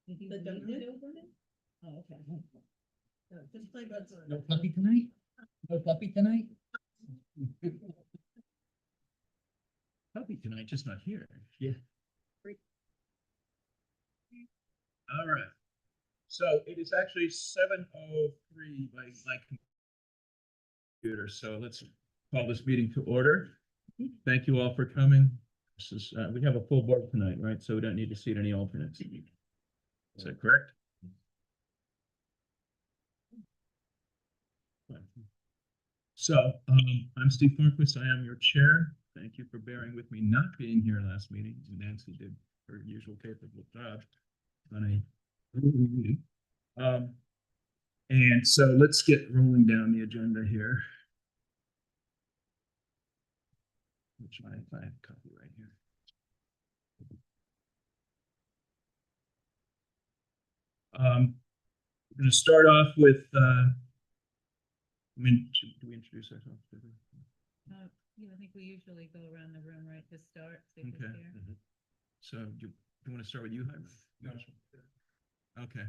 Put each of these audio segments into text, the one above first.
Did you The leave donut? it open? Oh, okay. Just play buds. No puppy tonight? No puppy tonight? Puppy tonight, just not here. Yeah. All right. So it is actually 7:03 by my computer. So let's call this meeting to order. Thank you all for coming. This is, we have a full board tonight, right? So we don't need to seat any alternates. Is that correct? So I'm Steve Thornquist. I am your chair. Thank you for bearing with me not being here last meeting. Nancy did her usual capable job on a meeting. And so let's get rolling down the agenda here. Which I have a copy right here. We're going to start off with, do we introduce ourselves? Yeah, I think we usually go around the room right to start. Okay. So do you want to start with you, Jaime? No. Okay.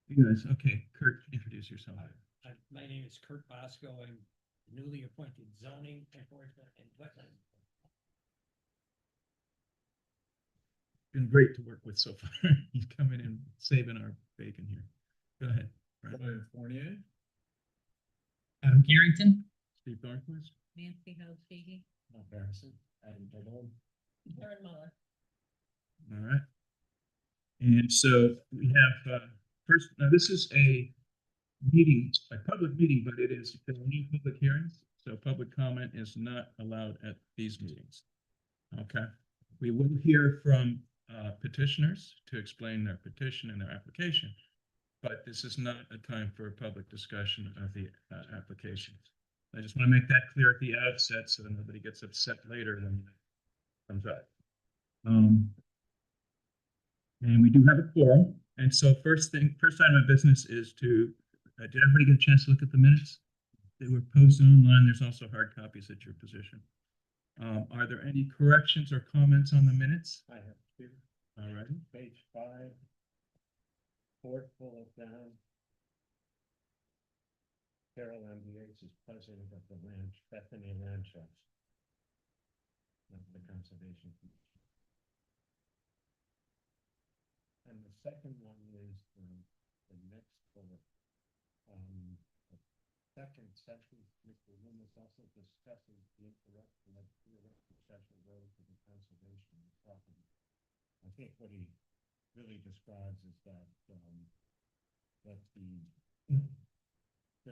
You guys, okay. Kurt, introduce yourself. My name is Kurt Bosco. I'm newly appointed zoning enforcement and wetland. Been great to work with so far. He's coming in saving our bacon here. Go ahead. Brian Fournier. Adam Carrington. Steve Thornquist. Nancy Helshe. Harrison. Adam Tyrone. Karen Muller. All right. And so we have first, now this is a meeting, a public meeting, but it is only public hearings. So public comment is not allowed at these meetings. Okay. We will hear from petitioners to explain their petition and their application, but this is not a time for a public discussion of the applications. I just want to make that clear at the outset so that nobody gets upset later when it comes up. And we do have a quorum. And so first item of business is to, did everybody get a chance to look at the minutes? They were posted online. There's also hard copies at your position. Are there any corrections or comments on the minutes? I have two. All right. Page 5. Fourth bullet down. Carol MDH is president of the Bethany Land Trust. Not the Conservation Commission. And the second one is the next bullet. The second session, Mr. Loomis also discusses the interruption of theoretical special road to the conservation of the property. I think what he really describes is that there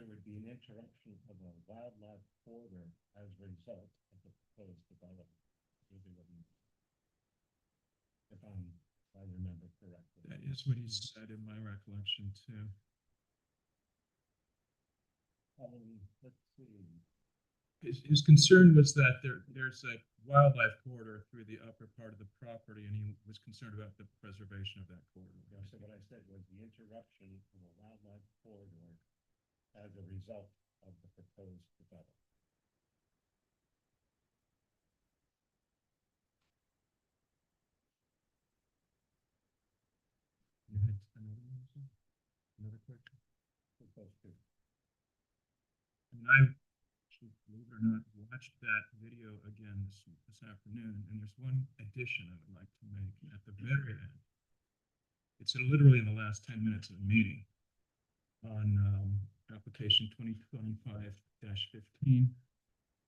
would be an interruption of a wildlife corridor as a result of the proposed development. Really what he, if I remember correctly. That is what he said in my recollection too. Let's see. His concern was that there's a wildlife corridor through the upper part of the property, and he was concerned about the preservation of that corridor. Yeah, so what I said was the interruption of a wildlife corridor as a result of the proposed development. You had another question? Proposed to. And I, believe it or not, watched that video again this afternoon, and there's one addition I would like to make at the very end. It's literally in the last 10 minutes of the meeting on application 2025-15,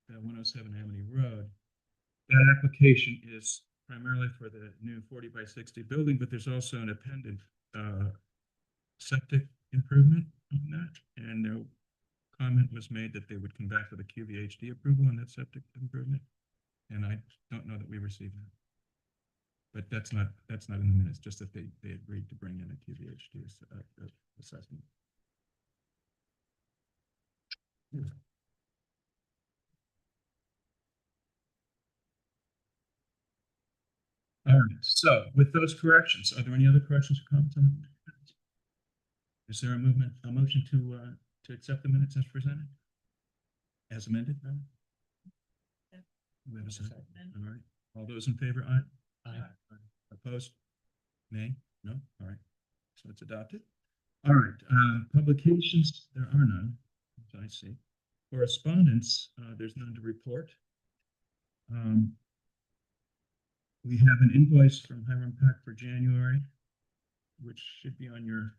107 Amity Road. That application is primarily for the new 40 by 60 building, but there's also an appended septic improvement on that, and there comment was made that they would come back with a QVHD approval on that septic improvement, and I don't know that we received that. But that's not in the minutes. Just that they agreed to bring in a QVHD assessment. All right. So with those corrections, are there any other corrections or comments on the minutes? Is there a motion to accept the minutes as presented? As amended? No? Yeah. We have a second. All right. All those in favor, aye? Aye. Opposed? Nay? No? All right. So it's adopted. All right, publications, there are none, as I see. Correspondence, there's none to report. We have an invoice from Hiram Pack for January, which should be on your,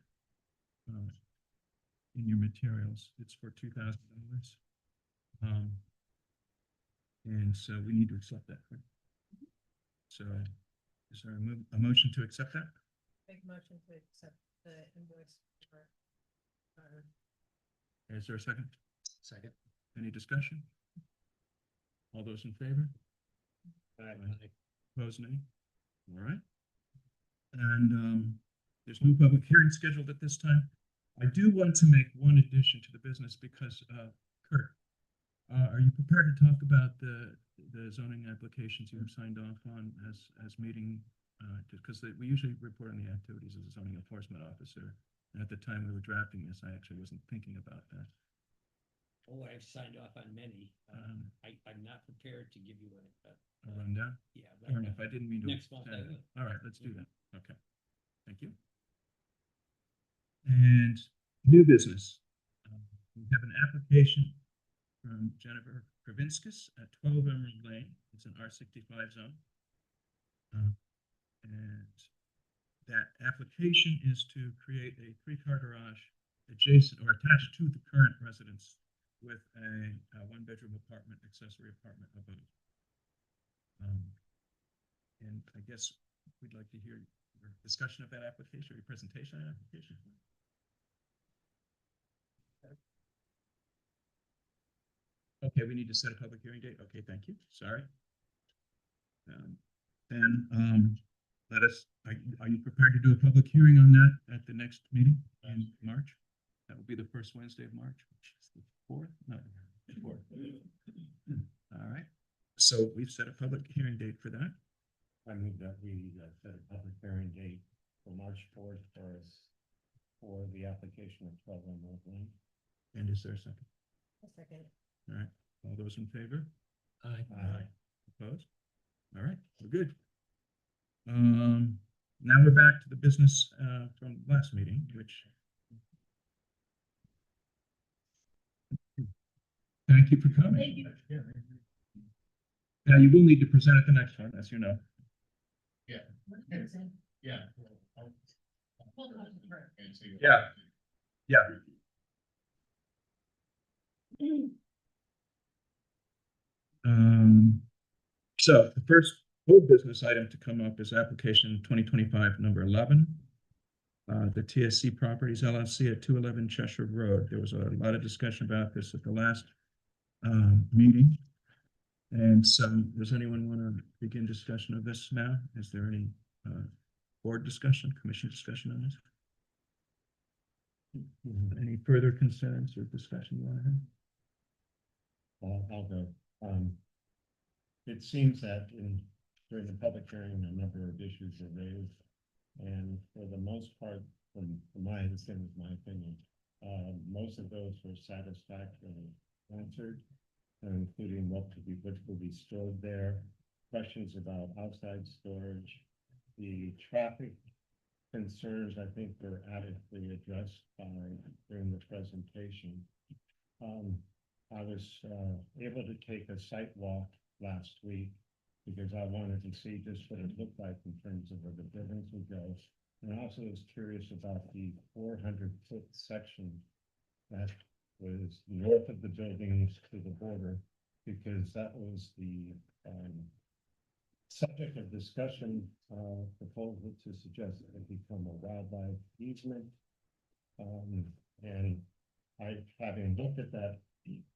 in your materials. It's for $2,000. And so we need to accept that. Right? So is there a motion to accept that? Make a motion to accept the invoice for, Is there a second? Second. Any discussion? All those in favor? Aye. Opposed, nay? All right. And there's no public hearing scheduled at this time. I do want to make one addition to the business because, Kurt, are you prepared to talk about the zoning applications you have signed off on as meeting? Because we usually report on the activities as a zoning enforcement officer. And at the time we were drafting this, I actually wasn't thinking about that. Oh, I've signed off on many. I'm not prepared to give you a Rundown? yeah. Fair enough. I didn't mean to. Next month I will. All right, let's do that. Okay. Thank you. And new business. We have an application from Jennifer Kravinskas at 12 Emerald Lane. It's an R65 zone. And that application is to create a three-car garage adjacent or attached to the current residence with a one-bedroom apartment, accessory apartment above. And I guess we'd like to hear your discussion of that application, or your presentation of that application. Okay, we need to set a public hearing date. Okay, thank you. Sorry. Then let us, are you prepared to do a public hearing on that at the next meeting in March? That will be the first Wednesday of March, which is the 4th? No, 4th. All right. So we've set a public hearing date for that. I move that we set a public hearing date for March 4th for the application of 12 Emerald Lane. And is there a second? a second. All right. All those in favor? Aye. Opposed? All right, we're good. Now we're back to the business from last meeting, which. Thank you for coming. Thank you. Now you will need to present at the next one, as you know. Yeah. Yeah. Yeah. So the first full business item to come up is application 2025 number 11. The TSC Properties LLC at 211 Cheshire Road. There was a lot of discussion about this at the last meeting. And so does anyone want to begin discussion of this now? Is there any board discussion, commission discussion on this? Any further concerns or discussion you want to have? I'll go. It seems that during the public hearing, a number of issues are raised. And for the most part, from my understanding, my opinion, most of those were satisfactorily answered, including what will be stored there, questions about outside storage, the traffic concerns, I think, were adequately addressed during the presentation. I was able to take a site walk last week because I wanted to see just what it looked like in terms of where the buildings would go. And I also was curious about the 400-foot section that was north of the buildings to the border, because that was the subject of discussion, proposal to suggest that it become a wildlife easement. And having looked at that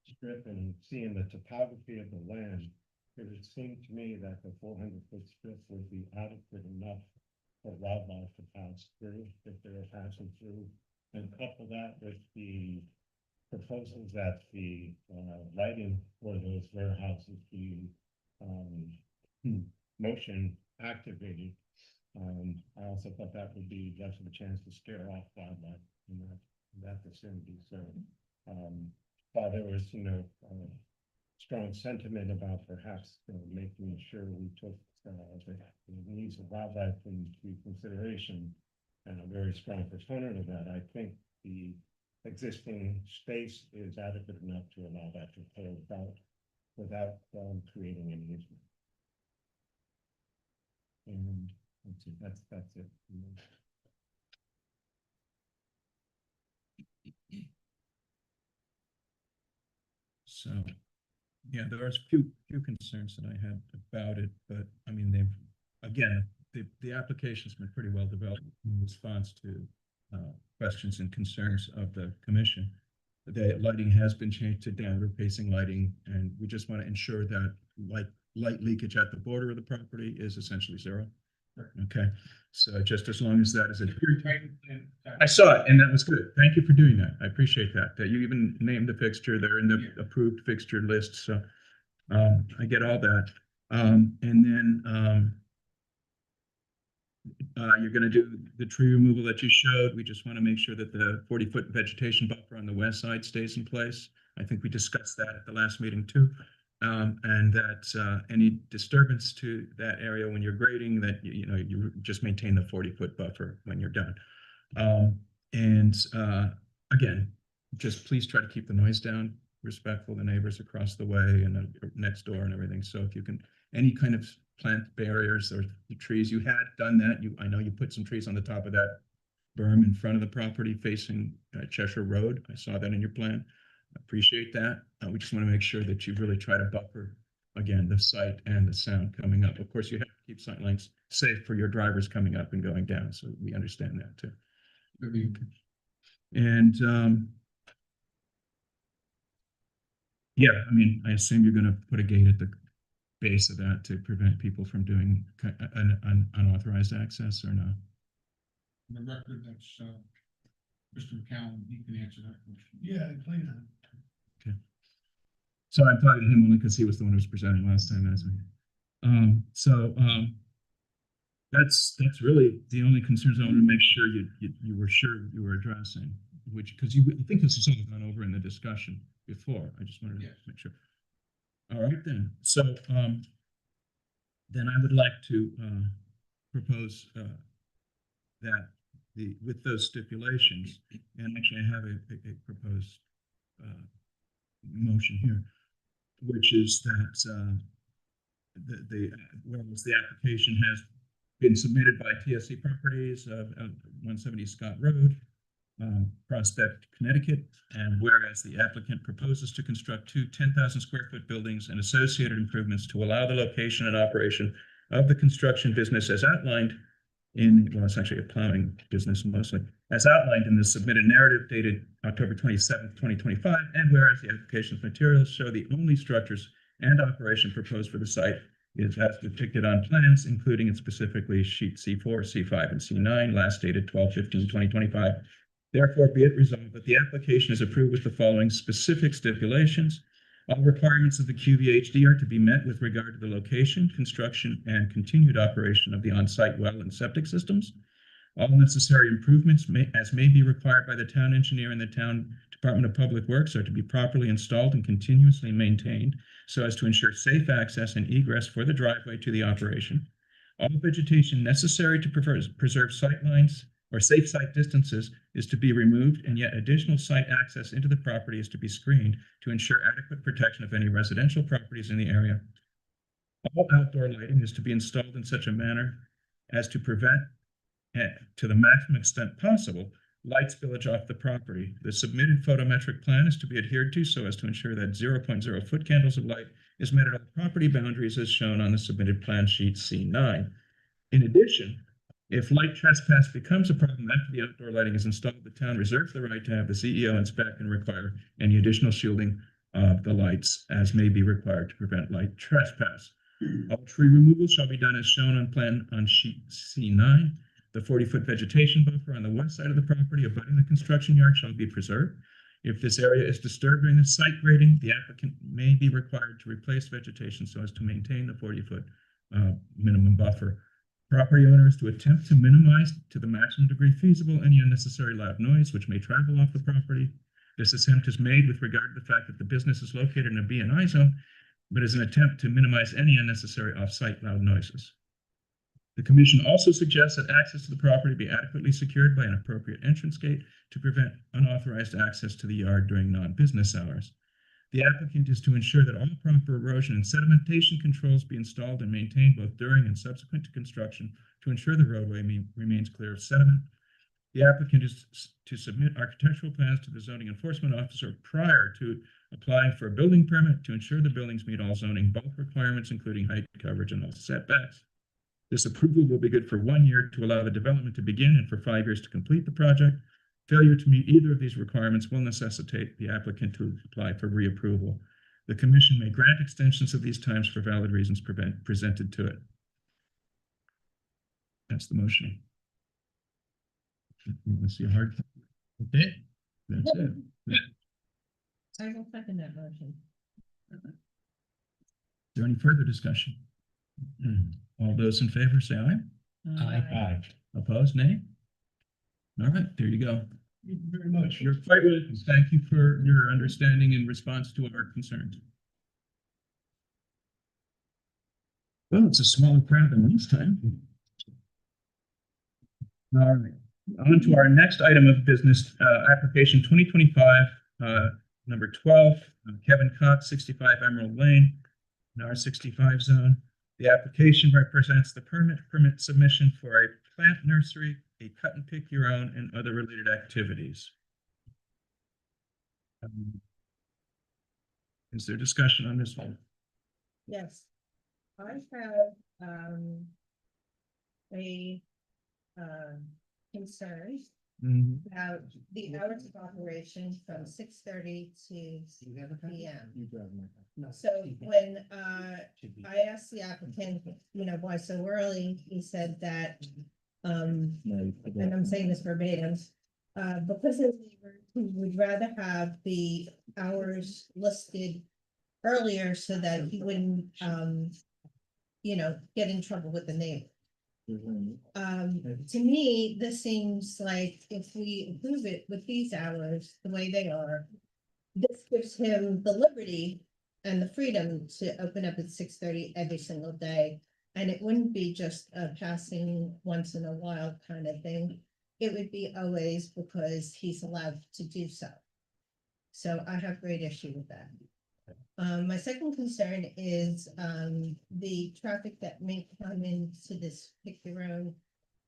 strip and seeing the topography of the land, it would seem to me that the 400-foot strip would be adequate enough for wildlife to pass through if they were passing through, and couple that with the proposals that the lighting for those warehouses be motion activated. I also thought that would be less of a chance to scare off wildlife in that vicinity. So while there was, strong sentiment about perhaps making sure we took the needs of wildlife into consideration, and a very strong proponent of that. I think the existing space is adequate enough to allow that to play without creating an easement. And let's see, that's it. So, yeah, there are a few concerns that I had about it, but I mean, the application's been pretty well developed in response to questions and concerns of the commission. The lighting has been changed to downward facing lighting, and we just want to ensure that light leakage at the border of the property is essentially zero. Okay, so just as long as that is adhered to. I saw it, and that was good. Thank you for doing that. I appreciate that. That you even named the fixture. They're in the approved fixture list, so I get all that. And then you're going to do the tree removal that you showed. We just want to make sure that the 40-foot vegetation buffer on the west side stays in place. I think we discussed that at the last meeting too. And that any disturbance to that area when you're grading, that you just maintain the 40-foot buffer when you're done. And again, just please try to keep the noise down, respectful to neighbors across the way and next door and everything. So if you can, any kind of plant barriers or trees, you had done that. I know you put some trees on the top of that berm in front of the property facing Cheshire Road. I saw that in your plan. Appreciate that. We just want to make sure that you really try to buffer, again, the sight and the sound coming up. Of course, you have to keep sight lines safe for your drivers coming up and going down, so we understand that too. And yeah, I mean, I assume you're going to put a gate at the base of that to prevent people from doing an unauthorized access, or no? The record, that's Mr. McCallum, he can answer that question. Yeah, I plan on. Okay. So I'm talking to him only because he was the one who was presenting last time as me. That's really the only concerns I want to make sure you were sure you were addressing, which because I think this has all gone over in the discussion before. I just wanted to make sure. All right then. So then I would like to propose that with those stipulations, and actually I have a proposed motion here, which is that whereas the application has been submitted by TSC Properties of 170 Scott Road, Prospect, Connecticut, and whereas the applicant proposes to construct two 10,000 square foot buildings and associated improvements to allow the location and operation of the construction business as outlined well, it's actually a plowing business mostly, as outlined in the submitted narrative dated October 27th, 2025, and whereas the application's materials show the only structures and operation proposed for the site is as depicted on plans, including and specifically sheet C4, C5, and C9, last dated 12/15/2025. Therefore, be it resolved that the application is approved with the following specific stipulations. All requirements of the QVHD are to be met with regard to the location, construction, and continued operation of the on-site well and septic systems. All necessary improvements as may be required by the town engineer and the town Department of Public Works are to be properly installed and continuously maintained so as to ensure safe access and egress for the driveway to the operation. All vegetation necessary to preserve sight lines or safe site distances is to be removed, and yet additional site access into the property is to be screened to ensure adequate protection of any residential properties in the area. All outdoor lighting is to be installed in such a manner as to prevent, to the maximum extent possible, light spillage off the property. The submitted photometric plan is to be adhered to so as to ensure that 0.0 foot candles of light is met at all property boundaries as shown on the submitted plan sheet C9. In addition, if light trespass becomes a problem after the outdoor lighting is installed, the town reserves the right to have the CEO inspect and require any additional shielding of the lights as may be required to prevent light trespass. All tree removal shall be done as shown on plan on sheet C9. The 40-foot vegetation buffer on the west side of the property abutting the construction yard shall be preserved. If this area is disturbed during the site grading, the applicant may be required to replace vegetation so as to maintain the 40-foot minimum buffer. Property owners to attempt to minimize to the maximum degree feasible any unnecessary loud noise which may travel off the property. This attempt is made with regard to the fact that the business is located in a B&I zone, but is an attempt to minimize any unnecessary off-site loud noises. The commission also suggests that access to the property be adequately secured by an appropriate entrance gate to prevent unauthorized access to the yard during non-business hours. The applicant is to ensure that all proper erosion and sedimentation controls be installed and maintained both during and subsequent to construction to ensure the roadway remains clear of sediment. The applicant is to submit architectural plans to the zoning enforcement officer prior to applying for a building permit to ensure the buildings meet all zoning bulk requirements, including height, coverage, and all setbacks. This approval will be good for 1 year to allow the development to begin and for 5 years to complete the project. Failure to meet either of these requirements will necessitate the applicant to apply for reapproval. The commission may grant extensions of these times for valid reasons presented to it. That's the motion. Let's see a hard. Okay, that's it. I will second that motion. Is there any further discussion? All those in favor say aye. Aye. Opposed, nay? All right, there you go. Thank you very much. You're quite welcome. Thank you for your understanding in response to our concerns. Well, it's a smaller crowd than last time. All right, on to our next item of business, application 2025, number 12, Kevin Cox, 65 Emerald Lane, in R65 zone. The application represents the permit submission for a plant nursery, a cut and pick your own, and other related activities. Is there discussion on this one? Yes. I have, a, concern about the hours of operation from 6:30 to PM. So when, I asked the applicant, why so early, he said that, and I'm saying this verbatim, because his neighbor would rather have the hours listed earlier so that he wouldn't, get in trouble with the neighbor. To me, this seems like if we approve it with these hours, the way they are, this gives him the liberty and the freedom to open up at 6:30 every single day. And it wouldn't be just a passing once in a while kind of thing. It would be always because he's allowed to do so. So I have great issue with that. My second concern is, the traffic that may come into this pick your own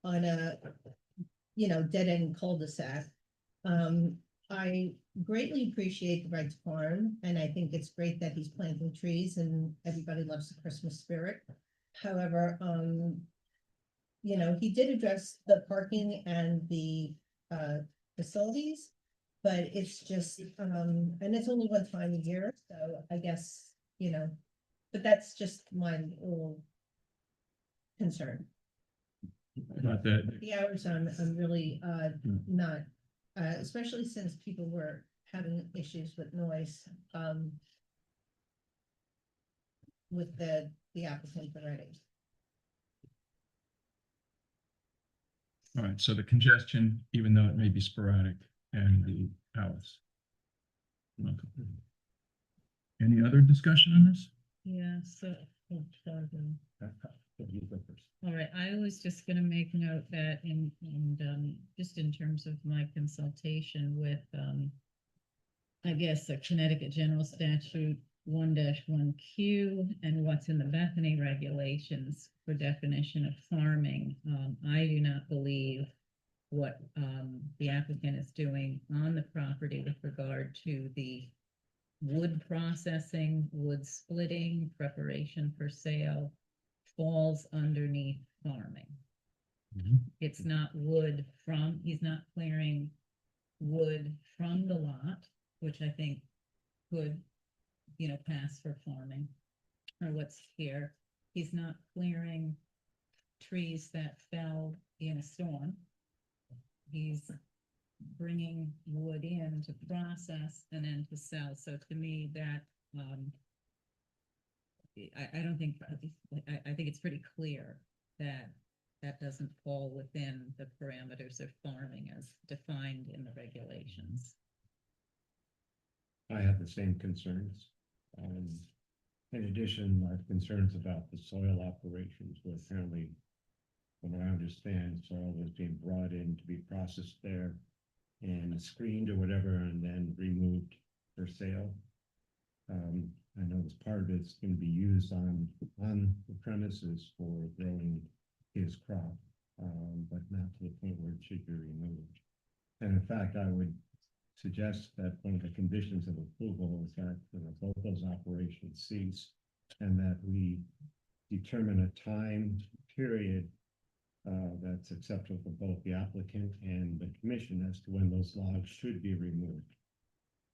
on a, dead end cul-de-sac. I greatly appreciate the right to farm, and I think it's great that he's planting trees and everybody loves the Christmas spirit. However, he did address the parking and the, facilities. But it's just, and it's only one time a year, so I guess, but that's just my little concern. About that, The hours I'm really, not, especially since people were having issues with noise, with the applicant already. all right, so the congestion, even though it may be sporadic, and the hours. Okay. Any other discussion on this? Yeah, so, all right, I was just gonna make note that just in terms of my consultation with, I guess, the Connecticut General Statute 1-1Q and what's in the Bethany regulations for definition of farming, I do not believe what the applicant is doing on the property with regard to the wood processing, wood splitting, preparation for sale falls underneath farming. It's not wood from, he's not clearing wood from the lot, which I think could, pass for farming, or what's here. He's not clearing trees that fell in a storm. He's bringing wood in to process and then to sell. So to me, that, I don't think, I think it's pretty clear that that doesn't fall within the parameters of farming as defined in the regulations. I have the same concerns. In addition, I have concerns about the soil operations, where apparently from what I understand, soil was being brought in to be processed there and screened or whatever, and then removed for sale. I know as part of it's going to be used on the premises for growing his crop, but not to the point where it should be removed. And in fact, I would suggest that one of the conditions of approval is that both those operations cease, and that we determine a time period that's acceptable for both the applicant and the commission as to when those logs should be removed.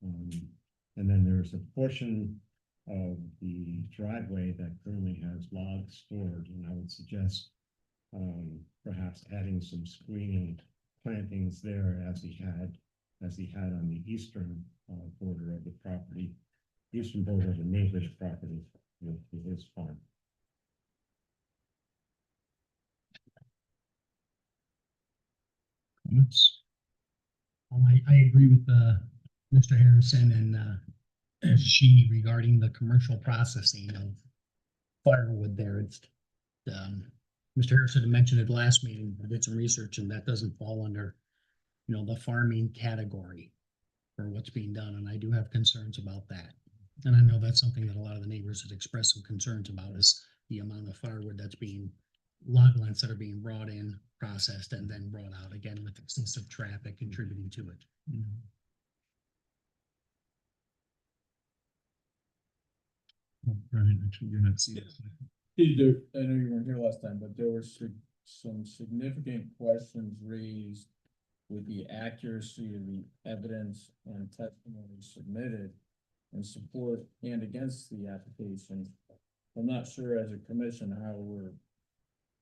And then there's a portion of the driveway that currently has logs stored, and I would suggest perhaps adding some screening plantings there as he had on the eastern border of the property, eastern border of the neighbor's property with his farm. Comments? I agree with Mr. Harrison and she regarding the commercial processing of firewood there. It's Mr. Harrison had mentioned it last meeting. I did some research and that doesn't fall under, the farming category for what's being done, and I do have concerns about that. And I know that's something that a lot of the neighbors had expressed some concerns about, is the amount of firewood that's being, log lengths that are being brought in, processed, and then brought out, again with extensive traffic contributing to it. Oh, Brian, actually, you're not seeing it. I know you weren't here last time, but there were some significant questions raised with the accuracy of the evidence and testimony submitted in support and against the application. I'm not sure as a commission how we're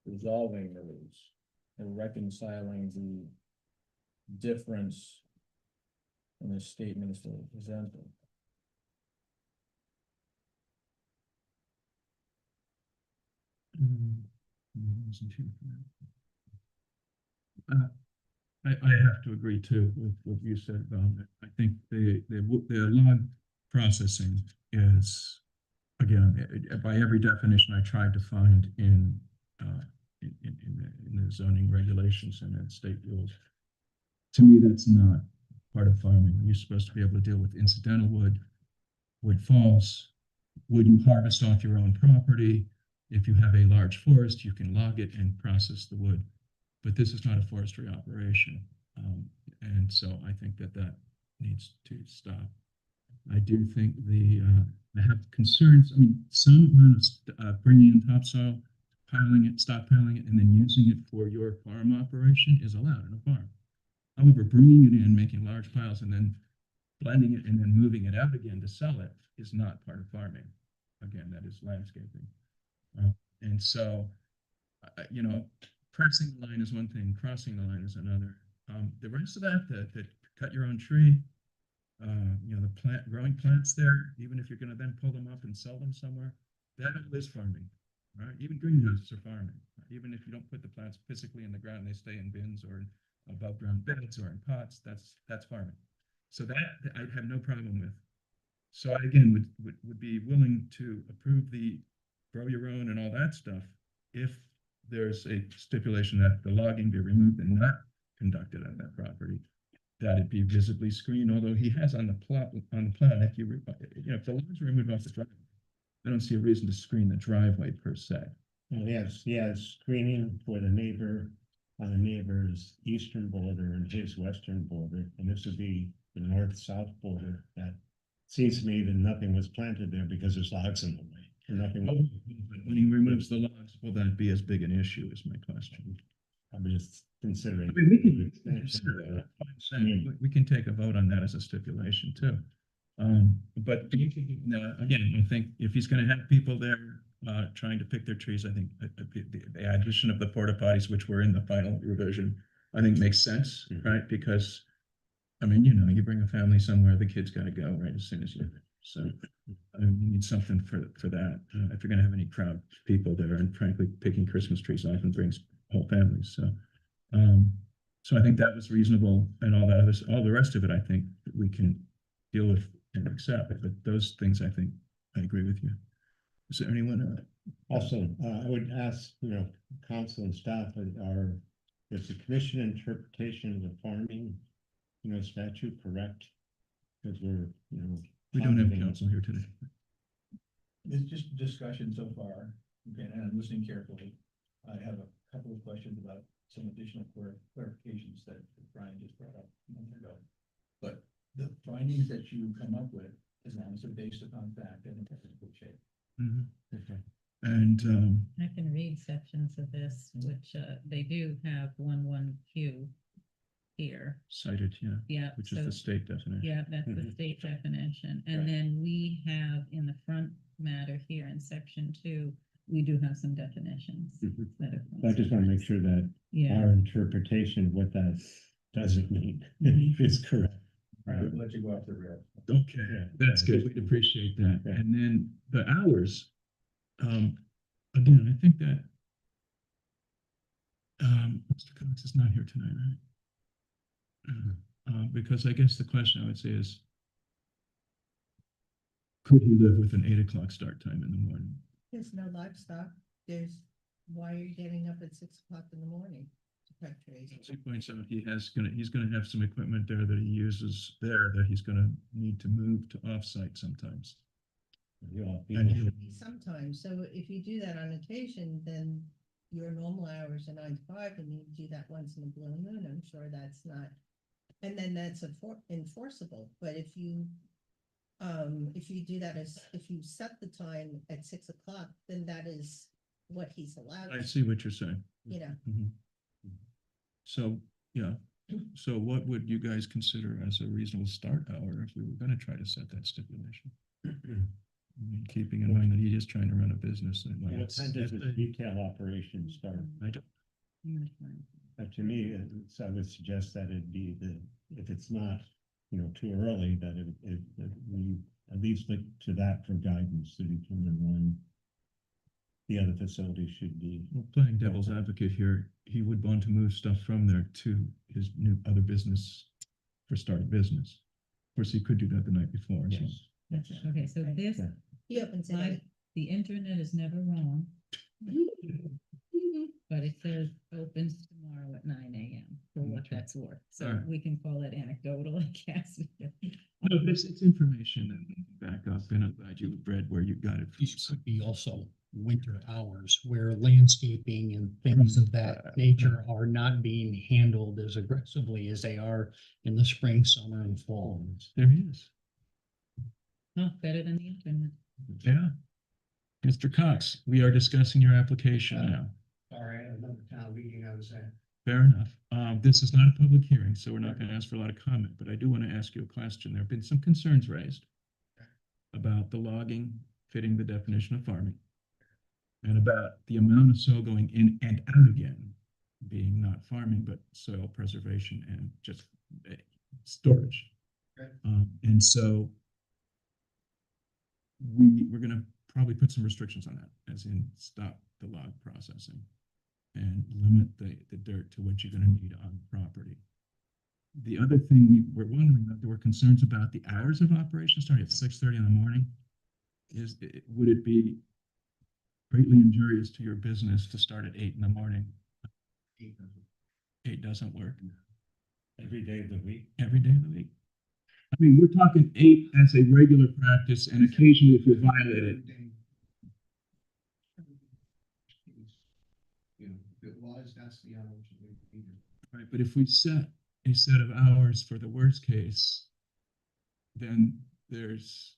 resolving those and reconciling the difference in the statements that were presented. Wasn't here for that. I have to agree too with what you said, Val. I think the log processing is, again, by every definition I tried to find in the zoning regulations and in state rules. To me, that's not part of farming. You're supposed to be able to deal with incidental wood, wood falls, wood you harvest off your own property. If you have a large forest, you can log it and process the wood. But this is not a forestry operation. And so I think that needs to stop. I do think I have concerns. I mean, some amount of bringing in topsoil, piling it, stockpiling it, and then using it for your farm operation is allowed in a farm. However, bringing it in, making large piles, and then blending it and then moving it out again to sell it is not part of farming. Again, that is landscaping. And so, pressing the line is one thing, crossing the line is another. The rest of that cut your own tree, the growing plants there, even if you're going to then pull them up and sell them somewhere, that all is farming, right? Even greenhouses are farming. Even if you don't put the plants physically in the ground, they stay in bins or above ground beds or in pots. That's farming. So that I have no problem with. So I again would be willing to approve the grow your own and all that stuff if there's a stipulation that the logging be removed and not conducted on that property, that it be visibly screened. Although he has on the plan, if if the logs are removed off the driveway, I don't see a reason to screen the driveway per se. Well, he has screening for the neighbor on the neighbor's eastern border and his western border, and this would be the north-south border. That seems to me that nothing was planted there because there's logs in the way. Nothing. When he removes the logs, will that be as big an issue? Is my question. I'm just considering. I mean, we can consider that. We can take a vote on that as a stipulation too. But again, I think if he's going to have people there trying to pick their trees, I think the addition of the porta potties, which were in the final revision, I think makes sense, right? Because I mean, you bring a family somewhere, the kid's got to go right as soon as you. So you need something for that. If you're going to have any crowd people there, and frankly, picking Christmas trees often brings whole families. So I think that was reasonable, and all the rest of it, I think we can deal with and accept. But those things, I think, I agree with you. Is there anyone Also, I would ask, council and staff is the commission interpretation of the farming, statute correct? Because We don't have positing- counsel here today. It's just discussion so far, okay, and I'm listening carefully. I have a couple of questions about some additional clarifications that Brian just brought up a moment ago. But the findings that you come up with, as long as they're based upon fact and in good shape. Mhm. Okay. And, I can read sections of this, which, they do have 1 Q here. cited, yeah, Yeah. which is so- the state definition. Yeah, that's the Mhm. state definition. Right. And then we have in the front matter here in section 2, we do have some definitions. Mhm. that are I just want to make sure that Yeah, our interpretation of what that doesn't mean Mhm. is correct. All right, we'll let you go off the rails. Okay, Yeah. that's good. We'd appreciate that. Yeah. And then the hours, again, I think that Mr. Cox is not here tonight, right? Because I guess the question I would say is, could he live with an 8 o'clock start time in the morning? There's no livestock. Why are you getting up at 6 o'clock in the morning to cut trees? As he points out, he's gonna have some equipment there that he uses there that he's gonna need to move to offsite sometimes. Yeah, And he'll- Sometimes, so if you do that on occasion, then your normal hours are 9 to 5, and you do that once in a blue moon, I'm sure that's not. And then that's enforceable, but if you do that if you set the time at 6 o'clock, then that is what he's allowed. I to, see what you're saying. You know, Mhm. So, yeah, so what would you guys consider as a reasonable start hour if we were gonna try to set that stipulation? I mean, keeping in mind that he is trying to run a business. And like, What time does the detail operation start? I don't, I'm gonna find- To me, I would suggest that it'd be if it's not, too early, that that we at least look to that for guidance to determine when the other facility should be. well, playing devil's advocate here, he would want to move stuff from there to his new other business for start of business. Of course, he could do that the night before. So. Yes. that's it. Okay, so this, Yeah. he opens it. my, the internet is never wrong, but it says opens tomorrow at 9 a.m. for what Okay. that's worth. So Alright. we can call it anecdotal, I guess. No, it's information that we can back up, and I'm glad you read where you got it from. These could be also winter hours where landscaping and things of that nature are not being handled as aggressively as they are in the spring, summer and fall. There he is. Oh, better than the internet. Yeah. Mr. Cox, we are discussing your application now. All right, another town meeting, I was at. Fair enough. This is not a public hearing, so we're not gonna ask for a lot of comment, but I do want to ask you a question. There have been some concerns raised about the logging fitting the definition of farming and about the amount of soil going in and out again being not farming, but soil preservation and just storage. Okay. And so we're gonna probably put some restrictions on that, as in stop the log processing and limit the dirt to what you're gonna need on property. The other thing we were wondering about, there were concerns about the hours of operation starting at 6:30 in the morning. Would it be greatly injurious to your business to start at 8 in the morning? 8 doesn't work Every day of the week. every day of the week. I mean, we're talking 8 as a regular practice, and occasionally if you violate it. It was, that's the hours that we needed. Right, but if we set a set of hours for the worst case, then there's,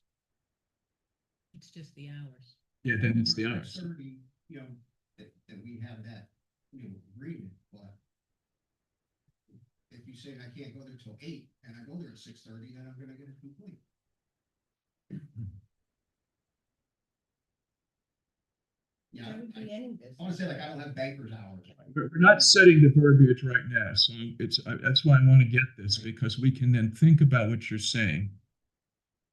It's just the hours. yeah, then it's the hours. Certainly, that we have that, agreement, but if you say I can't go there till 8 and I go there at 6:30, then I'm gonna get a complaint. Yeah, That would be any business. I wanna say like I don't have banker's hours. We're not setting the verbiage right now, so that's why I want to get this, because we can then think about what you're saying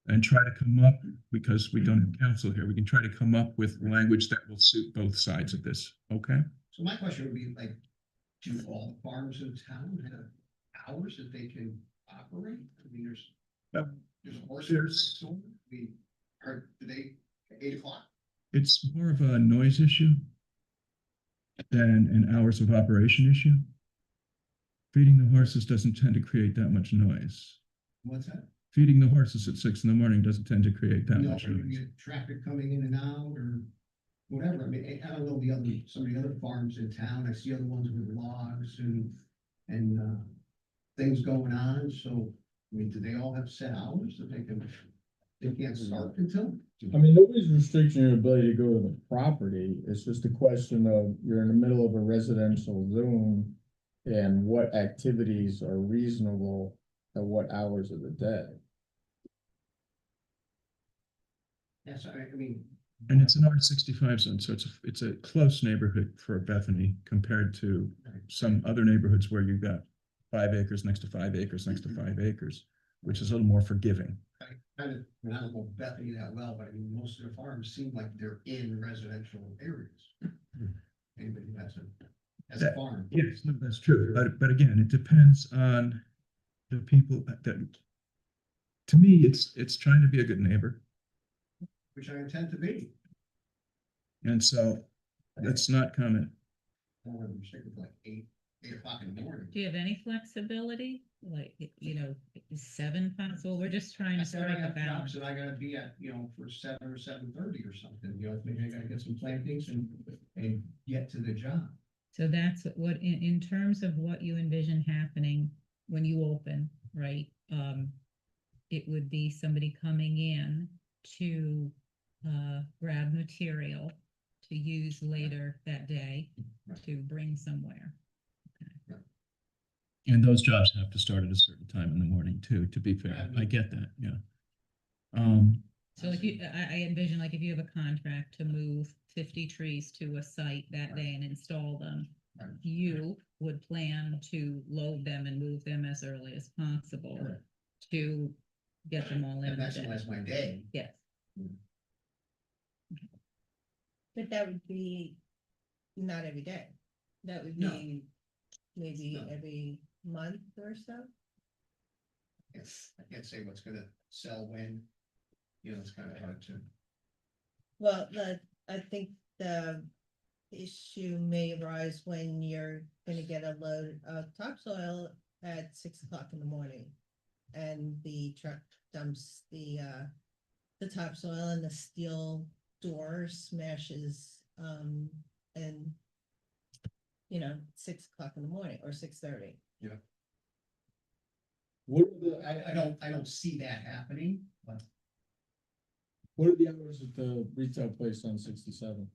and try to come up, because we don't have counsel here, we can try to come up with language that will suit both sides of this, okay? So my question would be like, do all the farms in town have hours that they can operate? I mean, Yep. there's horses. There's- I mean, do they 8 o'clock? it's more of a noise issue than an hours of operation issue. Feeding the horses doesn't tend to create that much noise. What's that? Feeding the horses at 6 in the morning doesn't tend to create that No, much or you noise. get traffic coming in and out or whatever. I mean, I don't know the other, some of the other farms in town. I see other ones with logs and things going on. So, I mean, do they all have set hours that they can't start until? I mean, nobody's restricting your ability to go to the property. It's just a question of you're in the middle of a residential zone. And what activities are reasonable at what hours of the day? Yes, I mean. And it's an R65 zone, so it's a close neighborhood for Bethany compared to some other neighborhoods where you've got 5 acres next to 5 acres next to 5 acres, which is a little more forgiving. I don't know Bethany that well, but I mean, most of the farms seem like they're in residential areas. Anybody who has a That- farm. Yes, no, that's true, but again, it depends on the people that, to me, it's trying to be a good neighbor. Which I intend to be. And so let's not comment. I don't want to be restricted to like 8 o'clock in the morning. Do you have any flexibility? Like, is 7 possible? We're just trying to I said I strike a got balance. jobs that I gotta be at, for 7 or 7:30 or something, maybe I gotta get some plantings and get to the job. So that's what, in terms of what you envision happening when you open, right? It would be somebody coming in to grab material to use later that day Right. to bring somewhere. And those jobs have to start at a certain time in the morning too, to be fair. I get that, yeah. So like I envision like if you have a contract to move 50 trees to a site that day and install them, Right. you would plan to load them and move them as early as possible Correct. to get them all in. And the that's day. my day. Yes. But that would be not every day. That would No. be maybe No. every month or so. I can't say what's gonna sell when, it's kind of hard to. Well, I think the issue may arise when you're gonna get a load of topsoil at 6 o'clock in the morning. And the truck dumps the topsoil and the steel door smashes, and 6 o'clock in the morning or 6:30. What are the, I don't see that happening, but, what are the hours at the retail place on 67?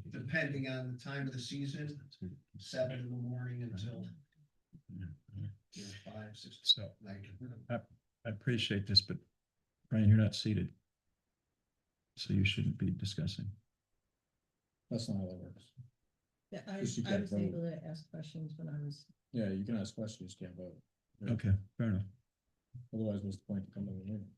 depending on the time of the season, 7 in the morning until 5, 6. So Like, I appreciate this, but Brian, you're not seated. So you shouldn't be discussing. That's not how that works. Yeah, Just you I can't was vote. able to ask questions when I was. Yeah, you can ask questions, can't vote. Okay, fair enough. Otherwise, what's the point to come to the meeting?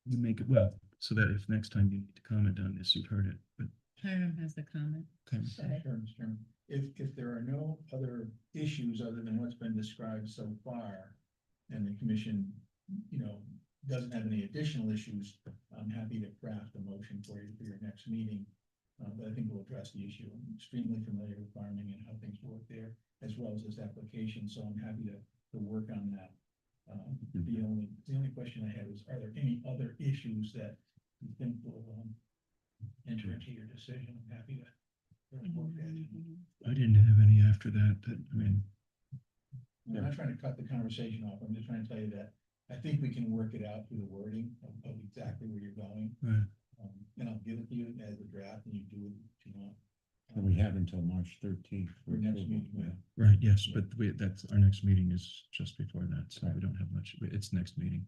You make it well, so that if next time you need to comment on this, you've heard it, but. Hiram has the comment. Okay. Mm-hmm. Okay. Mr. Chairman, If there are no other issues other than what's been described so far, and the commission, doesn't have any additional issues, I'm happy to craft a motion for you for your next meeting. But I think we'll address the issue. I'm extremely familiar with farming and how things work there, as well as this application, so I'm happy to work on that. The only question I had was, are there any other issues that you think will enter into your decision? I'm happy to work that in. I didn't have any after that, but I mean, I'm not trying to cut the conversation off. I'm just trying to tell you that I think we can work it out through the wording of exactly where you're going. right. And I'll give it to you as a draft and you do what you want. And we have until March 13th. For next meeting, yeah. Right, yes, but that's, our next meeting is just before that, so we don't have much, it's next meeting.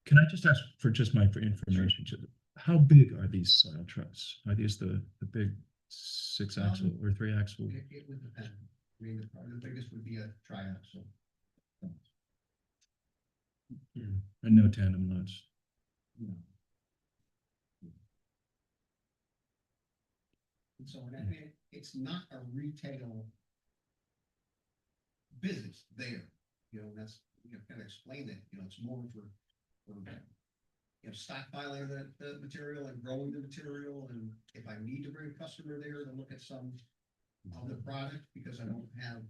Can I just ask for information, how big are these soil trucks? Are these the big 6-axle or 3-axle? it would depend. I mean, the biggest would be a triaxle. And no tandem loads? No. And so, I mean, it's not a retail business there, that's, kind of explain that, it's more for stockpiling the material and growing the material, and if I need to bring a customer there to look at some other product, because I don't have,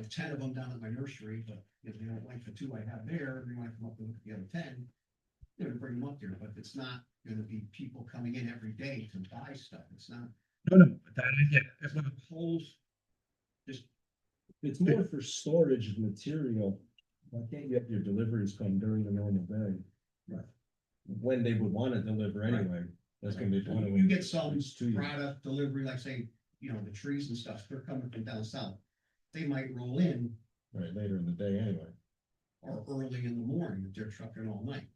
10 of them down at my nursery, but if they don't like the 2 I have there, they want to come up and look at the other 10, bring them up there, but it's not gonna be people coming in every day to buy stuff, it's not. No, that I get. Well, Holes, It's more for storage of material. Why can't you have your deliveries come during the normal day? Right. When they would wanna deliver anyway, that's gonna be. one of you the get some issues to you. product delivery, like say, the trees and stuff, they're coming from down south. They might roll in Right, later in the day anyway. or early in the morning if they're trucking all night.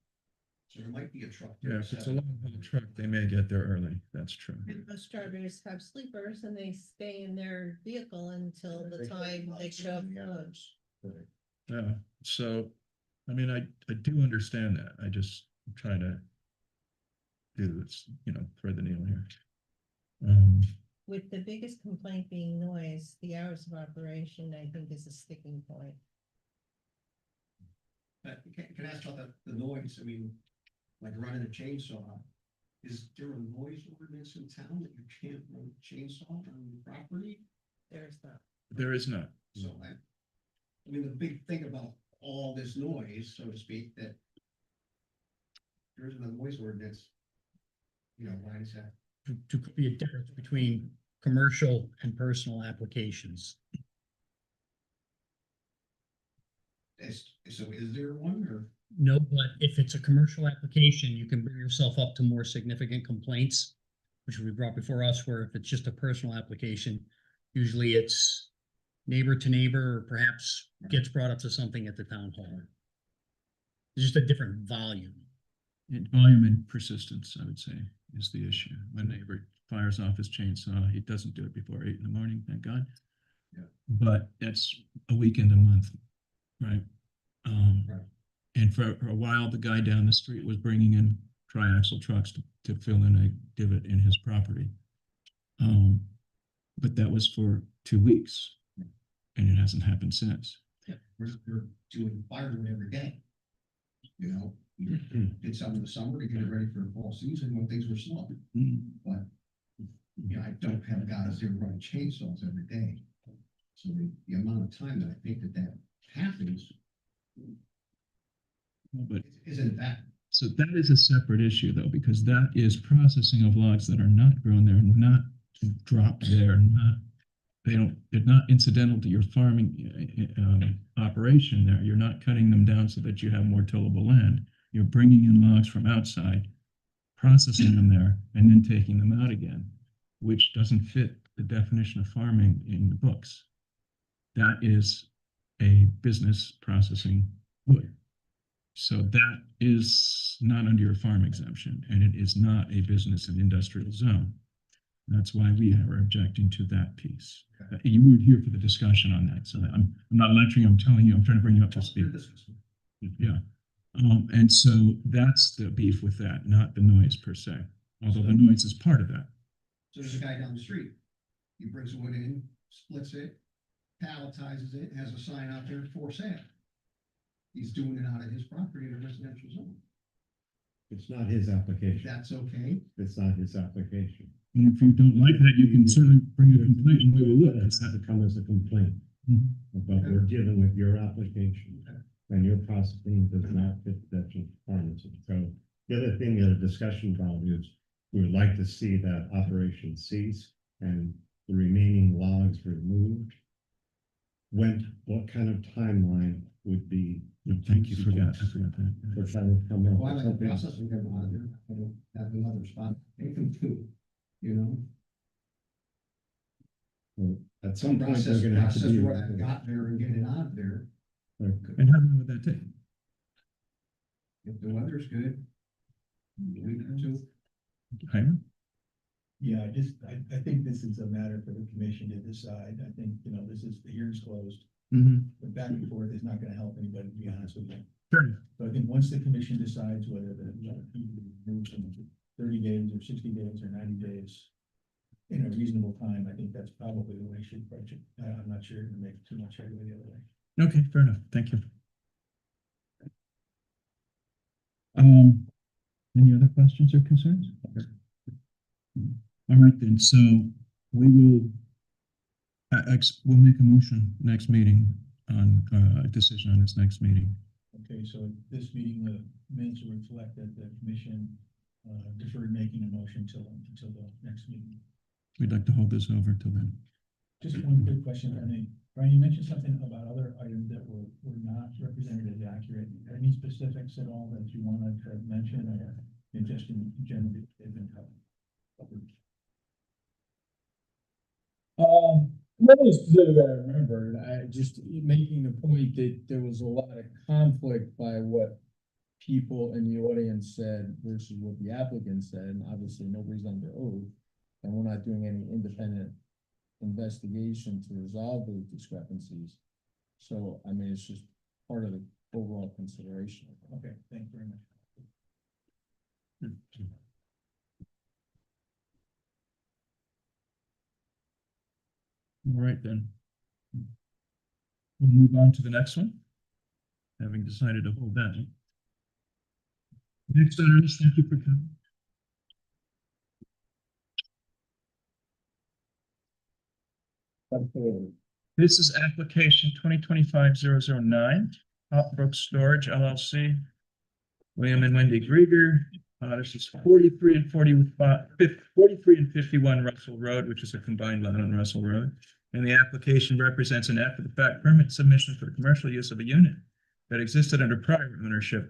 So there might be a truck there. yeah, if it's a long haul truck, they may get there early. That's true. And most drivers have sleepers and they stay in their vehicle until the They time they show up. for lunch. Right. Yeah, so, I mean, I do understand that. I just try to do this, thread the needle here. With the biggest complaint being noise, the hours of operation, I think, is a sticking point. Can I ask about the noise? I mean, like running a chainsaw, is there a noise ordinance in town that you can't run a chainsaw on the property? There's not. There is not. So I mean, the big thing about all this noise, so to speak, that there isn't a noise ordinance. Why is that? To be a difference between commercial and personal applications. So is there one or? No, but if it's a commercial application, you can bring yourself up to more significant complaints, which will be brought before us, where if it's just a personal application, usually it's neighbor to neighbor, or perhaps gets brought up to something at the town hall. It's just a different volume. Volume and persistence, I would say, is the issue. My neighbor fires off his chainsaw. He doesn't do it before 8 in the morning, thank God. Yeah. But it's a weekend a month, right? Right. And for a while, the guy down the street was bringing in triaxle trucks to fill in a divot in his property. But that was for 2 weeks, and it hasn't happened since. Yeah, we're doing firewood every day. We did some in the summer to get it ready for the fall season when things were slow. But, I don't have guys there running chainsaws every day. So the amount of time that I think that happens But isn't that. so that is a separate issue though, because that is processing of logs that are not grown there, not dropped there, they're not incidental to your farming operation there. You're not cutting them down so that you have more tillable land. You're bringing in logs from outside, processing them there, and then taking them out again, which doesn't fit the definition of farming in the books. That is a business processing wood. So that is not under your farm exemption, and it is not a business and industrial zone. That's why we are objecting to that piece. You weren't here for the discussion on that, so I'm not lecturing, I'm telling you, I'm trying to bring you up to speed. Yeah. And so that's the beef with that, not the noise per se, although the noise is part of that. So there's a guy down the street. He brings wood in, splits it, palletizes it, has a sign out there for sale. He's doing it out of his property in a residential zone. It's not his application. That's okay. It's not his application. And if you don't like that, you can certainly bring a complaint and we will look. It has to come as a complaint, Mhm. but we're dealing with your application. And your processing does not fit that requirements. So the other thing, a discussion about is we would like to see that operation cease and the remaining logs removed. What kind of timeline would be? Thank you, I forgot that. We're trying to come up Why with like something. processing them out of there? I don't have another spot. They can do, At some point, they're gonna have to process be. what I've got there and get it out of there. And how long would that take? If the weather's good. A week or two. Hiram? Yeah, I think this is a matter for the commission to decide. I think, the hearing's closed. The back and forth is not gonna help anybody, to be honest with you. Sure. So I think once the commission decides whether moves from 30 days or 60 days or 90 days in a reasonable time, I think that's probably the way we should approach it. I'm not sure to make too much headway the other way. Okay, fair enough. Thank you. Any other questions or concerns? All right, then, so we will we'll make a motion next meeting on a decision on this next meeting. Okay, so at this meeting, the minutes will reflect that the commission deferred making a motion until the next meeting. We'd like to hold this over till then. Just one quick question, I mean, Brian, you mentioned something about other items that were not represented as accurate. Any specifics at all that you wanted to mention, or just in general, they've been covered? What is specific I remembered, I just making the point that there was a lot of conflict by what people in the audience said versus what the applicant said, and obviously nobody's under oath. And we're not doing any independent investigation to resolve those discrepancies. So, I mean, it's just part of the overall consideration. Okay, thank you very much. All right, then. We'll move on to the next one, having decided to hold that. Next on our list, thank you for coming. This is application 2025-009, Hopbrook Storage LLC. William and Wendy Grieger. This is 43 and 51 Russell Road, which is a combined lot on Russell Road. And the application represents an after-the-fact permit submission for commercial use of a unit that existed under prior ownership.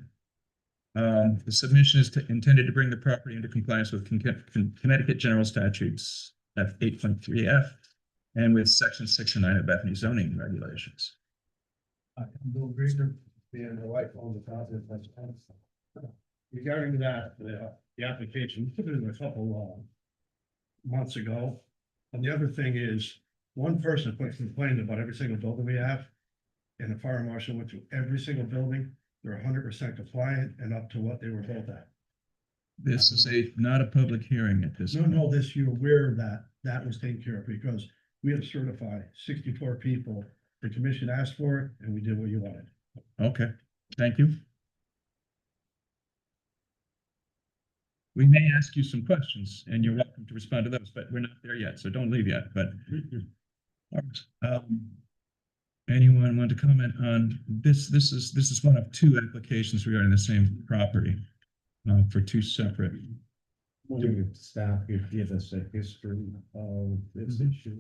The submission is intended to bring the property into compliance with Connecticut General Statutes F8.3F and with Section 6 and 9 of Bethany zoning regulations. I'm Bill Grieger, and my wife owns the house. Regarding that, the application, we put it in a couple months ago. And the other thing is, one person complained about every single building we have. And the fire marshal went through every single building. They're 100% compliant and up to what they were built at. This is not a public hearing at this. No, this, you're aware that that was taken care of because we had to certify 64 people. The commission asked for it and we did what you wanted. Okay, thank you. We may ask you some questions and you're welcome to respond to those, but we're not there yet, so don't leave yet, but. Anyone want to comment on this? This is one of two applications regarding the same property for two separate. Wondering if staff could give us a history of this issue.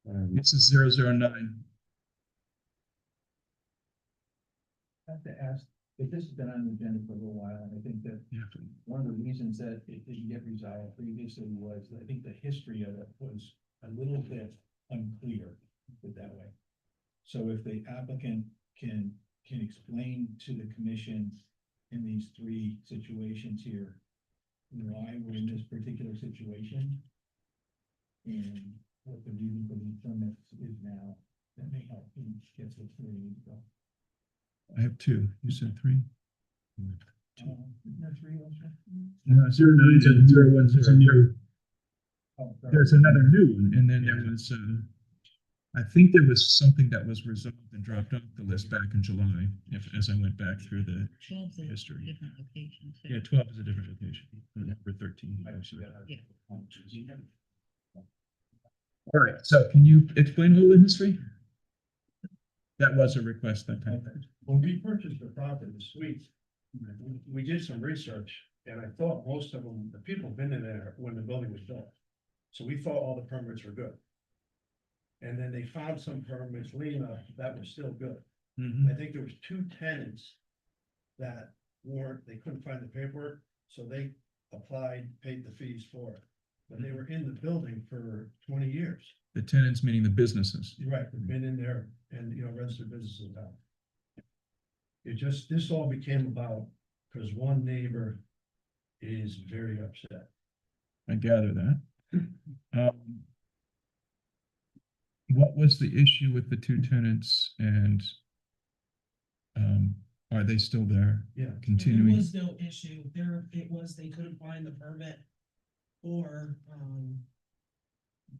This is 009. I have to ask, if this has been on the agenda for a little while, and I think that one of the reasons that it didn't get resolved previously was, I think the history of it was a little bit unclear, put it that way. So if the applicant can explain to the commission in these three situations here, why we're in this particular situation and what the reason for these permits is now, that may help him get to where he needs to go. I have two. You said three? Isn't there three also? No, 09 and 010. Oh, sorry. There's another new one, and then there was, I think there was something that was resolved and dropped off the list back in July, as I went back through the 12 is a history. different location. So. Yeah, 12 is a different location, number 13. Actually. Yeah. All right, so can you explain a little history? That was a request that time. When we purchased the property, the suites, we did some research and I thought most of them, the people have been in there when the building was built. So we thought all the permits were good. And then they found some permits, Lena, that were still good. Mhm. I think there was 2 tenants that they couldn't find the paperwork, so they applied, paid the fees for it. But they were in the building for 20 years. The tenants meaning the businesses. Right, they've been in there and, registered businesses now. This all became about, because one neighbor is very upset. I gather that. What was the issue with the two tenants and are they still there? Yeah. Continuing? There was no issue. They couldn't find the permit or,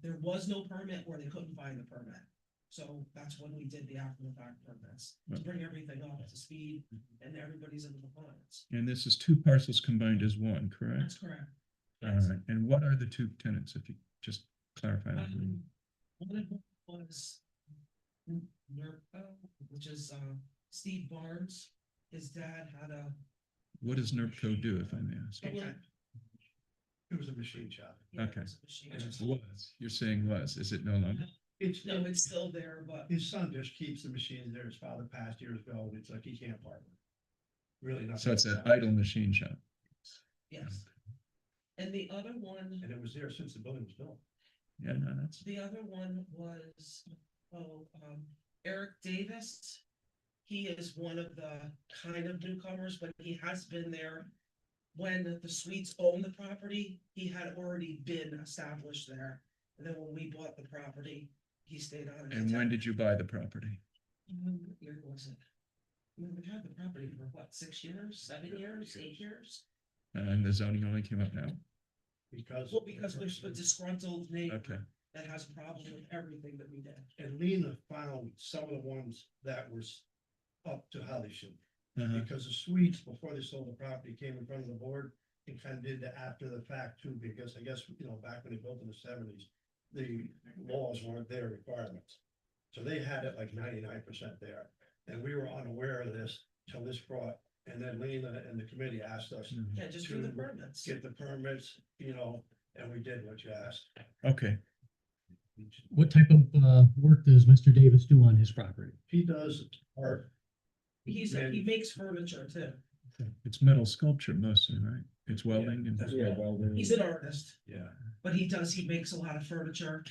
there was no permit or they couldn't find the permit. So that's when we did the after the fact permits, to bring everything up to speed and everybody's in compliance. And this is two parcels combined as one, correct? That's correct. All Yes. right, and what are the two tenants, if you just clarify that? One of them was Nurko, which is Steve Barnes. His dad had a. What does NERCO do, if I may ask? It was a machine shop. Yeah, it Okay. was a machine. Was, you're saying was, is it no longer? It's, No, it's still there, but his son just keeps the machines there. His father passed years ago, and it's like he can't part with it. Really not. So it's an idle machine shop. yes. And the other one, And it was there since the building was built. Yeah, no, that's, the other one was, Eric Davis. He is one of the kind of newcomers, but he has been there. When the Sweets owned the property, he had already been established there. And then when we bought the property, he stayed on. as a and when tenant. did you buy the property? What year was it? We've had the property for what, 6 years, 7 years, 8 years? And the zoning only came up now? Because. Well, because there's a disgruntled neighbor Okay, that has a problem with everything that we did. And Lena found some of the ones that was up to how they should. uh-huh. Because the Swedes, before they sold the property, came in front of the board and kind of did the after the fact too, because I guess, you know, back when they built in the seventies, the laws weren't their requirements. So they had it like 99% there, and we were unaware of this till this brought, and then Lena and the committee asked us Mhm. Yeah, just do the permits. get the permits, you know, and we did what you asked. Okay, What type of work does Mr. Davis do on his property? He does art. He makes furniture too. it's metal sculpture mostly, right? It's welding and. Yeah, welding. He's an artist, Yeah. but he makes a lot of furniture.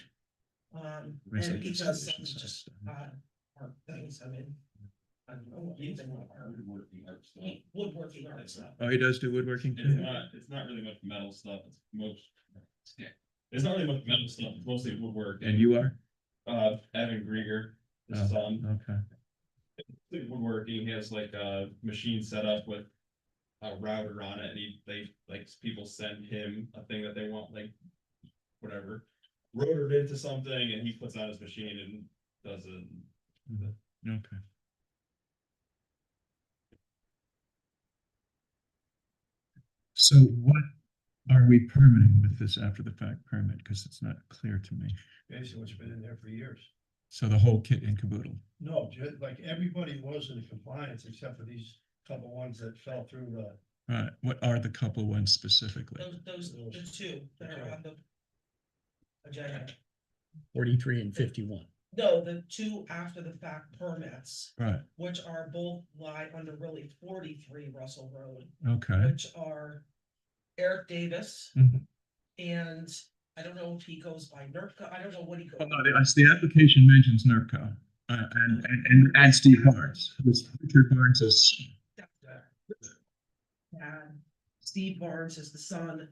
And he does some just, art things, I mean. I don't know what anything like art. Woodworking art stuff. Oh, he does do woodworking It's too? not really much metal stuff, it's most. It's not really much metal stuff, it's mostly woodwork. And you are? Evan Grieger, his Oh, son, okay. woodworking, he has like a machine set up with. A router on it, and people send him a thing that they want, like. Whatever, rotored into something, and he puts on his machine and does it. Okay. So what are we permitting with this after the fact permit? Because it's not clear to me. Basically, what's been in there for years. So the whole kit and caboodle. No, just like everybody was in compliance except for these couple ones that fell through the. Right, what are the couple ones specifically? Those, the two that are on the agenda. 43 and 51. No, the two after the fact permits, Right, which are both lie under really 43 Russell Road, okay. which are Eric Davis. Mhm. And I don't know if he goes by Nurka, I don't know what he goes. Oh, no, the application mentions NERCO, and Steve Barnes, who's Richard Barnes's. And Steve Barnes is the son.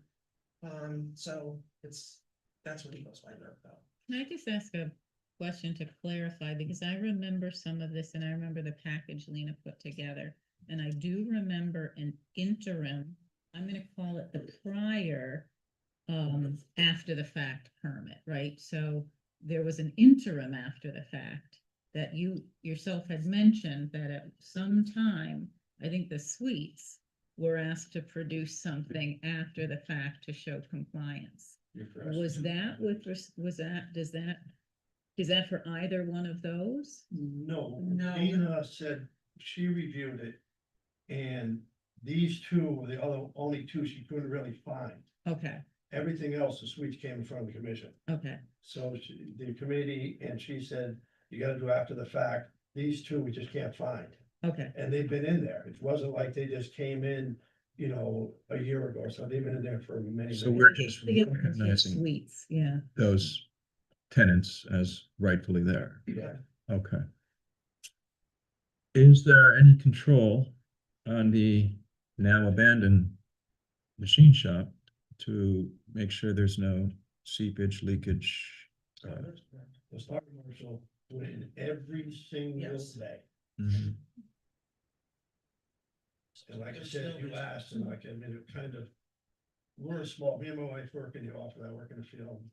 So that's what he goes by Nurka. Can I just ask a question to clarify, because I remember some of this and I remember the package Lena put together. And I do remember an interim, I'm gonna call it the prior, after the fact permit, right? So there was an interim after the fact that you yourself had mentioned that at some time, I think the Sweets were asked to produce something after the fact to show compliance. Was that is that for either one of those? No. No. Lena said she reviewed it. And these two were the only two she couldn't really find. Okay, Everything else, the Swedes came in front of the commission. okay, So the committee, and she said, you gotta do after the fact. These two we just can't find. okay. And they've been in there. It wasn't like they just came in, you know, a year ago. So they've been in there for many. So many we're years. just recognizing Sweets, yeah. those tenants as rightfully there. Yeah. Okay. Is there any control on the now abandoned machine shop to make sure there's no seepage, leakage? The Star Marshal went in every single Yes. day. Mhm. And like I said, you asked, and like, I mean, it kind of, we're a small, me and my wife work in the office, I work in the field.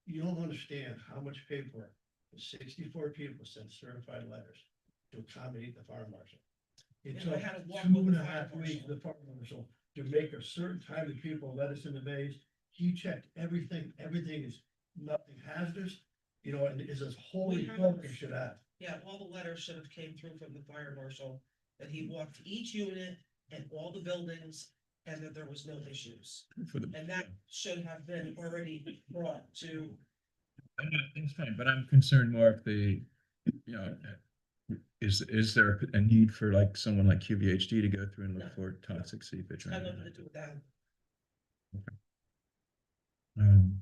You don't understand how much paperwork 64 people sent certified letters to accommodate the fire marshal. It Yeah, took I had to walk 2 with and the a fire half weeks, marshal. the fire marshal, to make a certain time that people let us in the bays. He checked everything is nothing hazardous, you know, and is as holy have- focus should have. Yeah, all the letters should have came through from the fire marshal, that he walked each unit and all the buildings, and that there was no issues. For the, And that should have been already brought to, it's fine, but I'm concerned more if the, you know, is there a need for like someone like QVHD to go through and look No. for toxic seepage? or had anything nothing to like do with that. that?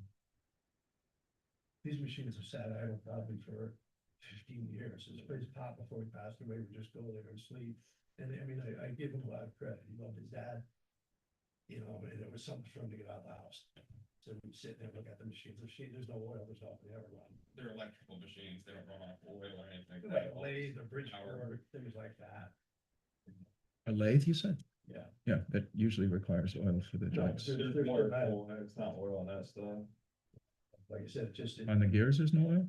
These machines have sat idle probably for 15 years. His pop before he passed away would just go there and sleep. And I mean, I give him a lot of credit. He loved his dad. You know, and it was something for him to get out of the house. So we'd sit there and look at the machines. There's no oil, there's nothing ever run. They're electrical machines, they don't run off oil or anything. Like a lathe, a bridge cord, things like that. A lathe, you said? Yeah. Yeah, that usually requires oil for the No, joints. there's More no oil, it's not oil on that stuff. Like I said, just. On the gears, there's no oil?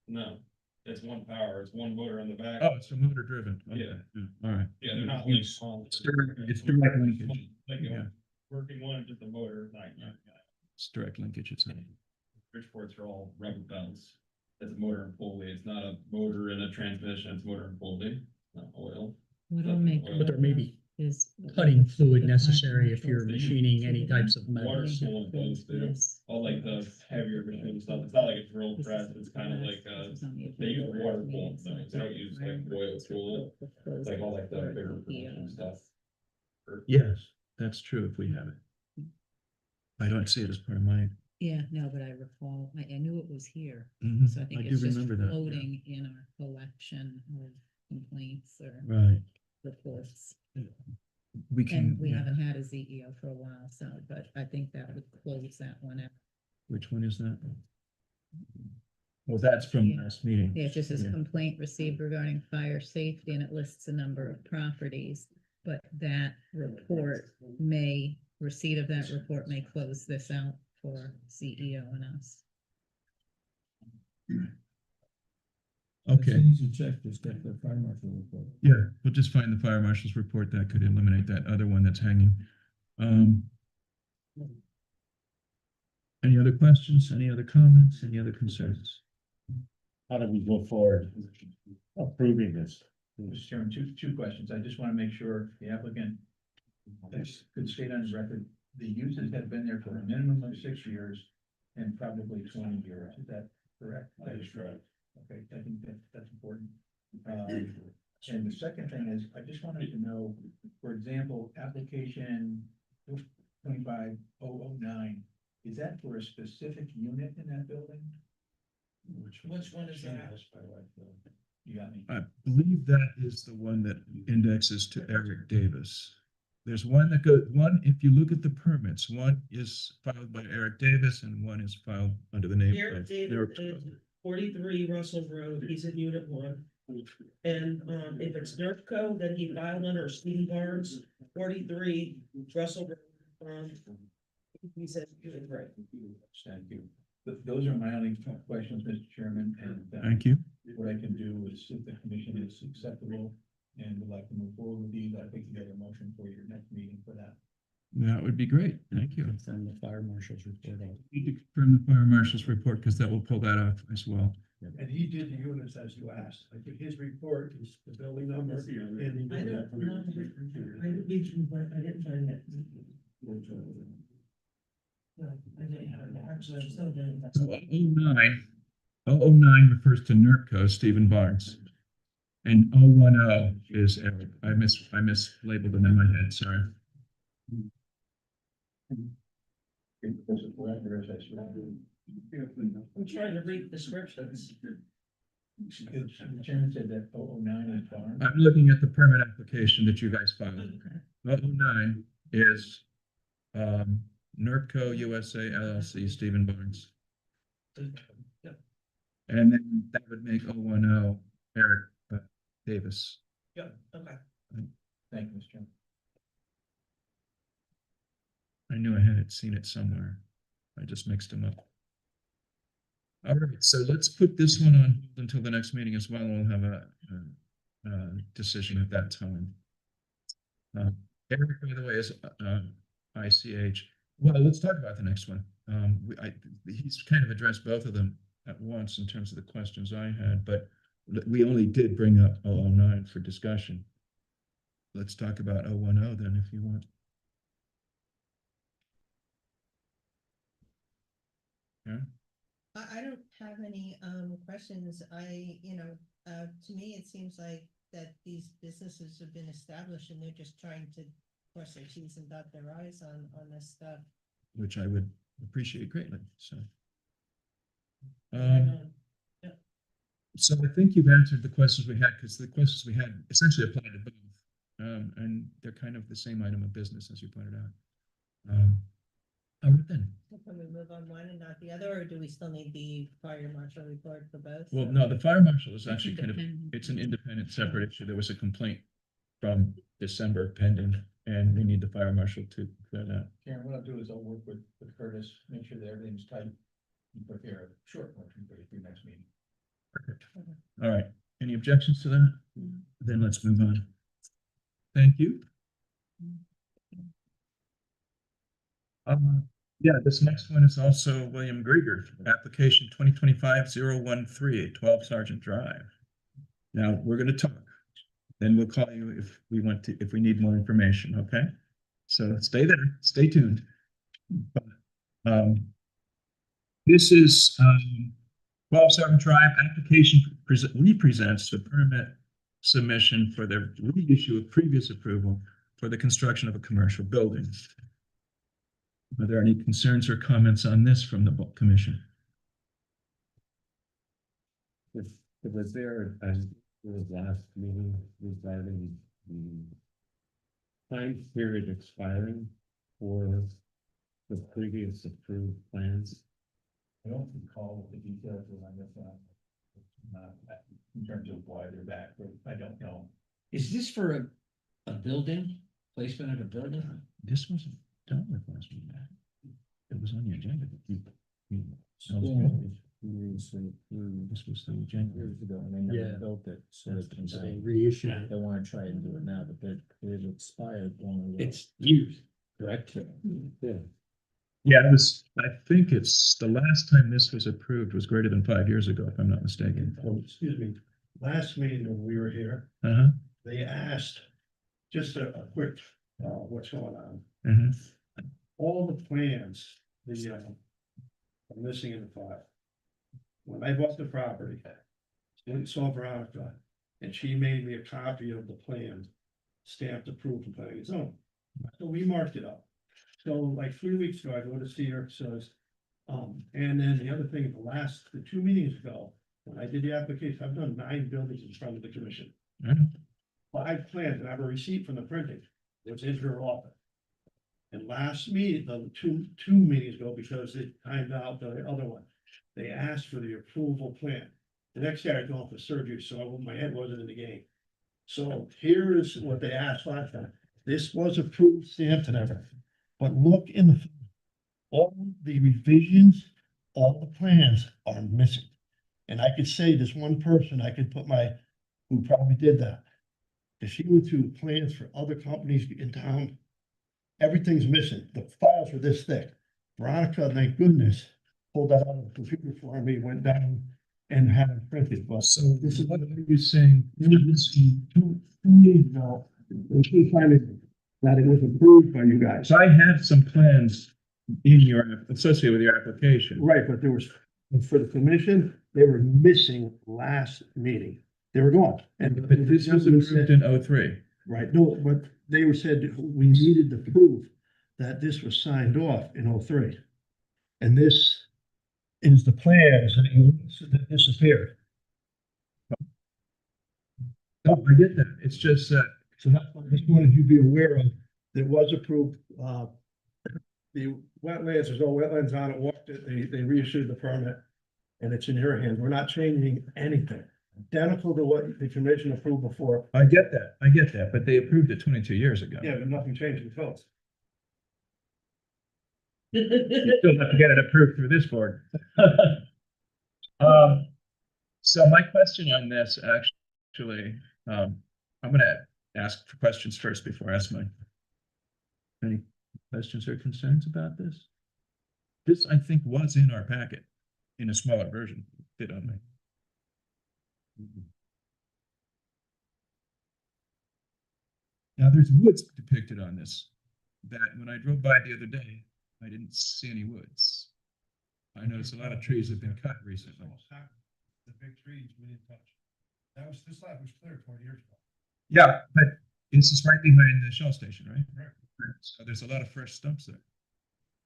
No, it's one power, it's one motor in the back. Oh, it's a motor driven. Yeah. All right. Yeah, they're not like. It's direct linkage. Like Yeah. a working one, just a motor, like, It's direct linkage, it's not. Bridgeports are all rubber belts. It's a motor and pulley, it's not a motor and a transmission, it's motor and pulley, not oil. What I'll make. But But there may be Is. cutting fluid the necessary if fire you're marshals machining any to types of the- Water metals. school and those too. Yes. All like the heavier machine stuff, it's not like a drill This press, is it's kind of the like, last- this is on the they use agenda. water It cool means things, they don't use like fire oil marshals cool, to close like all like the for bigger the, production stuff. Yes, that's true if we have it. I don't see it as part of mine. Yeah, no, but I recall, I knew it was here, Mhm, so I think do it's just remember that, yeah. floating in our collection of complaints or Right. reports. We can, And we yeah. haven't had a ZEO for a while, so, but I think that would close that one out. Which one is that? Well, that's from Yeah. last meeting. Yeah, it just says Yeah. complaint received regarding fire safety, and it lists a number of properties. But that report receipt of that report may close this out for CEO and us. Okay, Easy check, just get the fire marshal report. yeah, we'll just find the fire marshal's report that could eliminate that other one that's hanging. Any other questions, any other comments, any other concerns? How do we go forward approving this? Mr. Chairman, two questions. I just want to make sure the applicant could state on the record, the uses have been there for a minimum of 6 years and probably 20 years. Is that correct? That is correct. Okay, I think that's important. And the second thing is, I just wanted to know, for example, application 25009, is that for a specific unit in that building? Which one is that? You got me. I believe that is the one that indexes to Eric Davis. There's one that if you look at the permits, one is filed by Eric Davis and one is filed under the name Eric of. Davis Eric- is 43 Russell Road, he's in unit 1. And if it's NERCO, then he filed under Steve Barnes, 43 Russell Road. He's in unit 3. Thank you. Those are my only questions, Mr. Chairman, and Thank you. what I can do is, if the commission is acceptable and would like to move forward with these, I think you get a motion for your next meeting for that. That would be great. Thank you. Confirm the fire marshal's report out. Need to confirm the fire marshal's report because that will pull that off as well. And he did the units as you asked. I think his report is the building number and the. I don't know, I didn't, but I didn't find it. No, I didn't have it. Actually, I'm still doing that. So 009 refers to NERCO, Stephen Barnes. And 010 is Eric. I mislabeled them in my head, sorry. I'm trying to read descriptions. The chairman said that 009 is Barnes. I'm looking at the permit application that you guys filed. 009 is NERCO USA LLC, Stephen Barnes. Yep. And then that would make 010 Eric Davis. Yep, okay. Thank you, Mr. Chairman. I knew I had seen it somewhere. I just mixed them up. All right, so let's put this one on hold until the next meeting as well. We'll have a decision at that time. Eric, by the way, is ICH. Well, let's talk about the next one. He's kind of addressed both of them at once in terms of the questions I had, but we only did bring up 009 for discussion. Let's talk about 010 then, if you want. Yeah. I don't have any questions. To me, it seems like that these businesses have been established and they're just trying to cross their T's and dot their I's on this stuff. Which I would appreciate greatly, so. I So I think you've answered the questions we had, because the questions we had essentially applied to both. And they're kind of the same item of business, as you pointed out. All right then. Can we move on one and not the other, or do we still need the fire marshal report for both? Well, no, the fire marshal is actually kind of, independent. it's an independent separate issue. There was a complaint from December pending, and we need the fire marshal to clear that. Karen, what I'll do is I'll work with Curtis, make sure that everything's tight, and prepare a short motion for your next meeting. Perfect. All right. Any objections to that? Then let's move on. Thank you. Yeah, this next one is also William Grieger, application 2025-013, 12 Sergeant Drive. Now, we're gonna talk. Then we'll call you if we need more information, okay? So stay there, stay tuned. This is 12 Sergeant Drive, application represents the permit submission for the reissue of previous approval for the construction of a commercial building. Are there any concerns or comments on this from the commission? It was there as the last meeting regarding the time period expiring for the previous approved plans. I don't recall what the details were on this, in terms of why they're back, but I don't know. Is this for a building, placement of a building? This wasn't done with last meeting. It was on the agenda. This was the agenda. Years ago, and they Yeah. never built it, so That's they can So they say, reissued it. they wanna try and do it now, but it expired long ago. It's years, correct? Yeah. Yeah, I think it's the last time this was approved was greater than 5 years ago, if I'm not mistaken. Oh, excuse me, last meeting when we were here, Uh-huh. they asked, just a quick, what's going on? Mhm. All the plans, are missing in the file. When I bought the property, went and saw Veronica, and she made me a copy of the plan, stamped approved and planning and zoning. So we marked it up. So like 3 weeks ago, I go to see her, says, and then the other thing, the 2 meetings ago, when I did the application, I've done 9 buildings in front of the commission. Mhm. 5 plans, and I have a receipt from the printing, it was in her office. And last meeting, the two meetings ago, because they timed out the other one, they asked for the approval plan. The next day I was going for surgery, so my head wasn't in the game. So here is what they asked last time. This was approved, stamped and everything. But look in the, all the revisions, all the plans are missing. And I could say this one person, I could put who probably did that. If she went through plans for other companies in town, everything's missing. The files were this thick. Veronica, thank goodness, pulled that out of the computer for me, went down and had it printed. But So this is what are you saying? two meetings ago, and she finally that it was approved by you guys. So I have some plans associated with your application. Right, but there was, for the commission, they were missing last meeting. They were gone. But this was approved in 03. Right, no, but they were said we needed the proof that this was signed off in 03. And this is the plans that disappeared. No, I get that. It's just that. So that's why I just wanted you to be aware of, that it was approved, the wetlands, there's no wetlands on it, walked it, they reissued the permit. And it's in your hands, we're not changing anything, identical to what the commission approved before. I get that, but they approved it 22 years ago. Yeah, but nothing changed in code. You still have to get it approved through this board. So my question on this, actually, I'm gonna ask for questions first before I ask mine. Any questions or concerns about this? This, I think, was in our packet in a smaller version, fit on me. Now, there's woods depicted on this, that when I drove by the other day, I didn't see any woods. I noticed a lot of trees have been cut recently. The big trees we didn't touch. That was, this lot was clear 20 years ago. Yeah, but this is right behind the Shell station, right? Right. So there's a lot of fresh stumps there.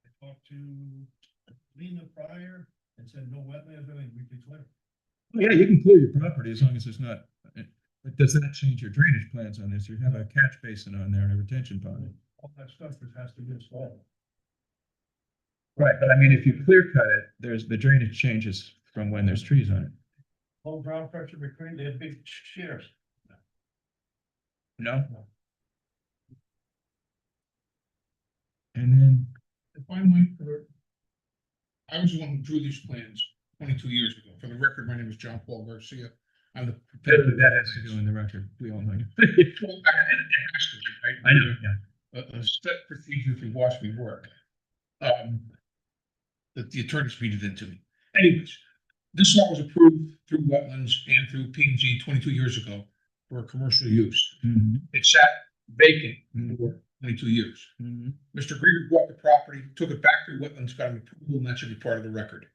I talked to Lena Pryor and said no wetlands, everything we can clear. Yeah, you can clear your property as long as there's not, but does that change your drainage plans on this? You have a catch basin on there and a retention pond. All that stuff that has to be installed. Right, but I mean, if you clear cut it, there's, the drainage changes from when there's trees on it. Low ground pressure between, they had big shares. No? And then, If I might, I was the one who drew these plans 22 years ago. For the record, my name is John Paul Garcia. I'm the. that has to go in the record. We all know you. Well, it has to, right? I know, yeah. A set procedure to watch me work. That the attorneys feeded into me. Anyways, this lot was approved through wetlands and through P&Z 22 years ago for a commercial use. It sat vacant for 22 years. Mr. Grieger bought the property, took it back through wetlands, got an approval, and that should be part of the record.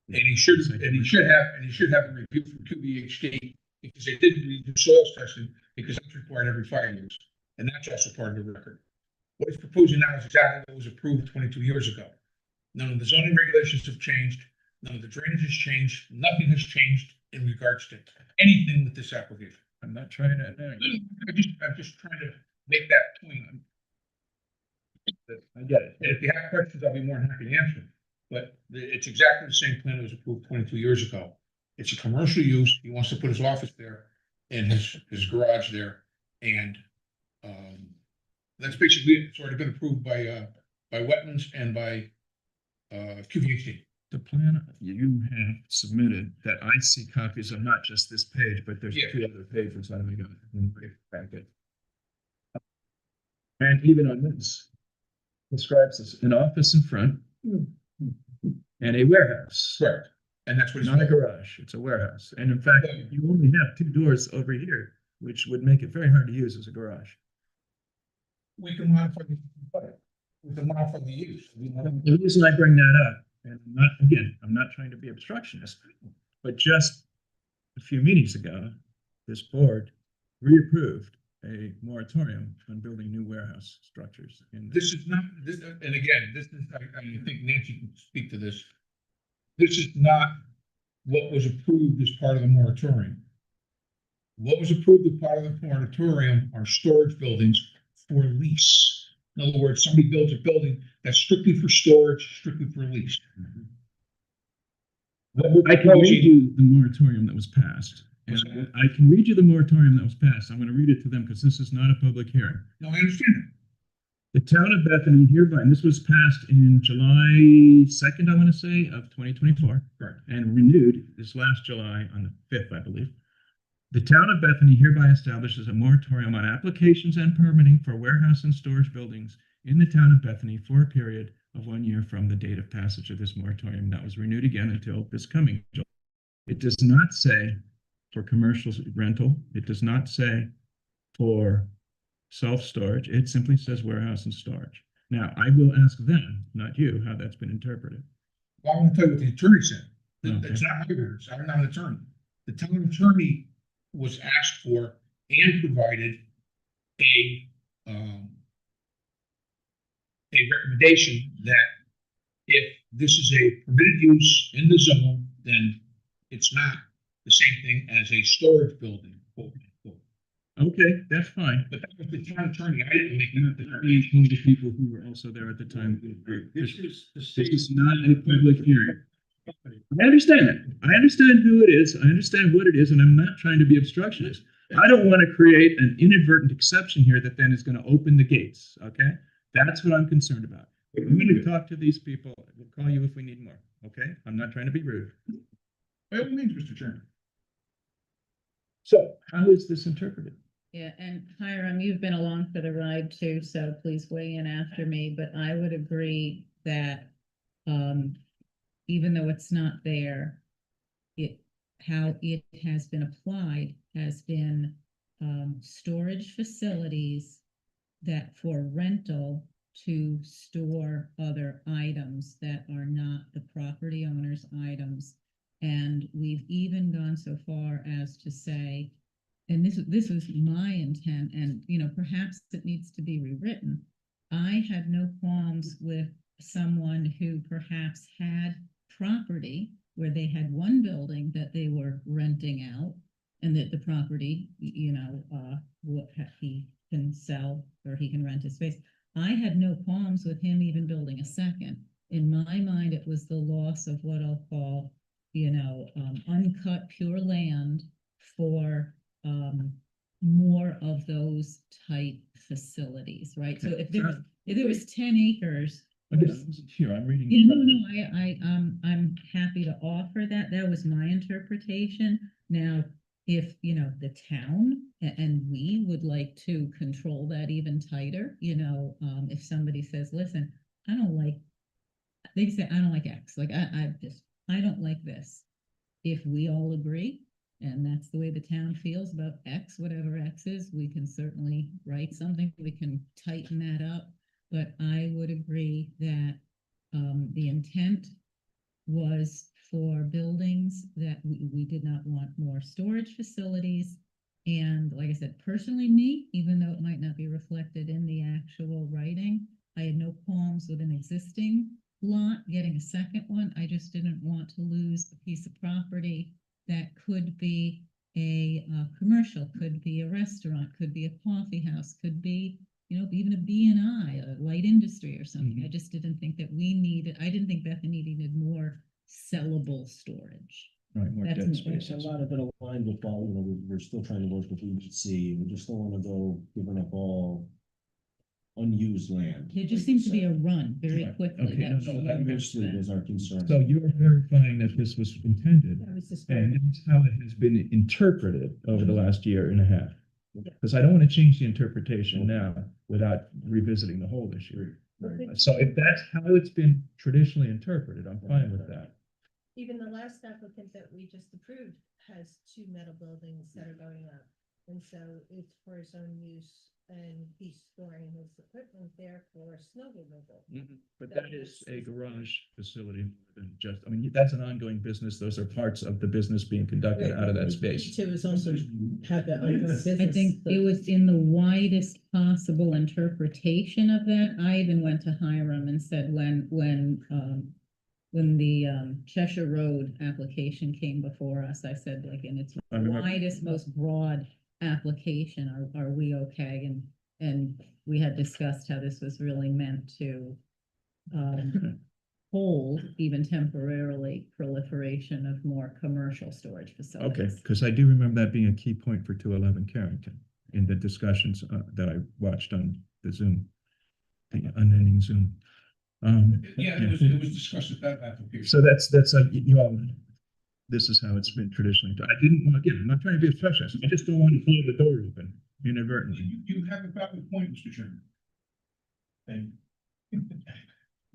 And he should have a review from QBHD because they didn't do soils testing because that's required every 5 years. And that's also part of the record. What he's proposing now is exactly what was approved 22 years ago. None of the zoning regulations have changed. None of the drainage has changed. Nothing has changed in regards to anything with this application. I'm not trying to. I'm just trying to make that point. I get it. And if you have questions, I'll be more than happy to answer them. But it's exactly the same plan that was approved 22 years ago. It's a commercial use. He wants to put his office there and his garage there. And that's basically it. It's already been approved by wetlands and by QVHD. The plan you have submitted that I see copies of, not just this page, but there's Yeah. 2 other pages that I got in the packet. And even on this, describes as an office in front and a warehouse. Correct. And that's what it's Not a garage, it's a warehouse. And in fact, you only have 2 doors over here, which would make it very hard to use as a garage. we can modify the use. The reason I bring that up, and I'm not trying to be obstructionist, but just a few meetings ago, this board reapproved a moratorium on building new warehouse structures. This is not, this, and again, this is, I think Nancy can speak to this. This is not what was approved as part of the moratorium. What was approved as part of the moratorium are storage buildings for lease. In other words, somebody builds a building that's strictly for storage, strictly for lease. I can read you the moratorium that was passed. And I can read you the moratorium that was passed. I'm going to read it to them because this is not a public hearing. No, I understand that. The town of Bethany hereby, and this was passed in July 2nd, I want to say, of 2024. Correct. And renewed this last July on the 5th, I believe. The town of Bethany hereby establishes a moratorium on applications and permitting for warehouse and storage buildings in the town of Bethany for a period of 1 year from the date of passage of this moratorium. That was renewed again until this coming July. It does not say for commercial rental. It does not say for self-storage. It simply says warehouse and storage. Now, I will ask them, not you, how that's been interpreted. Well, I'm gonna tell you what the attorney said. Okay. It's not my words. I'm not an attorney. The town attorney was asked for and provided a recommendation that if this is a permitted use in the zone, then it's not the same thing as a storage building. Quote, unquote. Okay, that's fine. But that was the town attorney. I didn't make that. One of the people who were also there at the time. This is the This is not a public hearing. I understand that. I understand who it is. I understand what it is, and I'm not trying to be obstructionist. I don't want to create an inadvertent exception here that then is going to open the gates, okay? That's what I'm concerned about. I'm going to talk to these people. We'll call you if we need more, okay? I'm not trying to be rude. By all means, Mr. Chairman. So how is this interpreted? Yeah, and Hiram, you've been along for the ride too, so please weigh in after me, but I would agree that, even though it's not there, how it has been applied has been, storage facilities that for rental to store other items that are not the property owner's items. And we've even gone so far as to say, and this was my intent, and, perhaps it needs to be rewritten. I had no qualms with someone who perhaps had property where they had one building that they were renting out, and that the property, what he can sell or he can rent his space. I had no qualms with him even building a second. In my mind, it was the loss of what I'll call, uncut pure land for, more of those type facilities, right? So if there was 10 acres. Here, I'm reading. Yeah, no, I'm happy to offer that. That was my interpretation. Now, if, the town and we would like to control that even tighter, if somebody says, listen, they say, I don't like X, like I don't like this. If we all agree, and that's the way the town feels about X, whatever X is, we can certainly write something, we can tighten that up. But I would agree that, the intent was for buildings that we did not want more storage facilities. And like I said, personally, even though it might not be reflected in the actual writing, I had no qualms with an existing lot getting a second one. I just didn't want to lose a piece of property that could be a commercial, could be a restaurant, could be a coffee house, could be, even a B&I, a light industry or something. I just didn't think that I didn't think Bethany needed more sellable storage. Right, more That's dead me. spaces. A lot of it aligned with all, we're still trying to work with EDC, we just don't wanna go giving up all unused land. There just seems to be a run very Right. quickly. Okay, That's no, all that I'm Mostly saying. was our concern. So you're verifying that this was intended, That was the and spirit. it's how it has been interpreted over the last year and a half. Yeah. Because I don't want to change the interpretation now without revisiting the whole issue. So if that's how it's been traditionally interpreted, I'm fine with that. Even the last applicant that we just approved has 2 metal buildings that are going up. And so it's for his own use, and he's storing his equipment there for snow removal. But that is a garage facility more than just, that's an ongoing business. Those are parts of the business being conducted out of that space. To is also have that under business. I think it was in the widest possible interpretation of that. I even went to Hiram and said, when the Cheshire Road application came before us, I said, like, in its I remember. widest, most broad application, are we okay? And we had discussed how this was really meant to hold, even temporarily, proliferation of more commercial storage Okay, facilities. because I do remember that being a key point for 211 Carrington in the discussions that I watched on the Zoom, the unending Zoom. Yeah, it was discussed at that application. So that's this is how it's been traditionally done. I didn't, again, I'm not trying to be a specialist. I just don't want to leave the door open inadvertently. You have a valid point, Mr. Chairman. And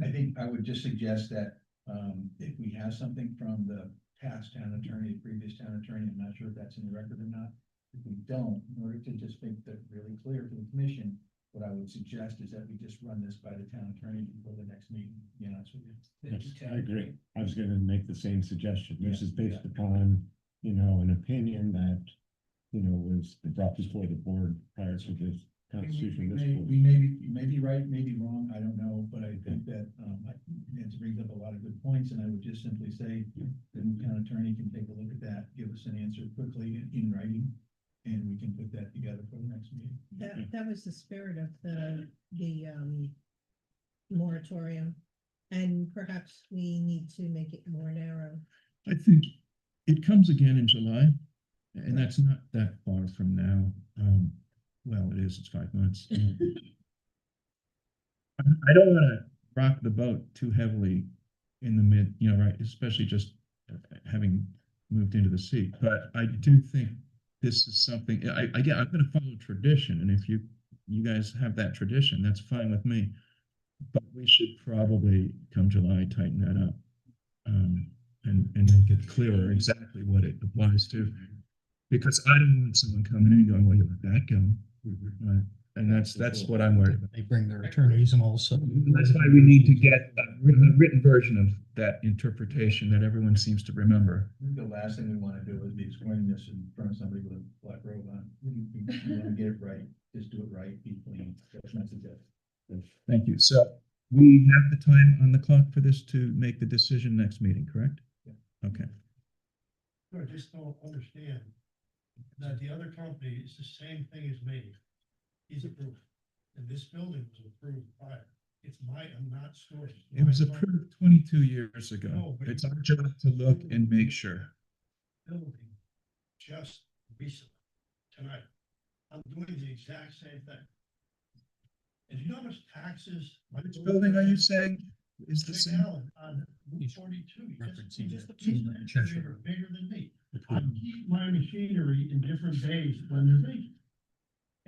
I think I would just suggest that, if we have something from the past town attorney, previous town attorney, I'm not sure if that's in the record or not. If we don't, in order to just make that really clear to the commission, what I would suggest is that we just run this by the town attorney before the next meeting, to be honest with you. Yes, I agree. I was gonna make the same suggestion. This is based upon, an opinion that, was brought before the board prior to this constitution. We may be right, maybe wrong, I don't know, but I think that, it brings up a lot of good points, and I would just simply say, the new town attorney can take a look at that, give us an answer quickly in writing, and we can put that together for the next meeting. That was the spirit of the moratorium, and perhaps we need to make it more narrow. I think it comes again in July, and that's not that far from now. Well, it is, it's 5 months. I don't want to rock the boat too heavily in the right, especially just having moved into the seat, but I do think this is something, again, I'm gonna follow tradition, and if you guys have that tradition, that's fine with me. But we should probably, come July, tighten that up. And make it clearer exactly what it applies to. Because I don't want someone coming in and going, well, you let that go. Right? And that's what I'm worried about. They bring their attorneys and also. That's why we need to get a written version of that interpretation that everyone seems to remember. The last thing we want to do is be explaining this in front of somebody with a black robe on. We want to get it right, just do it right, be clean. That's my suggestion. Thank you. So we have the time on the clock for this to make the decision next meeting, correct? Yeah. Okay. I just don't understand that the other company is the same thing as me. He's approved, and this building was approved prior. It's I'm not storing. It was approved 22 years ago. No, but It's our job to look and make sure. Building just recently, tonight. I'm doing the exact same thing. And you know how much taxes? Which building are you saying is the same? On Route 42. Referencing Just that a piece to of Cheshire. excavator bigger than me. I keep my machinery in different days when they're vacant.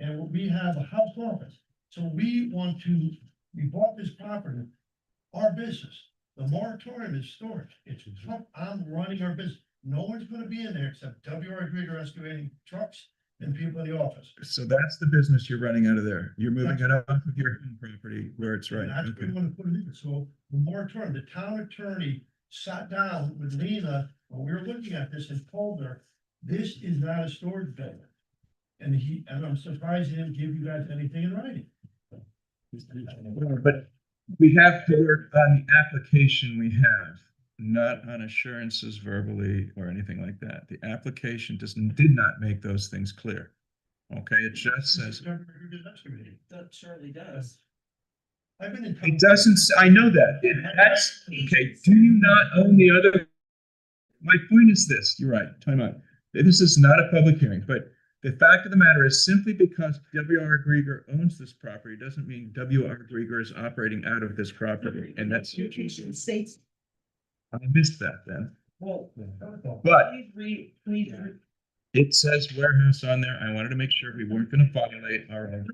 And we have a house office, so we bought this property, our business, the moratorium is storage, I'm running our business. No one's gonna be in there except WR Grigger excavating trucks and people in the office. So that's the business you're running out of there. You're moving it off of your own property where it's right. And that's where Okay. we wanna put it in, so the moratorium, the town attorney sat down with Lena, when we were looking at this and told her, this is not a storage building. And I'm surprised he didn't give you guys anything in writing. But we have to work on the application we have, not on assurances verbally or anything like that. The application did not make those things clear. Okay, it just says, That surely does. I've been in. it doesn't, I know that. That's, okay, do you not own the other? My point is this, you're right, time out. This is not a public hearing, but the fact of the matter is simply because W.R. Grieger owns this property doesn't mean W.R. Grieger is operating out of this property, and that's. States. I missed that then. Well. But Please read. it says warehouse on there. I wanted to make sure we weren't gonna violate our own.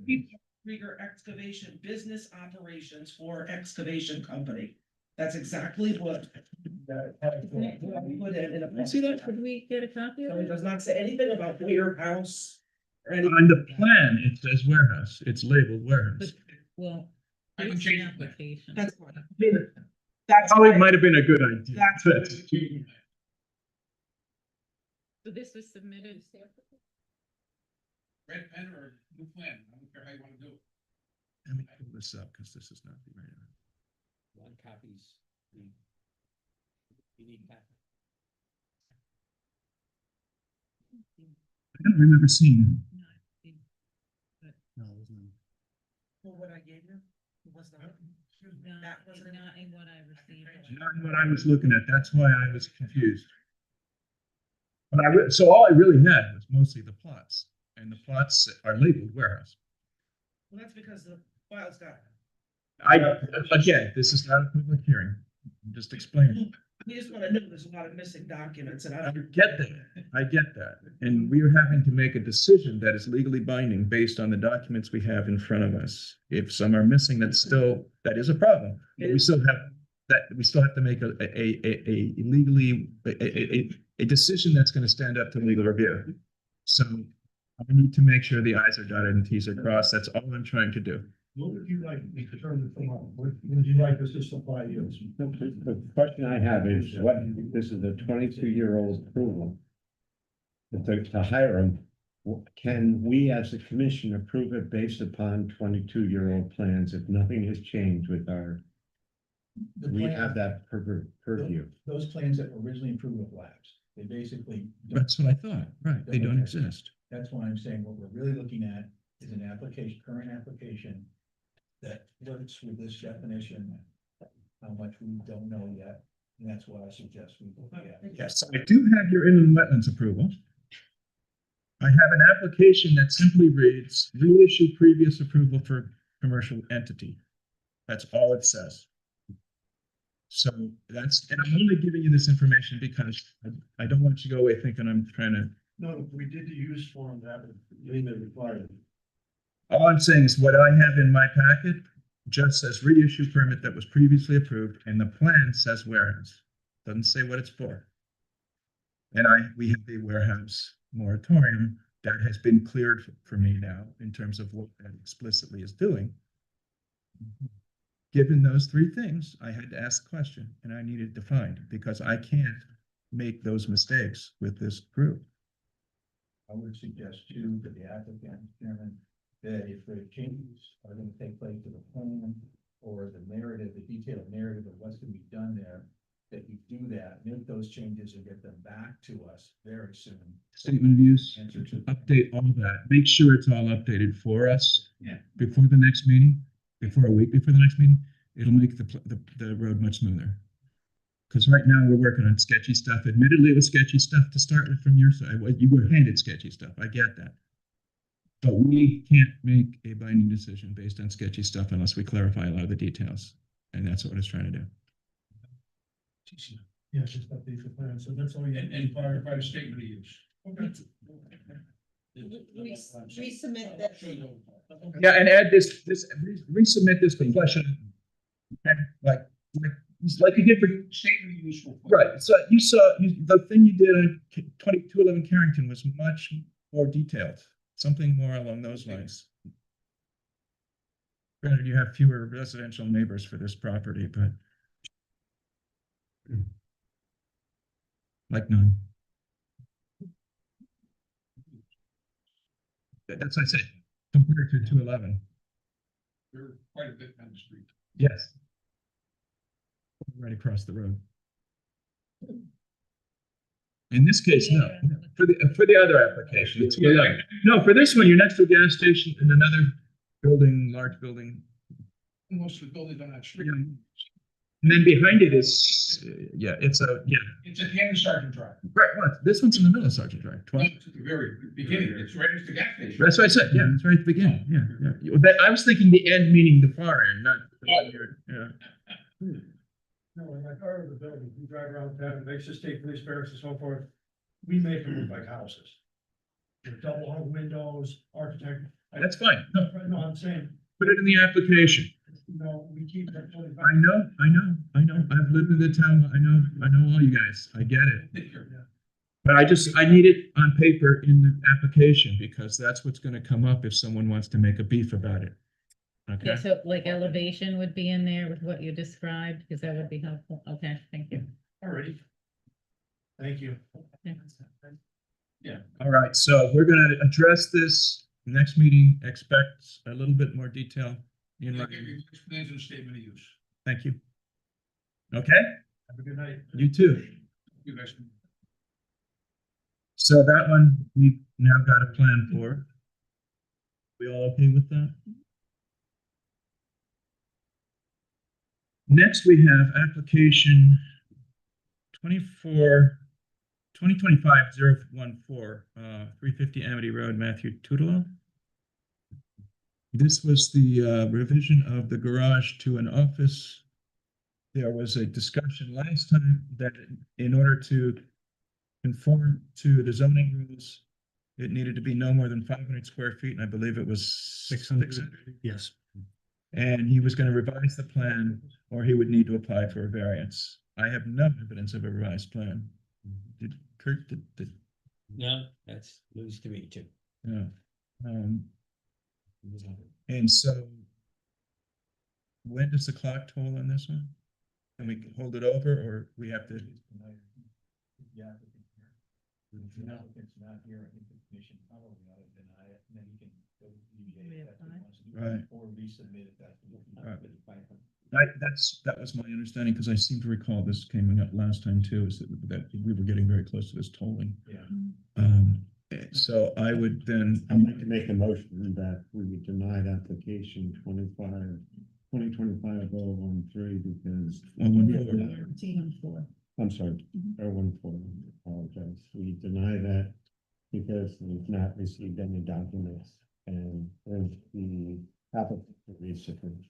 Grieger Excavation Business Operations for Excavation Company. That's exactly what. Put in a. See that? Could we get a copy of It it? does not say anything about warehouse or anything. On the plan, it says warehouse. It's labeled warehouse. But, well, I can here's change the the plan. application. That's fine. That's Oh, it fine. might have been a good idea. That's but- So this was submitted. Red pen or new plan, I don't care how you wanna do it. Let me pull this up because this is not the right. One copies. You need copy. I don't remember seeing No, I think No, it wasn't. Well, what I gave you was not. No, That wasn't. not in what I received. it. Not what I was looking at. That's why I was confused. But so all I really had was mostly the plots, and the plots are labeled warehouse. Well, that's because the file's got. Again, this is not a public hearing. I'm just explaining. We just wanna know there's a lot of missing documents and I I don't. get that. I get that. And we are having to make a decision that is legally binding based on the documents we have in front of us. If some are missing, that is a problem. But we still have to make a legally, a decision that's going to stand up to legal review. So I need to make sure the i's are dotted and t's are crossed. That's all I'm trying to do. What would you like me to turn the thing on? What would you like us to supply you? The question I have is, this is a 22-year-old approval. To hire him, can we as a commission approve it based upon 22-year-old plans if nothing has changed with our, we have that purview? Those plans that were originally approved with labs, they basically. That's what I thought. Right. They don't exist. That's why I'm saying what we're really looking at is an application, current application that works with this definition. How much we don't know yet, and that's why I suggest we look at. Yes, I do have your inland wetlands approval. I have an application that simply reads, reissue previous approval for commercial entity. That's all it says. So that's, and I'm only giving you this information because I don't want you to go away thinking I'm trying to. No, we did the use form that would, they required. All I'm saying is what I have in my packet just says reissue permit that was previously approved, and the plan says warehouse. Doesn't say what it's for. And we have a warehouse moratorium that has been cleared for me now in terms of what that explicitly is doing. Given those three things, I had to ask the question and I needed to find because I can't make those mistakes with this group. I would suggest too, that the applicant, Chairman, that if the changes are gonna take place to the plan or the narrative, the detailed narrative of what's gonna be done there, that you do that, make those changes and get them back to us very soon. Statement of use, Answer to. update all that, make sure it's all updated for us. Yeah. Before the next meeting, before a week before the next meeting, it'll make the road much smoother. Because right now we're working on sketchy stuff. Admittedly, it was sketchy stuff to start with from your side. You were handed sketchy stuff. I get that. But we can't make a binding decision based on sketchy stuff unless we clarify a lot of the details. And that's what I was trying to do. Yeah, just update the plan, so that's all you. And by the statement of use. Okay. Resubmit this. Yeah, and add resubmit this question. Like you did for. Statement of use. Right, so you saw, the thing you did on 2211 Carrington was much more detailed, something more along those lines. Granted, you have fewer residential neighbors for this property, but. Like none. That's what I said, compared to 211, They're quite a bit down the street. yes. Right across the road. In this case, no, for the other application, it's 211. No, for this one, you're next to a gas station and another building, large building. Most of the buildings on that street. And then behind it is, yeah, it's at the end of Sergeant Drive. right, what, this one's in the middle of Sergeant Drive, 12. It's at the very beginning, it's right next to the gas station. That's what I said, yeah, it's right at the beginning, yeah. I was thinking the end meaning the far end, not the one here, yeah. No, in my car, the building, we drive around town, makes us take police barracks and so forth, we make them look like houses. With double hung windows, architect. That's fine, no, No, I'm saying, put it in the application. we keep that 25. I know, I've lived in the town, I know all you guys, I get it. But I need it on paper in the application, because that's what's gonna come up if someone wants to make a beef about it. Okay, Yeah, so like elevation would be in there with what you described, because that would be helpful. Okay, thank you. Alrighty. Thank you. all right, so we're gonna address this next meeting, expect a little bit more detail. In writing. Explains in the statement of use. Thank you. Okay, Have a good night. you too. You guys. So that one, we've now got a plan for. We all okay with that? Next, we have application 2025-014, 350 Amity Road, Matthew Tutelo. This was the revision of the garage to an office. There was a discussion last time that in order to conform to the zoning rules, it needed to be no more than 500 square feet, and I believe it was 600. Yes. And he was going to revise the plan, or he would need to apply for a variance. I have no evidence of a revised plan. Did Kurt, did No, that's news to me too. yeah. And so when does the clock toll on this one? Can we hold it over, or we have to? Yeah. If the applicant's not here, I think the commission probably ought to deny it, and then you can go deviate if that's what he wants to do, Right. or resubmit it, that's. That was my understanding, because I seem to recall this came up last time too, is that we were getting very close to this tolling. Yeah. So I would then. I'd like to make a motion that we would deny application 2025-013 because. 114. I'm sorry, 014, apologize. We deny that because we've not received any documents and if the applicant resubmit.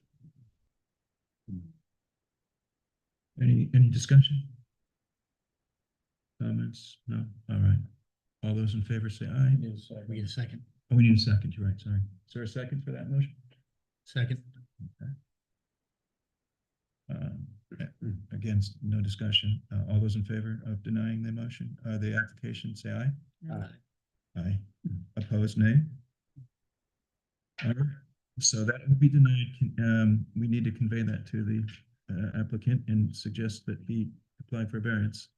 Any discussion? Comments? No? All right. All those in favor say aye. We get a second. Oh, we need a second. You're right. Sorry. Is there a second for that motion? Second. Again, no discussion. All those in favor of denying the motion, the application, say aye. Aye. Opposed, nay? All right. So that will be denied. We need to convey that to the applicant and suggest that he apply for a variance.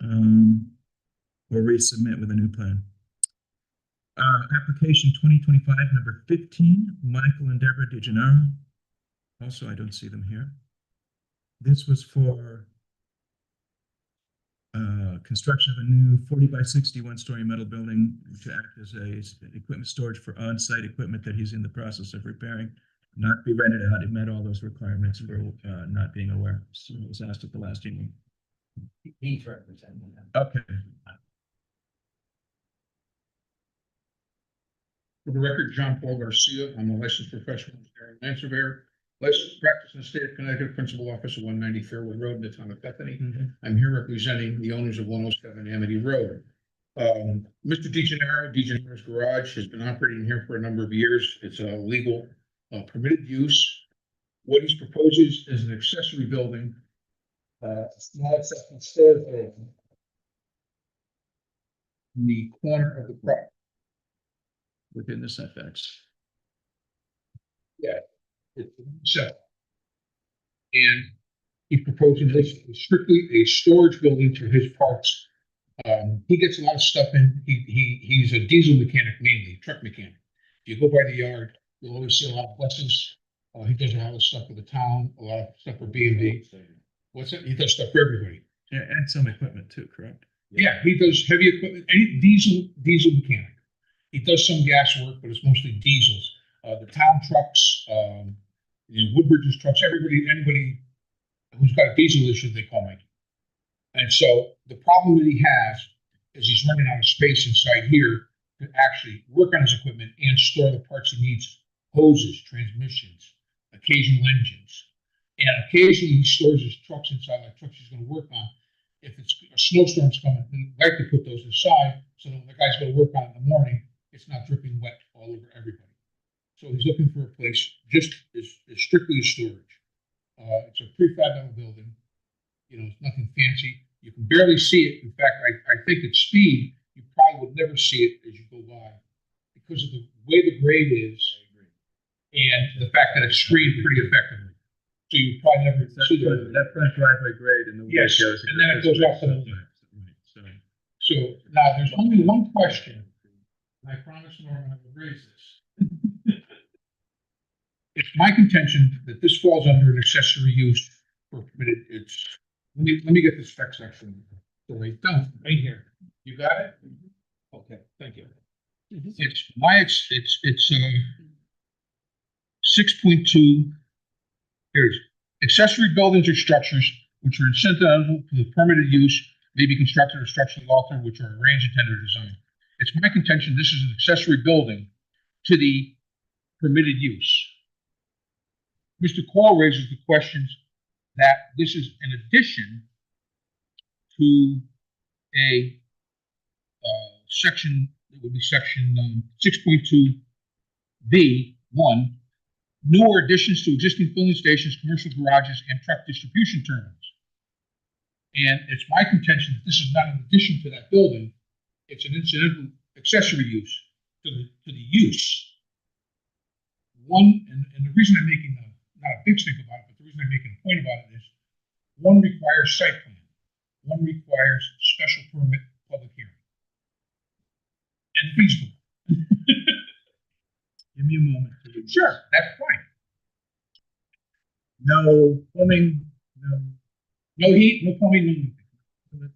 Or resubmit with a new plan. Application 2025, number 15, Michael and Deborah DeGennaro. Also, I don't see them here. This was for construction of a new 40 by 60 one-story metal building to act as equipment storage for on-site equipment that he's in the process of repairing, not be rented out. It met all those requirements for not being aware. So it was asked at the last meeting. He's representing them. Okay. For the record, John Paul Garcia, I'm a licensed professional engineer and land surveyor, licensed practice in the state of Connecticut, principal office of 190 Fairwood Road in the town of Bethany. I'm here representing the owners of 107 Amity Road. Mr. DeGennaro's garage has been operating here for a number of years. It's a legal permitted use. What he's proposes is an accessory building, small accessory storage building in the corner of the property. Within the setbacks. Yeah. So. And he's proposing this strictly a storage building for his parts. He gets a lot of stuff in. He's a diesel mechanic, mainly truck mechanic. If you go by the yard, you'll always see a lot of buses. He does a lot of stuff for the town, a lot of stuff for B&B. What's it? He does stuff for everybody. Yeah, and some equipment too, correct? Yeah, he does heavy equipment, any diesel mechanic. He does some gas work, but it's mostly diesels. The town trucks, Woodbridge's trucks, anybody who's got a diesel issue, they call me. And so the problem that he has is he's running out of space inside here to actually work on his equipment and store the parts he needs: hoses, transmissions, occasional engines. And occasionally he stores his trucks inside, like trucks he's going to work on. If it's a snowstorm's coming, we like to put those aside so that when the guy's going to work on it in the morning, it's not dripping wet all over everybody. So he's looking for a place just as strictly as storage. It's a prefab metal building. It's nothing fancy. You can barely see it. In fact, I think at speed, you probably would never see it as you go by because of the way the grade is and the fact that it's screened pretty effectively. So you probably never see that front driveway grade and the way yes, it goes. and then it goes off to the left. So now there's only one question. And I promise Norman I will raise this. It's my contention that this falls under an accessory use for permitted. Let me get the spec section. So they don't, right here. You got it? Okay, thank you. It's 6.2. Here's accessory buildings or structures which are incidental to the permitted use may be constructed or structurally altered, which are arranged, intended, or designed. It's my contention this is an accessory building to the permitted use. Mr. Call raises the questions that this is an addition to a section, it would be section 6.2B1, newer additions to existing filling stations, commercial garages, and truck distribution terminals. And it's my contention that this is not an addition to that building. It's an incidental accessory use to the use. And the reason I'm making not a big stink about it, but the reason I'm making a point about it is one requires site plan, one requires special permit, public hearing, and feasible. Give me a moment. Sure, that's fine. No plumbing, no heat, no plumbing, no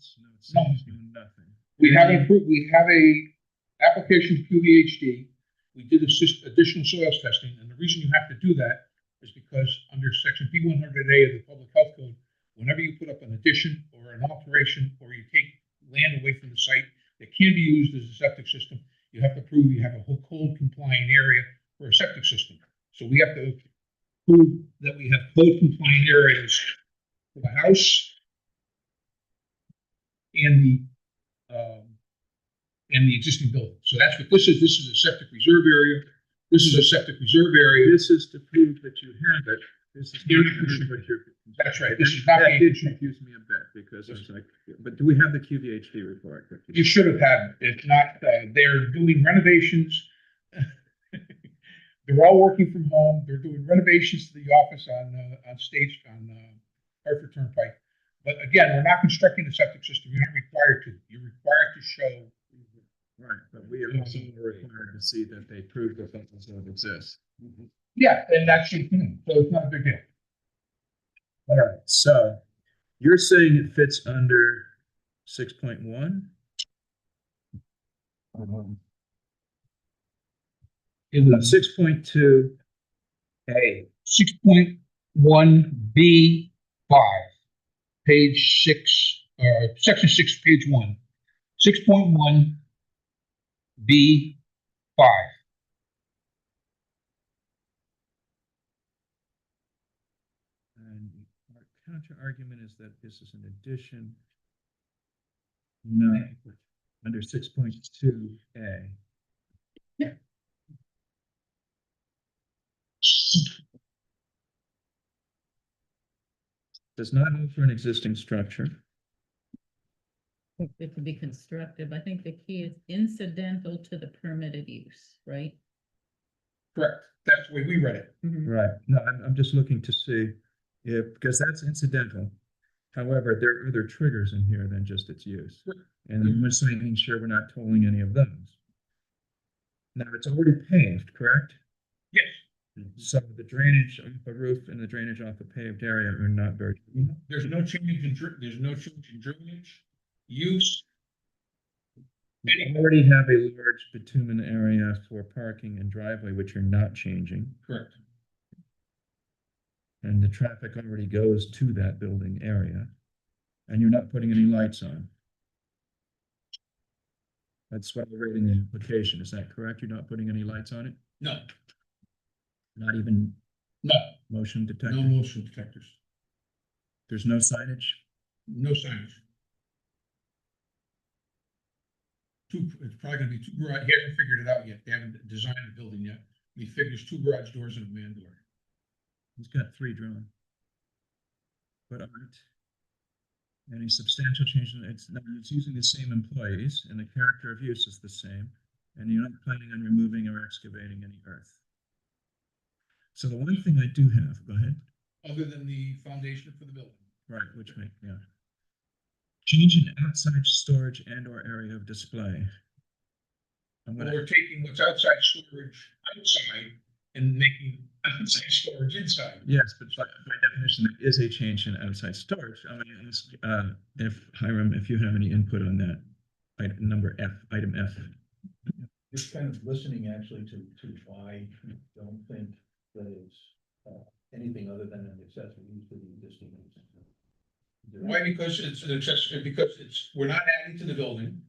nothing. We have a application through the HD. We did additional soils testing, and the reason you have to do that is because under section B100A of the Public Health Code, whenever you put up an addition or an alteration, or you take land away from the site that can be used as a septic system, you have to prove you have a whole code compliant area for a septic system. So we have to prove that we have code compliant areas for the house and the existing building. So that's what this is. This is a septic reserve area. This is a septic reserve area. This is to prove that you have it. This is Here not it to is. prove that you're. That's right. This is not That the did addition. confuse me a bit, because I was like, but do we have the QVHD report? You should have had it. If not, they're doing renovations. They're all working from home. They're doing renovations to the office on stage on Hartford Turnpike. But again, we're not constructing a septic system. You're not required to. You're required to show. Right, but we are also required to see that they prove that that facility exists. Yeah, and that's your thing. So it's not a big deal. All right, so you're saying it fits under 6.1? It was 6.2. 6.1B5, page 6, section 6, page 1. 6.1B5. And our counter argument is that this is an addition. No, under 6.2A. Does not alter an existing structure. It could be constructive. I think the key is incidental to the permitted use, right? Correct. That's the way we read it. Right, no, I'm just looking to see if, because that's incidental. However, there are other triggers in here than just its use. And I'm just making sure we're not tolling any of those. Now, it's already paved, correct? Yes. So the drainage off the roof and the drainage off the paved area are not very. There's no change in drainage, use. You already have a large bitumen area for parking and driveway, which you're not changing. Correct. And the traffic already goes to that building area. And you're not putting any lights on. That's what we're reading in the application. Is that correct? You're not putting any lights on it? No, Not even no, motion detector? no motion detectors, There's no signage? no signage. It's probably gonna be two garage, he hasn't figured it out yet. They haven't designed the building yet. He figures 2 garage doors and a man door. He's got 3 drawn. But aren't any substantial change in it's using the same employees and the character of use is the same. And you're not planning on removing or excavating any earth. So the one thing I do have, go ahead. Other than the foundation for the building. Right, which make, yeah. Change in outside storage and or area of display. I'm Well, gonna, we're taking what's outside storage outside and making outside storage inside. yes, but by definition, there is a change in outside storage. I'm gonna ask, if Hiram, if you have any input on that. Item number F, item F. Just kind of listening actually to why you don't think that it's anything other than an accessory use to the existing use. Why? Because we're not adding to the building.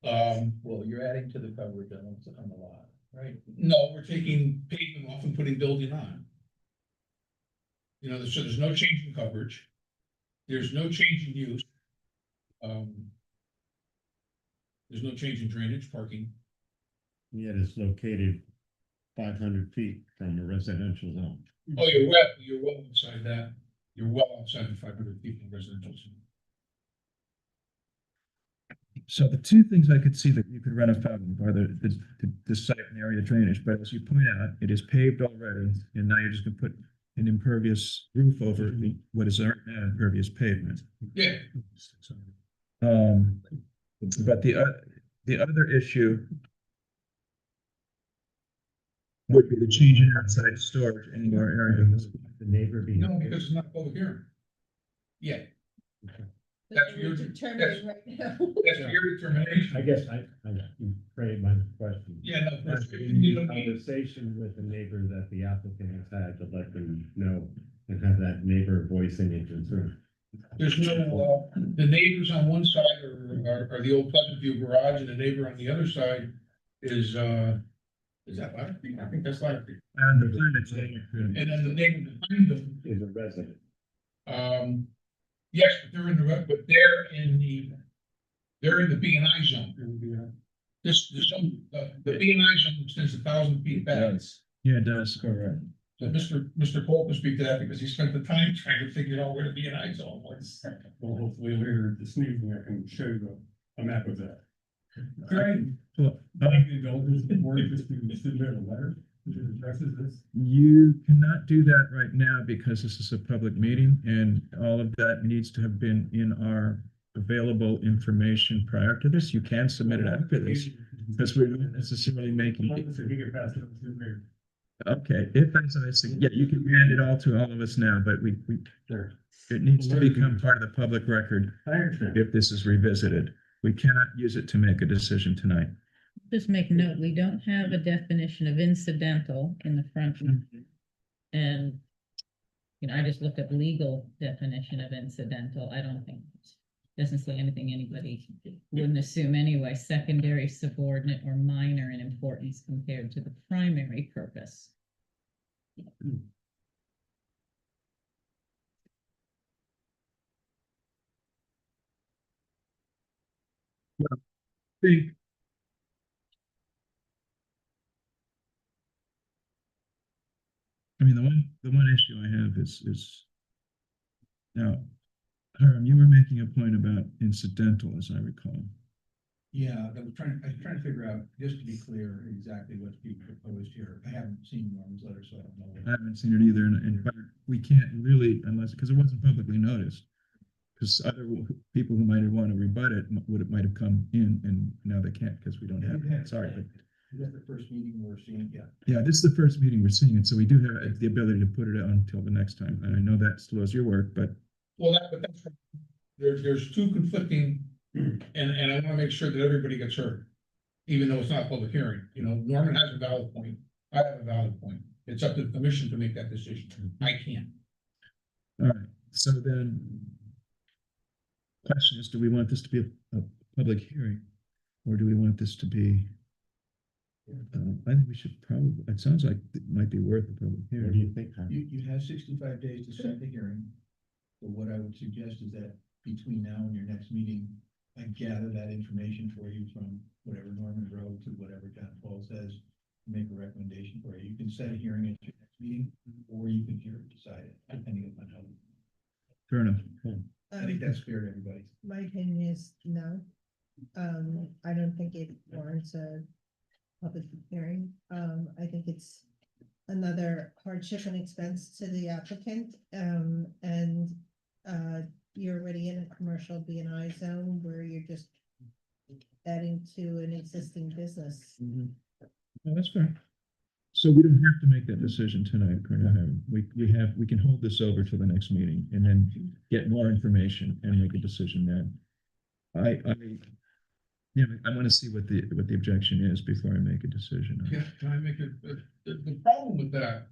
Well, you're adding to the coverage on the lot, right? No, we're taking pavement off and putting building on. You know, so there's no change in coverage. There's no change in use. There's no change in drainage, parking. Yet it's located 500 feet from a residential zone. Oh, you're well inside that. You're well outside the 500 feet from residential zone. So the two things I could see that you could run afoul of are the site and area drainage, but as you point out, it is paved already, and now you're just gonna put an impervious roof over what is already now impervious pavement. Yeah. But the other issue would be the change in outside storage and or area. The neighbor being. No, because it's not a public hearing. Yeah. That's We're your, determining right now. that's your determination. I guess I frame my question. Yeah, no, That's that's, a conversation with the neighbor that the applicant has had to let them know and have that neighbor voice any concern. there's no, the neighbors on one side are the old Pleasant View garage, and the neighbor on the other side is that Ladder Creek? I think that's Ladder Creek. And the plan it's saying. And then the neighbor behind them, Is a resident. Yes, but they're in the, but they're in the B and I zone. The zone, the B and I zone extends 1,000 feet back. Yeah, it does. Correct. So Mr. Cole can speak to that because he spent the time trying to figure out where the B and I zone was. Well, hopefully later this evening I can show you a map of that. Well, you cannot do that right now because this is a public meeting and all of that needs to have been in our available information prior to this. You can submit it after this because we're not necessarily making. Okay, if as I said, yeah, you can hand it all to all of us now, but it needs to become part of the public record if this is revisited. We cannot use it to make a decision tonight. Just make note, we don't have a definition of incidental in the front. And, I just looked up legal definition of incidental. I don't think, doesn't say anything anybody wouldn't assume anyway, secondary, subordinate, or minor in importance compared to the primary purpose. Think. I mean, the one issue I have is now, Hiram, you were making a point about incidental, as I recall. Yeah, I was trying to figure out, just to be clear, exactly what's being proposed here. I haven't seen Norman's letter, so I don't know. I haven't seen it either, and but we can't really, unless, because it wasn't publicly noticed. Because other people who might want to rebut it might have come in, and now they can't because we don't have it. Sorry. But Is that the first meeting we're seeing? Yeah. yeah, this is the first meeting we're seeing it, so we do have the ability to put it on until the next time. And I know that slows your work, but Well, that's, there's two conflicting, and I want to make sure that everybody gets heard. Even though it's not a public hearing, Norman has a valid point, I have a valid point. It's up to the commission to make that decision. I can't. all right. So then, question is, do we want this to be a public hearing, or do we want this to be? I think we should probably. It sounds like it might be worth a public hearing. What do you think? You have 65 days to set the hearing. So what I would suggest is that between now and your next meeting, I gather that information for you from whatever Norman wrote to whatever John Paul says, make a recommendation for you. You can set a hearing at your next meeting, or you can hear it, decide it, depending on how. Fair enough. I think that's fair to everybody. My opinion is no. I don't think it warrants a public hearing. I think it's another hardship and expense to the applicant. You're already in a commercial B&I zone where you're just adding to an existing business. Oh, that's fair. So we don't have to make that decision tonight, Colonel. We can hold this over to the next meeting and then get more information and make a decision then. I want to see what the objection is before I make a decision. Can I make it, the problem with that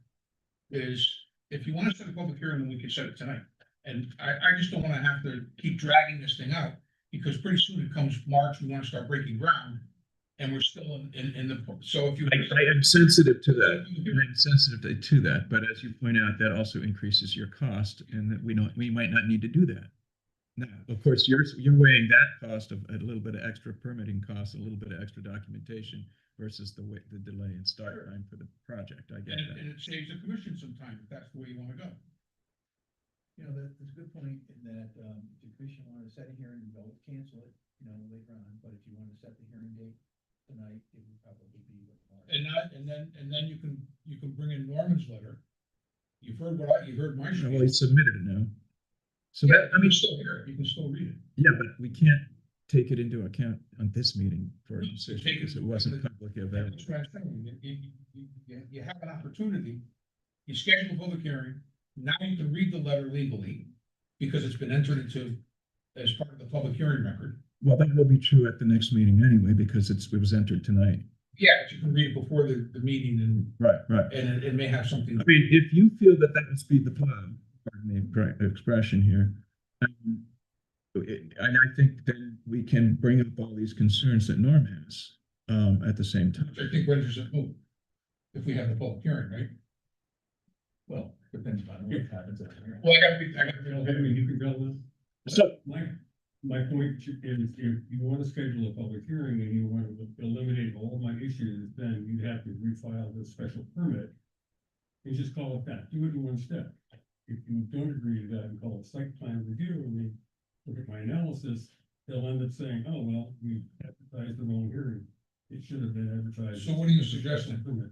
is, if you want to set a public hearing, then we can set it tonight. And I just don't want to have to keep dragging this thing out, because pretty soon it comes March, we want to start breaking ground. And we're still in the, so if you. I am sensitive to that. I'm sensitive to that, but as you point out, that also increases your cost, and that we might not need to do that. Now, of course, you're weighing that cost of a little bit of extra permitting costs, a little bit of extra documentation versus the delay and start time for the project. I get that. And it saves the commission some time, if that's the way you want to go. That's a good point in that, if the commission wanted to set a hearing, you don't cancel it, later on, but if you want to set the hearing date tonight, it would probably be. And then you can bring in Norman's letter. You heard my. Well, he submitted it now. So Yeah, I mean, still here, you can still read it. yeah, but we can't take it into account on this meeting for a No, decision take it- because it wasn't public available. That's what I'm saying. You have an opportunity, you schedule a public hearing, now you can read the letter legally, because it's been entered into as part of the public hearing record. Well, that will be true at the next meeting anyway, because it was entered tonight. Yeah, but you can read it before the meeting, and Right. it may have something. I mean, if you feel that would speed the plow, pardon the expression here, and I think then we can bring up all these concerns that Norm has at the same time. I think renders it moot, if we have the public hearing, right? Well, depends on what happens at the hearing. Well, I gotta be, You can go with. So, My point is, if you want to schedule a public hearing and you want to eliminate all my issues, then you'd have to refile the special permit. And just call it that, do it in one step. If you don't agree to that and call it site plan review and they look at my analysis, they'll end up saying, oh, well, we advertised the wrong hearing. It should have been advertised. So what are you suggesting? Permit.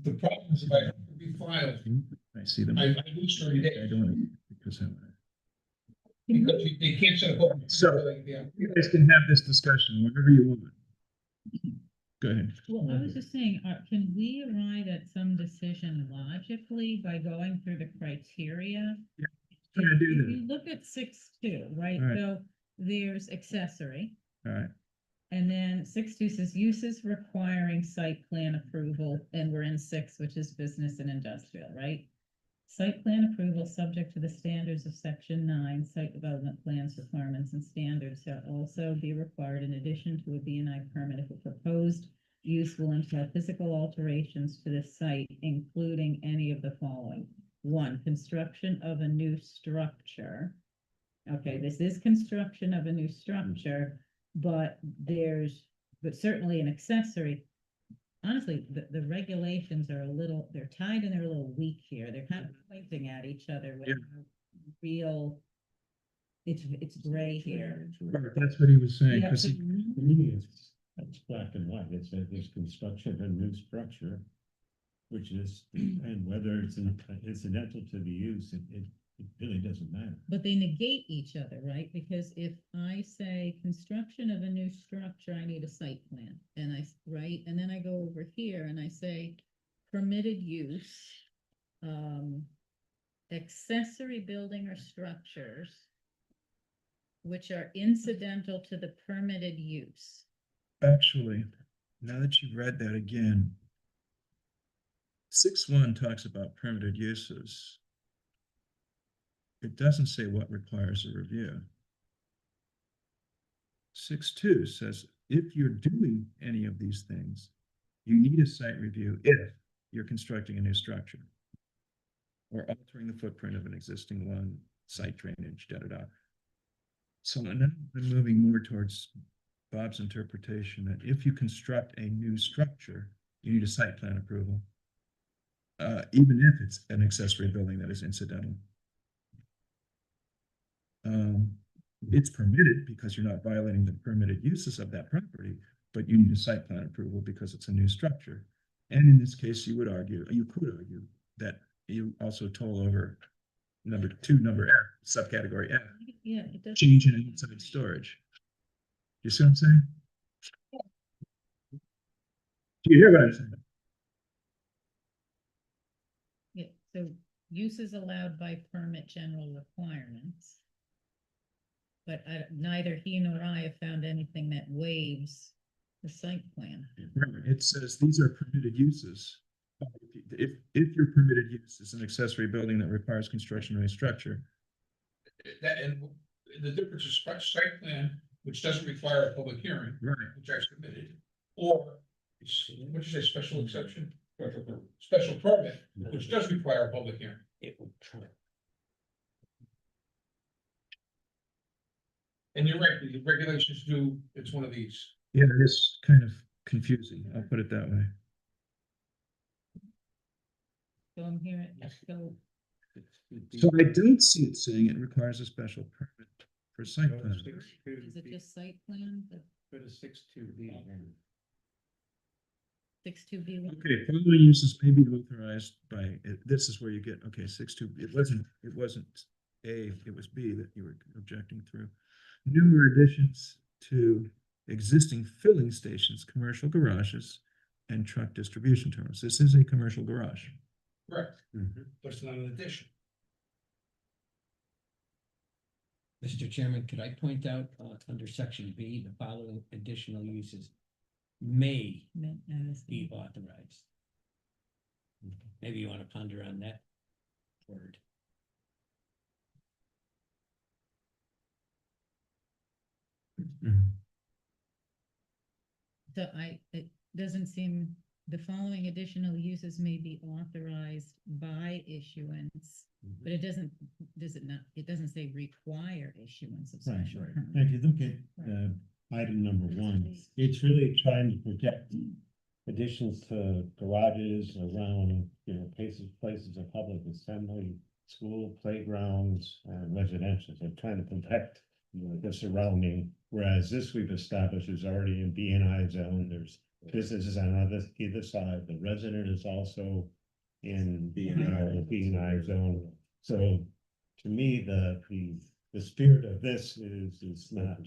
The problem is if I refile, I see them. I lose 30 I days. don't, because Because they can't set a public. So- Yeah. you guys can have this discussion whenever you want. Go ahead. Well, I was just saying, can we arrive at some decision logically by going through the criteria? Try to do If that. you look at 6.2, right, Right. so there's accessory. All right. And then 6.2 says uses requiring site plan approval, and we're in 6, which is business and industrial, right? Site plan approval subject to the standards of section 9, site development plans, requirements and standards shall also be required in addition to a B&I permit if a proposed use will entail physical alterations to the site, including any of the following. 1, construction of a new structure. Okay, this is construction of a new structure, but certainly an accessory. Honestly, the regulations are they're tied and they're a little weak here. They're kind of pointing at each other with real, it's gray here. That's what he was saying, Yeah, because so- To me, it's black and white. It says there's construction of a new structure, which is, and whether it's incidental to the use, it really doesn't matter. But they negate each other, right? Because if I say construction of a new structure, I need a site plan, and right? And then I go over here and I say permitted use, accessory building or structures which are incidental to the permitted use. actually, now that you've read that again, 6.1 talks about permitted uses. It doesn't say what requires a review. 6.2 says if you're doing any of these things, you need a site review if you're constructing a new structure or altering the footprint of an existing one, site drainage, da-da-da. So now I'm moving more towards Bob's interpretation that if you construct a new structure, you need a site plan approval, even if it's an accessory building that is incidental. It's permitted because you're not violating the permitted uses of that property, but you need a site plan approval because it's a new structure. And in this case, you could argue that you also toll over number F, subcategory F, Yeah, it does. change in inside storage. You see what I'm saying? Do you hear what I'm saying? Yeah, so uses allowed by permit general requirements. But neither he nor I have found anything that waives the site plan. Remember, it says these are permitted uses. If your permitted use is an accessory building that requires construction of a structure. That, and the difference is site plan, which doesn't require a public hearing, Right. which I submitted, or what did you say, special exception? Special permit, which does require a public hearing. It would try. And you're right, the regulations do, it's one of these. Yeah, it is kind of confusing. I'll put it that way. So I'm here, so So I don't see it saying it requires a special permit for site plan. is it just site plan, the Go to 6.2B. 6.2B1? Okay, following uses may be authorized by, this is where you get, okay, 6.2, it wasn't A, it was B that you were objecting through. New additions to existing filling stations, commercial garages, and truck distribution terminals. This is a commercial garage. Correct. But it's not an addition. Mr. Chairman, could I point out, under section B, the following additional uses may be authorized? Maybe you want to ponder on that word. So it doesn't seem the following additional uses may be authorized by issuance, but it doesn't, does it not, it doesn't say require issuance of Right, special right. permit. If you look at, item number one, it's really trying to protect additions to garages around, places of public assembly, school, playgrounds, and residential. They're trying to protect, the surrounding, whereas this we've established is already in B and I zone. There's businesses on either side. The resident is also in B and I zone. So to me, the spirit of this is not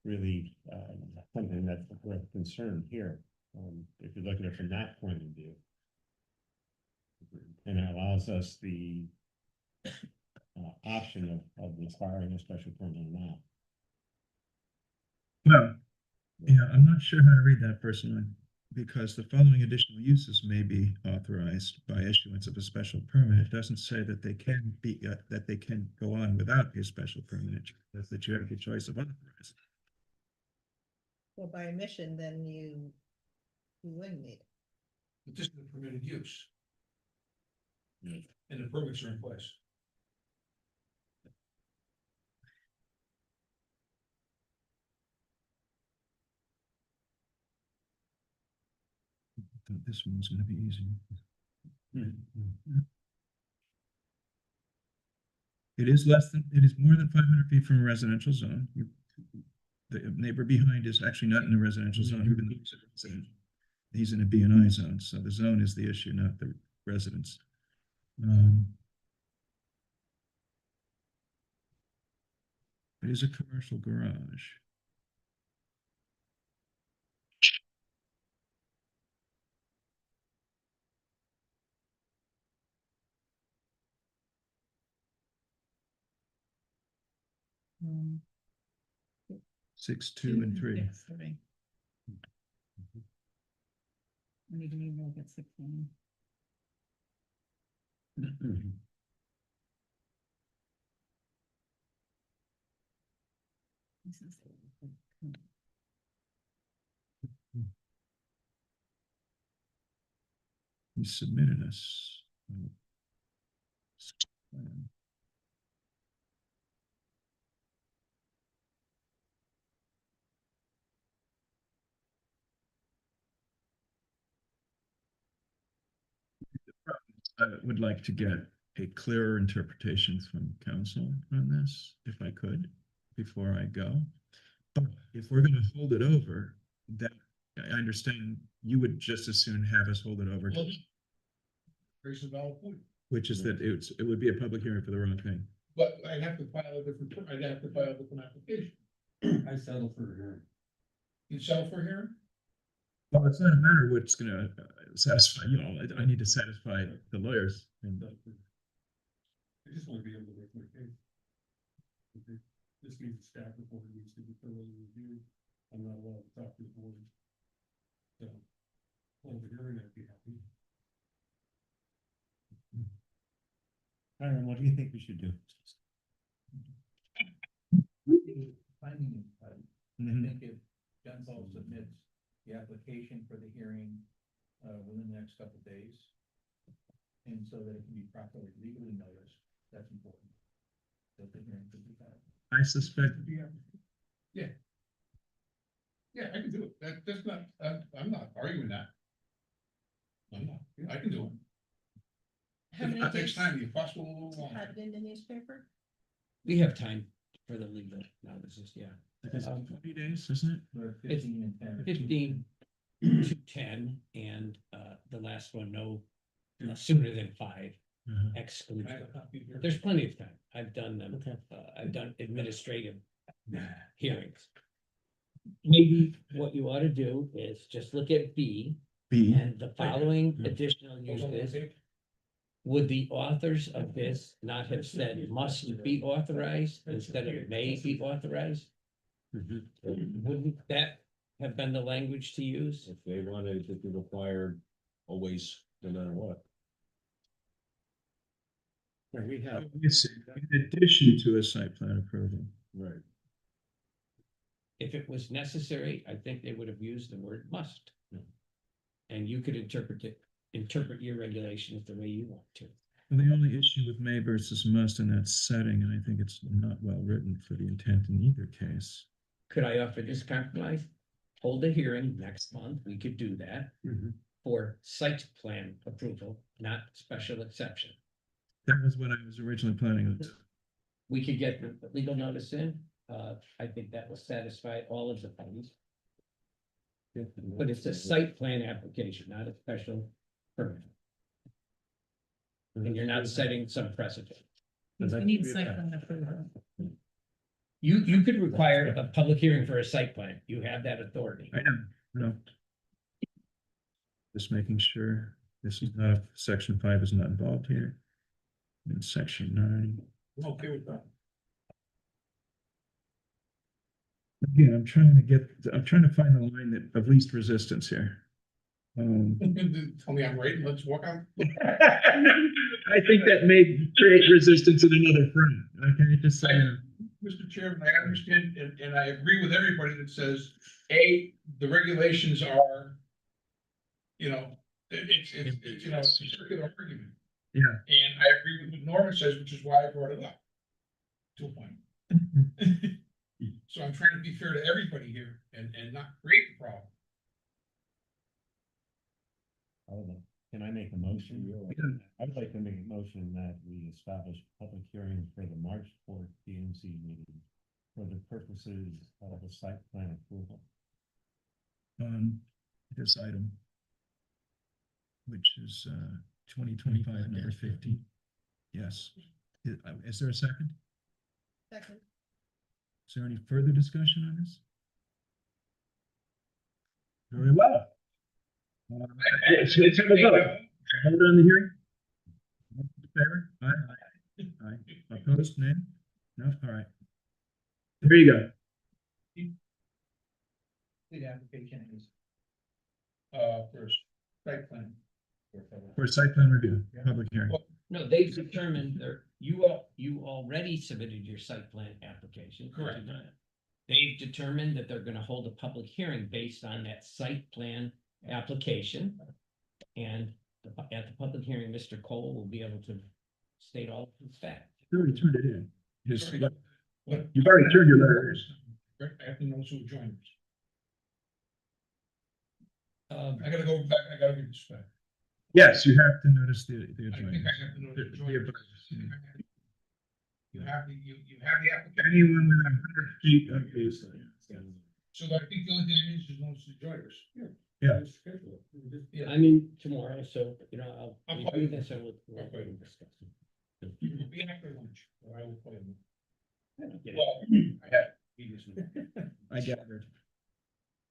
really something that's of concern here. If you look at it from that point of view. And it allows us the option of requiring a special permit or not. Well, yeah, I'm not sure how to read that personally, because the following additional uses may be authorized by issuance of a special permit. It doesn't say that they can be, that they can go on without a special permit. It says that you have the choice of authorized. Well, by omission, then you wouldn't need it. But this is a permitted use. And the permits are in place. Thought this one was gonna be easier. It is more than 500 feet from a residential zone. The neighbor behind is actually not in a residential zone, even though he's a resident. He's in a B and I zone, so the zone is the issue, not the residence. It is a commercial garage. Um, 6, 2, and 3. 6, 3. I need to look at 16. This is- He submitted us. I would like to get a clearer interpretation from council on this, if I could, before I go. But if we're gonna hold it over, that, I understand you would just as soon have us hold it over, Raise a valid point. which is that it would be a public hearing for the wrong thing. But I'd have to file a different application. I settle for a hearing. You settle for a hearing? Well, it's not a matter of what's gonna satisfy, I need to satisfy the lawyers and. I just want to be able to make my case. Okay. This needs a staff report, it needs to be thoroughly reviewed. I'm not allowed to talk to the board. So, hold the hearing, I'd be happy. Hiram, what do you think we should do? Finding, I think if Gunpowder submits the application for the hearing, within the next couple of days. And so that it can be properly legally noticed, that's important. That the hearing could be had. I suspect, Yeah, I can do it. That's not, I'm not arguing that. I'm not, I can do it. How many That takes days time, if possible, a little to longer. have it in the newspaper? We have time for the legal notices, yeah. it's 20 days, isn't it? We're at It's 15 and 10. 15 to 10, and the last one, no sooner than 5, exclude. I have a copy here. There's plenty of time. I've done them. I've done administrative hearings. Maybe what you ought to do is just look at B B, and the following additional uses. Would the authors of this not have said must be authorized instead of may be authorized? Wouldn't that have been the language to use? If they wanted it to be required always, no matter what. We have, you see, in addition to a site plan approval. right. If it was necessary, I think they would have used the word must. And you could interpret your regulations the way you want to. Well, the only issue with may versus must in that setting, and I think it's not well written for the intent in either case. Could I offer this compromise? Hold a hearing next month, we could do that. For site plan approval, not special exception. That was what I was originally planning on. We could get the legal notice in, I think that will satisfy all of the parties. But it's a site plan application, not a special permit. And you're not setting some precedent. We need site plan approval. You could require a public hearing for a site plan, you have that authority. I know. Just making sure this is not, section 5 is not involved here. And section 9. I'm okay with that. Again, I'm trying to find the line that of least resistance here. Tell me I'm right, and let's walk on. I think that may create resistance in another front. Okay, just saying. Mr. Chairman, I understand, and I agree with everybody that says, A, the regulations are, you know, it's a circular argument. Yeah. And I agree with what Norma says, which is why I brought it up. To a point. So I'm trying to be fair to everybody here and not create the problem. Can I make a motion? I would like to make a motion that we establish a public hearing for the March 4th DMC meeting for the purposes of a site plan approval. This item, which is 2025 number 50. Yes. Is there a second? Second. Is there any further discussion on this? Very well. It's a vote. Hold on the hearing. All in favor? Aye. Aye. Opposed? Nay? No? All right. There you go. The application is. For site plan. For site plan review, public hearing. No, they've determined you already submitted your site plan application. Correct. They've determined that they're gonna hold a public hearing based on that site plan application. And at the public hearing, Mr. Cole will be able to state all of his facts. You already turned it in. What? You've already turned your letter in. I have to know who joined us. Um, I gotta go back, I gotta read this back. Yes, you have to notice the I think adjournment. I have to know the The joiners. adjournment. You have the application, Anyone within 100 feet of the. so I think the only thing I need is notice the joiners. Yeah. Yeah. I'm in tomorrow, so, I'll I'm review fine. this and we'll I'm fine. discuss You will be after lunch, or I will play them. it. Well, I have. previously. I gathered.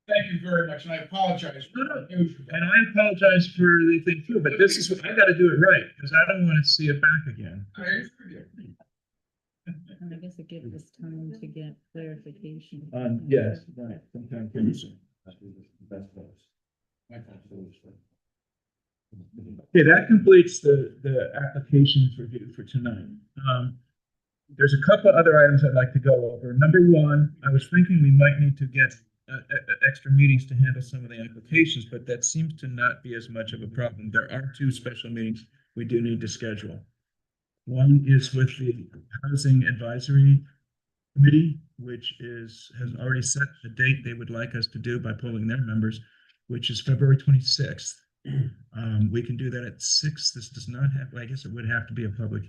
Thank you very much, and I apologize. for the confusion. And I apologize for the thing too, but this is, I gotta do it right, because I don't want to see it back again. I agree with you. And I guess it gives us time to get clarification. Yes, right, sometime pretty soon. Okay, that completes the applications review for tonight. There's a couple other items I'd like to go over. Number one, I was thinking we might need to get extra meetings to handle some of the applications, but that seems to not be as much of a problem. There are 2 special meetings we do need to schedule. One is with the Housing Advisory Committee, which has already set the date they would like us to do by polling their members, which is February 26th. We can do that at 6. This does not have, I guess it would have to be a public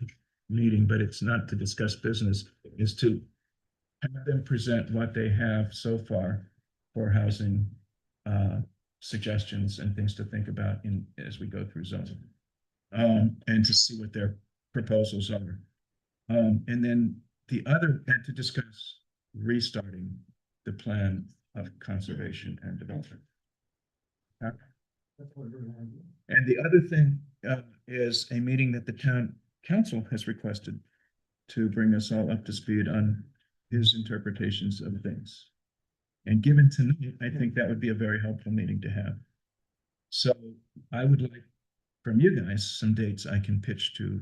meeting, but it's not to discuss business, is to have them present what they have so far for housing suggestions and things to think about as we go through zoning. And to see what their proposals are. And then the other, and to discuss restarting the plan of conservation and development. And the other thing is a meeting that the town council has requested to bring us all up to speed on his interpretations of things. And given tonight, I think that would be a very helpful meeting to have. So I would like from you guys some dates I can pitch to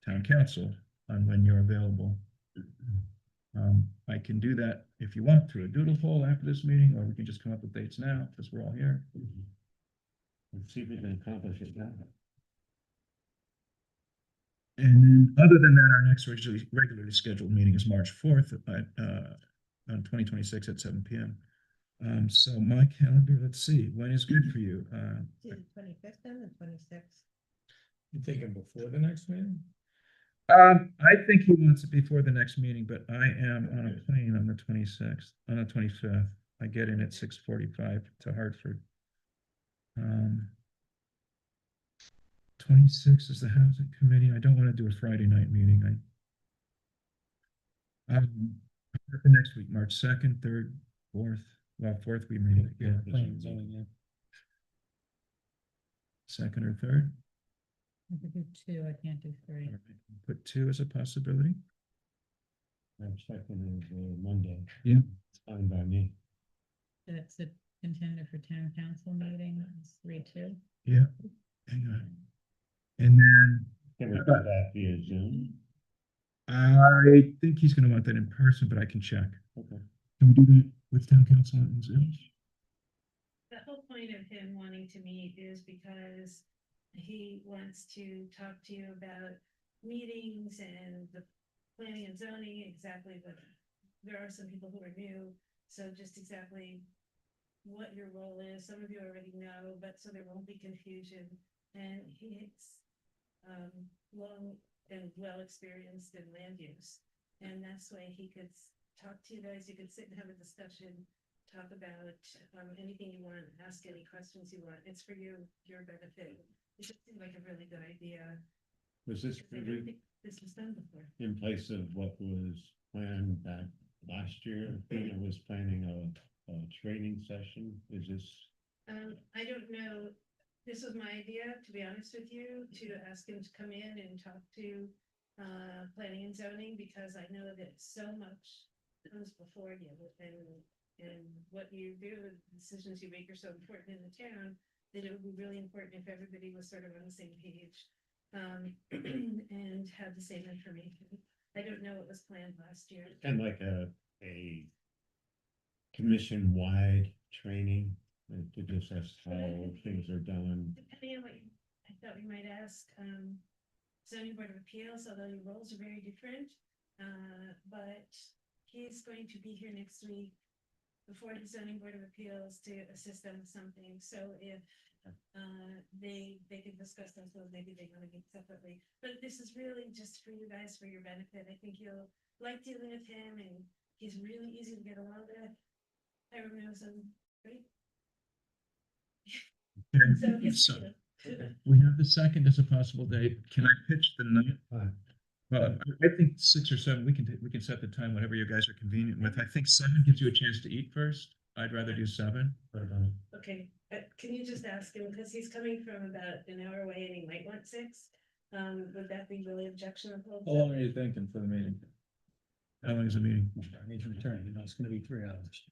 town council on when you're available. I can do that if you want through a doodle poll after this meeting, or we can just come up with dates now because we're all here. Let's see if we can accomplish it now. And then, other than that, our next regularly scheduled meeting is March 4th on 2026 at 7 p.m. So my calendar, let's see, when is good for you? Do the 25th and the 26th. You thinking before the next meeting? I think he wants it before the next meeting, but I am on a plane on the 26th, on the 25th. I get in at 6:45 to Hartford. 26th is the housing committee. I don't want to do a Friday night meeting. The next week, March 2nd, 3rd, 4th. Well, 4th we meet again. Planning and zoning, yeah. 2nd or 3rd. I could do 2, I can't do 3. All right, put 2 as a possibility. I'm checking is Monday. Yeah. It's fine by me. That's a contender for town council meeting, it's 3-2. Yeah. Hang on. And then Can we do that via Zoom? I think he's gonna want that in person, but I can check. Okay. Can we do that with town council and Zoom? The whole point of him wanting to meet is because he wants to talk to you about meetings and the planning and zoning, exactly what, there are some people who are new, so just exactly what your role is. Some of you already know, but so there won't be confusion. And he's long and well experienced in land use. And that's why he could talk to you guys, you could sit and have a discussion, talk about anything you want, ask any questions you want. It's for you, your benefit. It just seemed like a really good idea. Was this I don't really think this was done before. in place of what was planned back last year? It was planning a training session. Is this? I don't know. This was my idea, to be honest with you, to ask him to come in and talk to planning and zoning, because I know that so much comes before you, and what you do, the decisions you make are so important in the town, that it would be really important if everybody was sort of on the same page, and had the same information. I don't know what was planned last year. Kind of like a commission-wide training to just ask how things are done. Depending on what you, I thought we might ask, zoning board of appeals, although your roles are very different. But he's going to be here next week before the zoning board of appeals to assist them with something. So if they can discuss those, well, maybe they want to meet separately. But this is really just for you guys, for your benefit. I think you'll like dealing with him, and he's really easy to get along with. Everyone knows him, right? Okay, so we have the 2nd as a possible date. Can I pitch the 9th? Well, I think 6 or 7, we can set the time whatever you guys are convenient with. I think 7 gives you a chance to eat first. I'd rather do 7. Okay, can you just ask him, because he's coming from about an hour away and he might want 6, would that be really objectionable? How long are you thinking for the meeting? How long is the meeting? He's returning, it's gonna be 3 hours.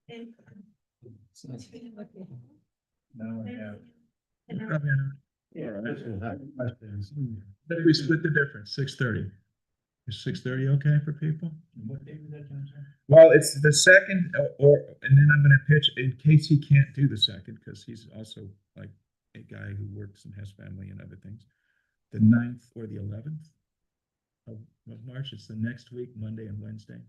And Now we have. Probably an hour. All right. Then we split the difference, 6:30. Is 6:30 okay for people? What day was that, John? Sorry? Well, it's the 2nd, and then I'm gonna pitch in case he can't do the 2nd, because he's also like a guy who works and has family and other things. The 9th or the 11th of March, it's the next week, Monday and Wednesday.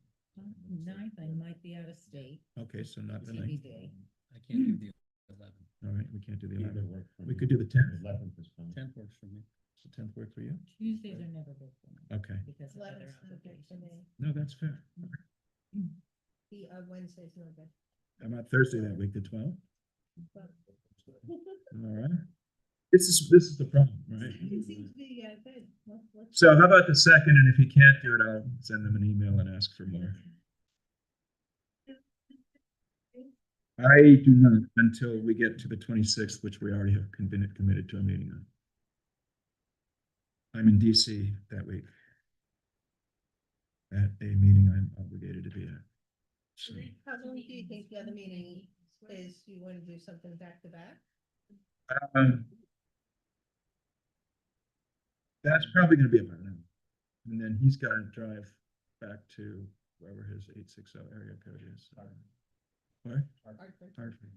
9th, I might be out of state. Okay, so not the 9th. TBD. I can't do the 11th. All right, we can't do the Either 11th. work for We me. could do the 10th. 11th is fine. 10th works for me. Does the 10th work for you? Tuesdays are never good for me Okay, because of other 11th 's not good for obligations. me. no, that's fair. The Wednesday's no good. How about Thursday that week, the 12th? But All right. This is the problem, right? it seems to be good. Let's- So how about the 2nd, and if he can't do it, I'll send them an email and ask for more. I do not until we get to the 26th, which we already have been committed to a meeting on. I'm in DC that week. At a meeting I'm obligated to be at. So, How long do you think the other meeting is? You want to do something back to back? that's probably gonna be about an hour. And then he's gotta drive back to wherever his 860 area code is. What? Hartford. Hartford.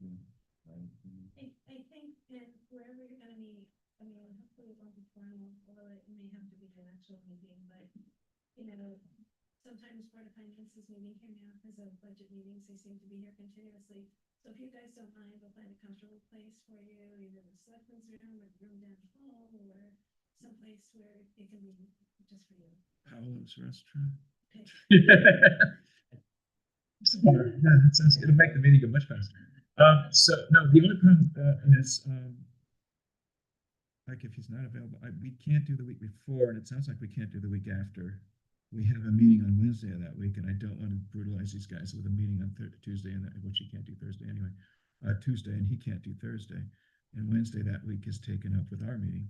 I think that wherever you're gonna meet, I mean, hopefully it won't be formal, although it may have to be an actual meeting, but, you know, sometimes Board of Finance is meeting here now because of budget meetings, they seem to be here continuously. So if you guys don't mind, we'll find a comfortable place for you, either the selectmen's room or the room down the hall, or someplace where it can be just for you. Paolo's Restaurant. Okay. Yeah, that sounds, it'll make the meeting go much faster. So, no, the only problem is, like if he's not available, we can't do the week before, and it sounds like we can't do the week after. We have a meeting on Wednesday of that week, and I don't want to brutalize these guys with a meeting on Tuesday, and which he can't do Thursday anyway. Tuesday, and he can't do Thursday, and Wednesday that week is taken up with our meeting.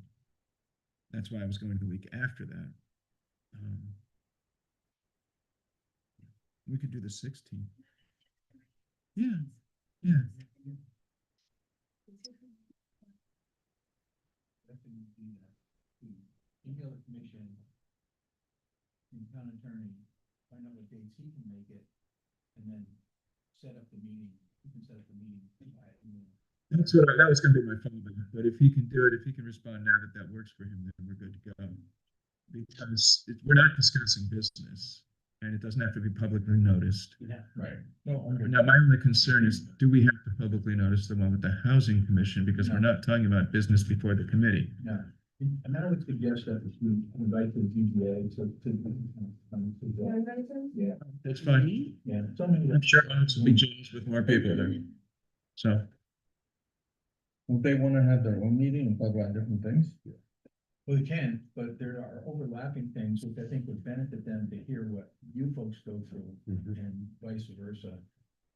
That's why I was going to the week after that. We could do the 16th. Yeah, yeah. Email the commission, the town attorney, find out what dates he can make it, and then set up the meeting. You can set up the meeting by email. That's what that was going to be my fallback. But if he can do it, if he can respond now that that works for him, then we're good to go. Because we're not discussing business, and it doesn't have to be publicly noticed. Yeah. Right. No, Now, my only concern is, do we have to publicly notice the one with the housing commission? Because we're not talking about business before the committee. no. And I would suggest that if you invite the ZBA yeah, That's fine. yeah. So many. I'm sure Alex will be joined with more people there. So, Don't they wanna have their own meeting and talk about different things? Well, they can, but there are overlapping things which I think would benefit them to hear what you folks go through and vice versa.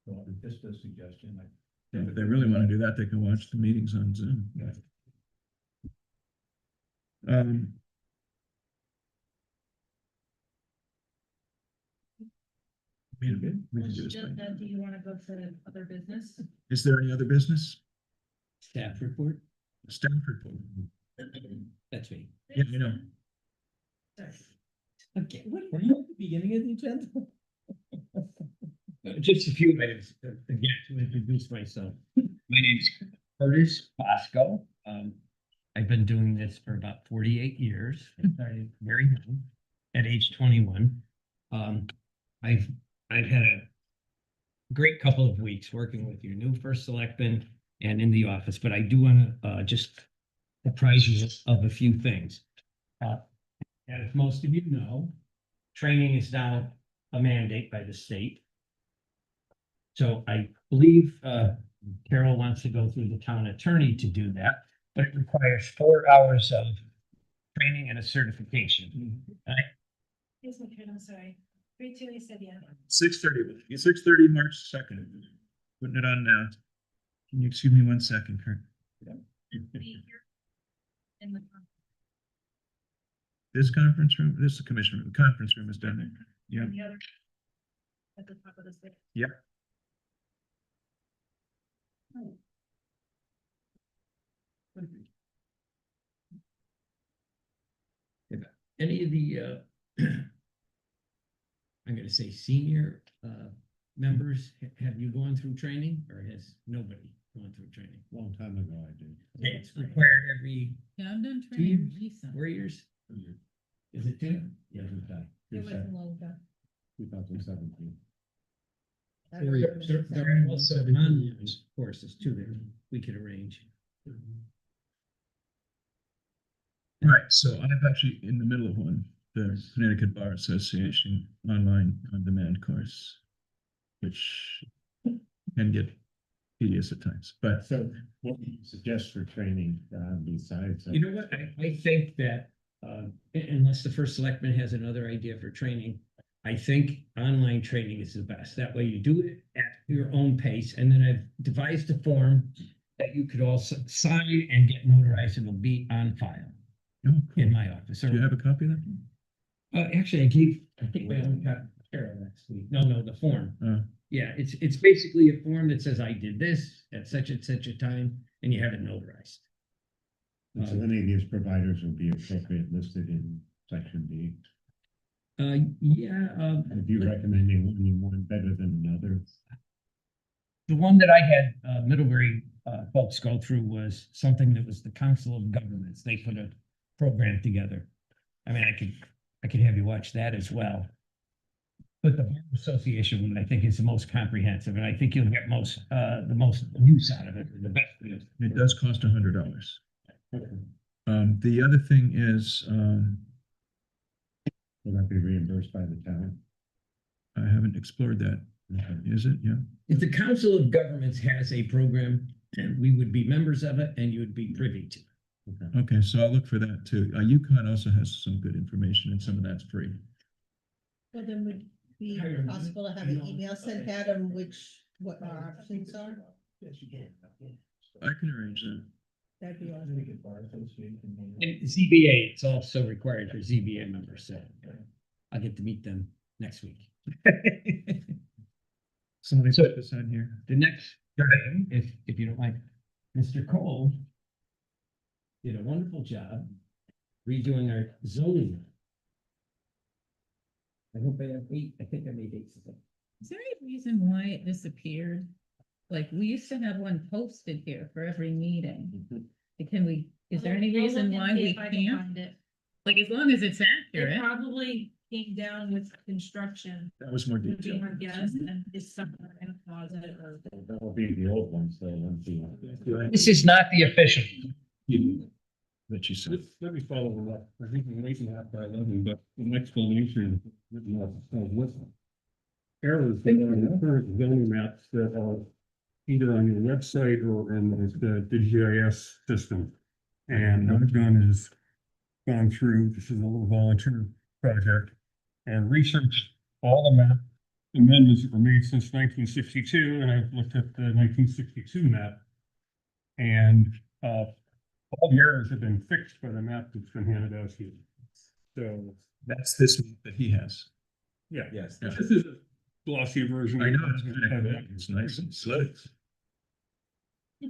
So just a suggestion, like. yeah, if they really want to do that, they can watch the meetings on Zoom. We can do this. Do you wanna go for other business? Is there any other business? Staff report, Staff report. that's me. Yeah, you know. Sorry. Okay, what, were you at the beginning of the agenda? Just a few minutes, again, to introduce myself. My name's Curtis Bosco. I've been doing this for about 48 years. I started very young, at age 21. I've had a great couple of weeks working with your new first selectman and in the office, but I do want to just apprise you of a few things. As most of you know, training is now a mandate by the state. So I believe Carol wants to go through the town attorney to do that, but it requires 4 hours of training and a certification. Yes, McCann, I'm sorry. 3-2, he said yeah. 6:30. 6:30, March 2nd. Putting it on now. Can you excuse me 1 second, Kurt? In the. This conference room, this is the commission room. The conference room is down there. Yeah. The other. At the top of the stick. Yep. If any of the, I'm gonna say senior members, have you gone through training or has nobody gone through training? Long time ago, I did. Okay, it's required every Yeah, I've done 2 training years, recently. 4 years? Is it 2? Yeah. It wasn't long ago. 2017. 4 years. There are also online courses too that we could arrange. Right, so I'm actually in the middle of one, the Connecticut Bar Association online on-demand course, which can get tedious at times, but So what do you suggest for training besides? You know what, I think that, unless the first selectman has another idea for training, I think online training is the best. That way you do it at your own pace, and then I've devised a form that you could also sign and get notarized. It'll be on file in my office. do you have a copy of that? Actually, I think I only got Carol last week. No, the form. Uh, Yeah, it's basically a form that says I did this at such and such a time, and you have it notarized. So any of these providers will be appropriate listed in section B. Yeah. If you're recommending one better than another, The one that I had, Middlebury, folks go through was something that was the Council of Governments. They put a program together. I mean, I could have you watch that as well. But the Bar Association one, I think, is the most comprehensive, and I think you'll get the most use out of it, the best. It does cost $100. The other thing is, Will that be reimbursed by the town? I haven't explored that. Is it? Yeah. If the Council of Governments has a program, we would be members of it and you would be privy to it. Okay, so I'll look for that too. UConn also has some good information and some of that's free. Well, then would it be possible to have an email sent out on what our options are? I can arrange that. That'd be awesome. And ZBA, it's also required for ZBA members, so I'll get to meet them next week. Somebody So- put this on here. The next item, if you don't mind, Mr. Cole did a wonderful job redoing our zoning. I hope I have 8, I think I made 8 today. Is there any reason why it disappeared? Like, we used to have one posted here for every meeting. Is there any I'll reason look and why see we if I can can't? find it. Like, as long as it's It accurate. probably came down with construction, That was more would be detailed. my guess, and it's somewhere in a closet or. That'll be the old ones, so let's see. This is not the official. That you said. Let me follow them up. I think we're making that by 11, but an explanation written up with errors that are in the current zoning maps that are either on your website or in the GIS system. And what I've done is gone through, this is a little volunteer project, and researched all the map amendments that were made since 1962, and I've looked at the 1962 map. And all the errors have been fixed by the map that's been handed out to you. So, That's this map that he has. yeah, Yes. this is a glossy version. I know, it's nice and slick.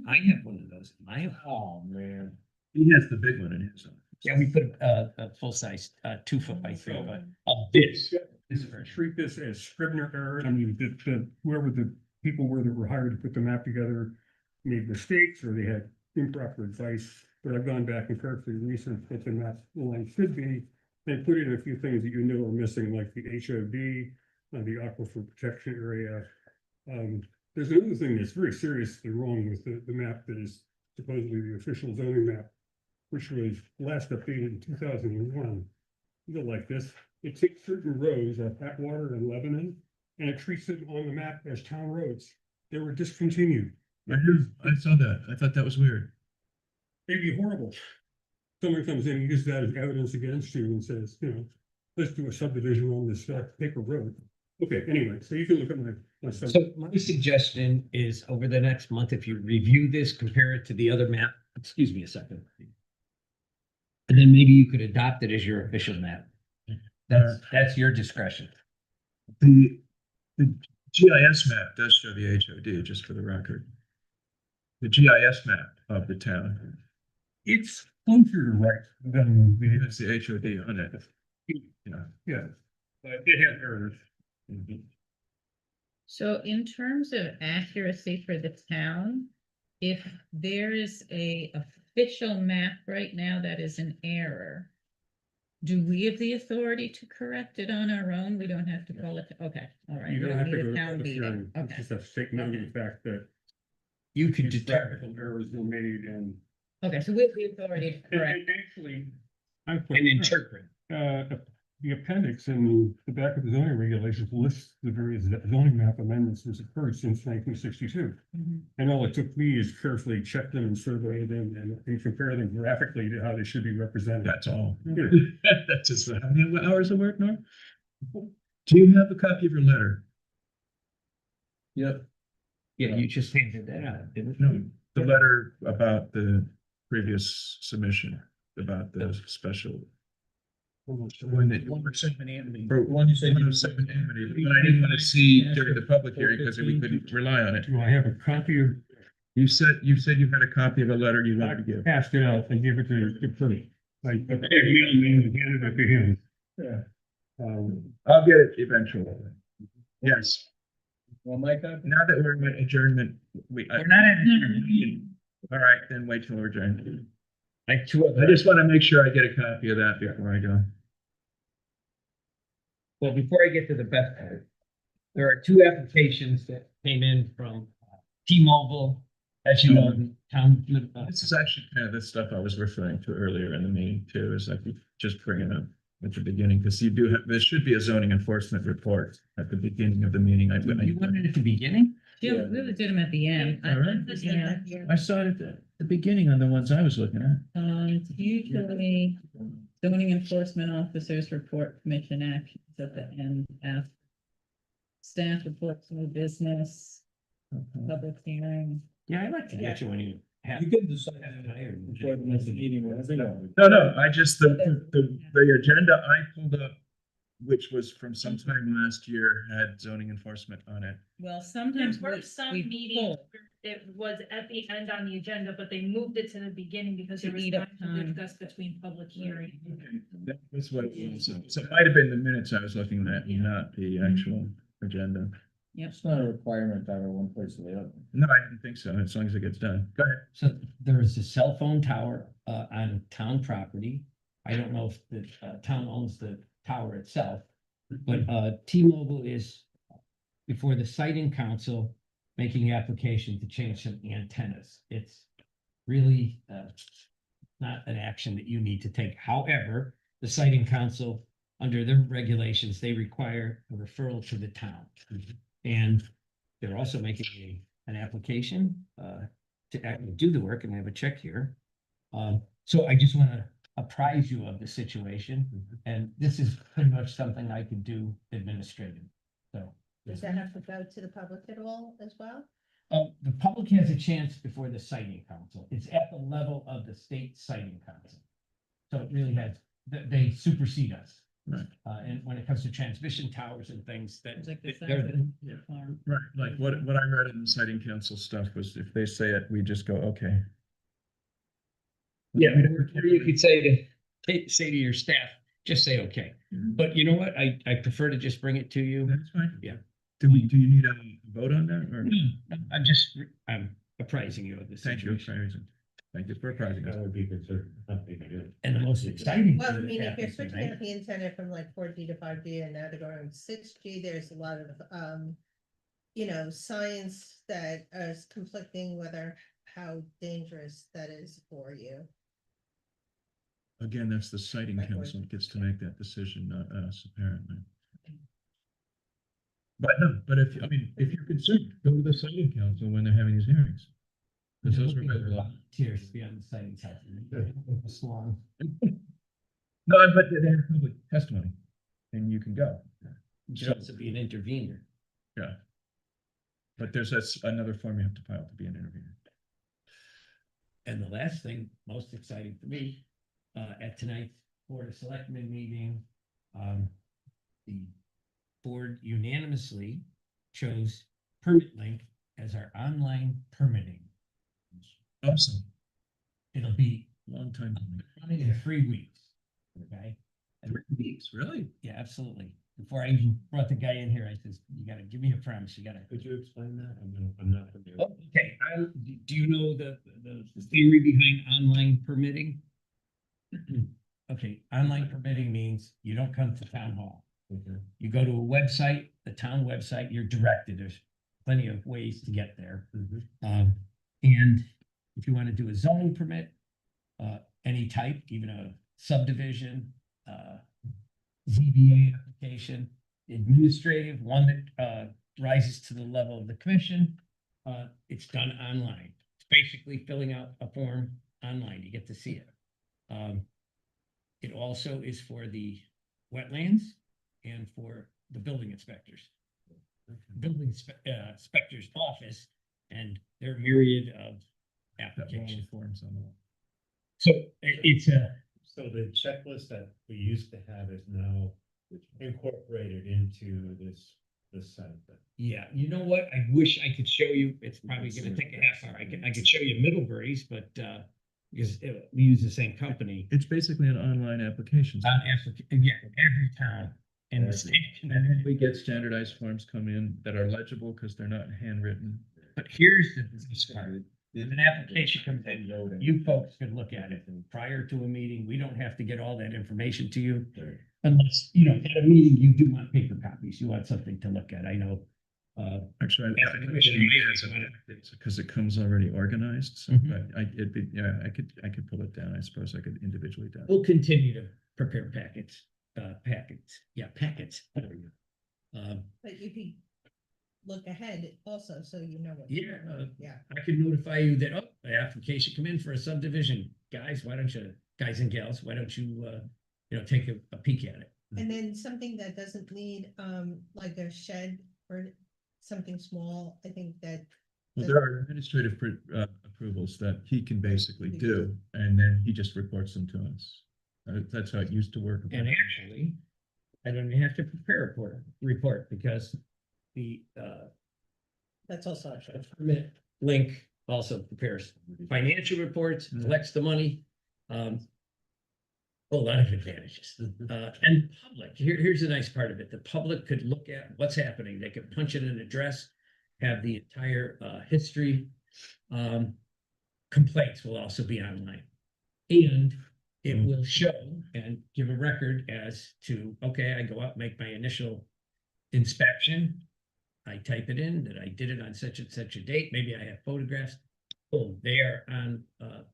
I have one of those in my house. Oh, man. He has the big one in his office. Yeah, we put a full size, 2 foot by 3 foot of this. Treat this as Scribner error. I mean, whoever the people were that were hired to put the map together made mistakes or they had improper advice. But I've gone back and carefully researched what the map line should be and put in a few things that you know are missing, like the HOD, the aquifer protection area. There's another thing that's very seriously wrong with the map that is supposedly the official zoning map, which was last updated in 2001. You go like this. It takes certain roads at Atwater and Lebanon, and it treats them on the map as town roads. They were discontinued. I saw that. I thought that was weird. It'd be horrible. Someone comes in and uses that as evidence against you and says, let's do a subdivision on this paper road. Okay, anyway, so you can look at my stuff. So my suggestion is over the next month, if you review this, compare it to the other map, excuse me a second. And then maybe you could adopt it as your official map. That's your discretion. The GIS map does show the HOD, just for the record. The GIS map of the town. It's closer to right than That's the HOD on it. yeah, but it had errors. So in terms of accuracy for the town, if there is a official map right now that is an error, do we have the authority to correct it on our own? We don't have to call it, okay, all right. You we don't have to need a go to town public meeting. hearing. You Okay. just have to take note of the fact that You could these determine. technical errors were made and. Okay, so we have the authority to correct. And actually, I put. And interpret. The appendix in the back of the zoning regulations lists the various zoning map amendments that's occurred since 1962. Mhm. And all it took me is carefully check them and survey them and compare them graphically to how they should be represented. That's all. Yeah. That's just how many hours of work, Norm? Do you have a copy of your letter? Yep. Yeah, you just handed that out, didn't No, you? the letter about the previous submission, about the special. When it, or one you said 107 Amity, but I didn't want to see during the public hearing because we couldn't rely on it. Do I have a copy of? You said you had a copy of a letter you wanted to give. Passed it out and gave it to Pretty. I handed it to him. I'll get it eventually. Yes. Well, Mike, I- Now that we're in adjournment, we're not at adjournment. All right, then wait till we're adjourned. Like two I just want to make sure I get a copy of that before I go. Well, before I get to the best part, there are two applications that came in from T-Mobile, as you know, the town. This is actually kind of the stuff I was referring to earlier in the meeting too, is like just bring it up at the beginning, because you do have, there should be a zoning enforcement report at the beginning of the meeting. You want it at the beginning? Yeah, we would do them at the end. All right. Yeah. I saw it at the beginning on the ones I was looking at. It's usually zoning enforcement officers report commission actions at the end, after staff reports, new business, public hearing. Yeah, I like to get you when you have. You can decide before the next meeting, whenever you want. No, I just, the agenda I pulled up, which was from sometime last year, had zoning enforcement on it. Well, sometimes There were some we meetings pull. where it was at the end on the agenda, but they moved it to the beginning because To there was eat up time to time. discuss between public hearing. That was what it was. So it might have been the minutes I was looking at, not the actual agenda. It's not a requirement to have it one place or the other. No, I didn't think so, as long as it gets done. Go ahead. So there is a cell phone tower on town property. I don't know if the town owns the tower itself, but T-Mobile is before the siting council making the application to change some antennas. It's really not an action that you need to take. However, the siting council, under their regulations, they require a referral to the town. And they're also making an application to actually do the work, and I have a check here. So I just want to apprise you of the situation, and this is pretty much something I could do administrative. So Does that have to go to the public at all as well? the public has a chance before the siting council. It's at the level of the state siting council. So it really has, they supersede us. Right. And when it comes to transmission towers and things that It's like the they're, size of the farm. Right, like what I read in the siting council stuff was if they say it, we just go, okay. yeah, or you could say to your staff, just say, okay. But you know what? I prefer to just bring it to you. That's fine. Yeah. Do you need a vote on that or? I'm apprising you of the Thank you. situation. Thank you for apprising us. That would be considered something to do. And the most exciting. Well, I thing that mean, if you're happens switching tonight- out the antenna from like 4G to 5G and now they're going to 6G, there's a lot of, science that is conflicting whether how dangerous that is for you. Again, that's the siting council that gets to make that decision, not us, apparently. But no, but if you're concerned, go to the siting council when they're having these hearings. Because those are available. Volunteers to be on the siting council. It's long. No, but they have public testimony and you can go. You should also be an intervener. Yeah. But that's another form you have to file to be an interviewer. And the last thing, most exciting for me, at tonight's Board of Selectmen meeting, the board unanimously chose Permit Link as our online permitting. Awesome. It'll be Long time. running in 3 weeks. Okay? And 3 weeks, really? yeah, absolutely. Before I even brought the guy in here, I says, you gotta give me a promise, you gotta. Could you explain that? I'm not familiar. Oh, okay, do you know the theory behind online permitting? Okay, online permitting means you don't come to town hall. Okay. You go to a website, the town website, you're directed, there's plenty of ways to get there. And if you want to do a zoning permit, any type, even a subdivision, ZBA application, administrative, one that rises to the level of the commission, it's done online. It's basically filling out a form online. You get to see it. It also is for the wetlands and for the building inspectors. Building inspector's office and their myriad of application forms on the wall. So it's a. So the checklist that we used to have is now incorporated into this site. Yeah, you know what? I wish I could show you. It's probably gonna take a half hour. I could show you Middlebury's, but because we use the same company. It's basically an online application. Yeah, every town in the state. And then we get standardized forms come in that are legible because they're not handwritten. But here's the business part. If an application comes in, you folks can look at it prior to a meeting. We don't have to get all that information to you. Unless, you know, at a meeting, you do want paper copies. You want something to look at. I know. Actually, Yeah, the commission may have because it comes already organized, so Mhm. it'd be, yeah, I could pull it down. I suppose I could individually down. We'll continue to prepare packets. Packets. There you go. But you could look ahead also, so you know what. Yeah, Yeah. I can notify you that, oh, the application come in for a subdivision. Guys, guys and gals, why don't you, take a peek at it? And then something that doesn't need, like a shed or something small, I think that. Well, there are administrative approvals that he can basically do, and then he just reports them to us. That's how it used to work. And actually, I don't even have to prepare a report because the, That's also. permit link also prepares financial reports, collects the money. A lot of advantages. And public, here's the nice part of it. The public could look at what's happening. They could punch in an address, have the entire history. Complaints will also be online. And it will show and give a record as to, okay, I go out, make my initial inspection. I type it in that I did it on such and such a date. Maybe I have photographs. Oh, they are on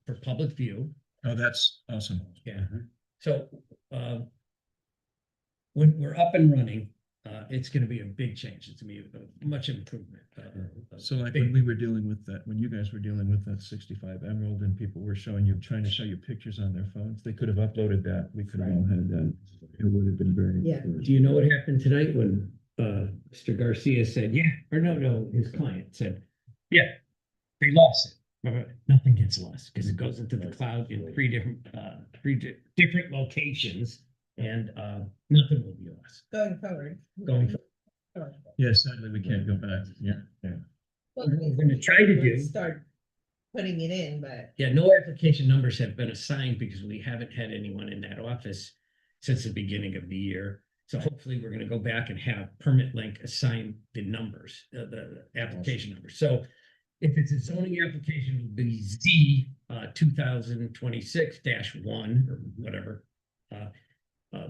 for public view. Oh, that's awesome. Yeah. So when we're up and running, it's going to be a big change. It's going to be a much improvement. So like when we were dealing with that, when you guys were dealing with that 65 Emerald and people were trying to show you pictures on their phones, they could have uploaded that. We could have all had that. It would have been very. Yeah. Do you know what happened tonight when Mr. Garcia said, yeah, or no, his client said, yeah, they lost it. Nothing gets lost because it goes into the cloud in three different locations, and nothing will be lost Going forward. going forward. Yeah, sadly, we can't go back. Yeah. Well, We're gonna try to do. Start putting it in, but. Yeah, no application numbers have been assigned because we haven't had anyone in that office since the beginning of the year. So hopefully we're gonna go back and have Permit Link assign the numbers, the application numbers. So if it's a zoning application, it'll be Z 2026-1 or whatever.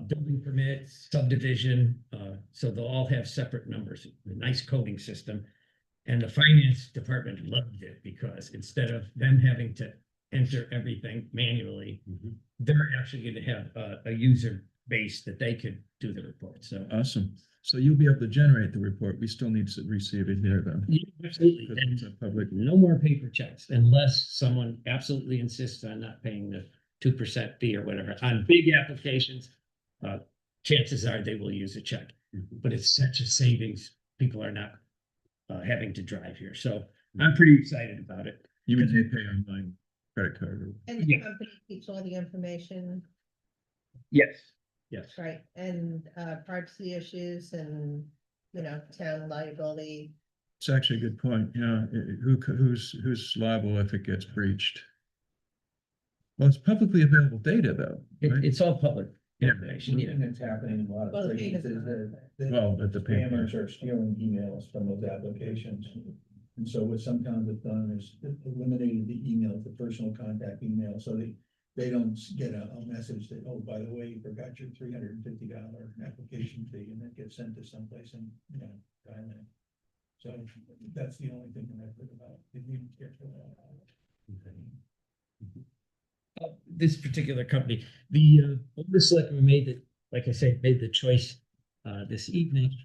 Building permits, subdivision, so they'll all have separate numbers, a nice coding system. And the finance department loved it because instead of them having to enter everything manually, they're actually going to have a user base that they could do the report. So Awesome. So you'll be able to generate the report. We still need to receive it here though. yeah, absolutely. Because it's a public. No more paper checks unless someone absolutely insists on not paying the 2% fee or whatever. On big applications, chances are they will use a check, but it's such a savings. People are not having to drive here. So I'm pretty excited about it. You would pay online credit card. And the Yeah. company keeps all the information, Yes, yes. right, and privacy issues and, town liability. It's actually a good point. Yeah. Who's liable if it gets breached? Well, it's publicly available data though. Right? It's all public Yeah. information. Yeah. And it's happening in a lot Well, of the places, data's that Well, at the spammers paper. are stealing emails from those applications. And so what some towns have done is eliminated the email, the personal contact email, so they don't get a message that, oh, by the way, you forgot your $350 application fee, and that gets sent to someplace in, Thailand. So that's the only thing that I've heard about. If you care for that. This particular company, the board of selectmen made it, like I say, made the choice this evening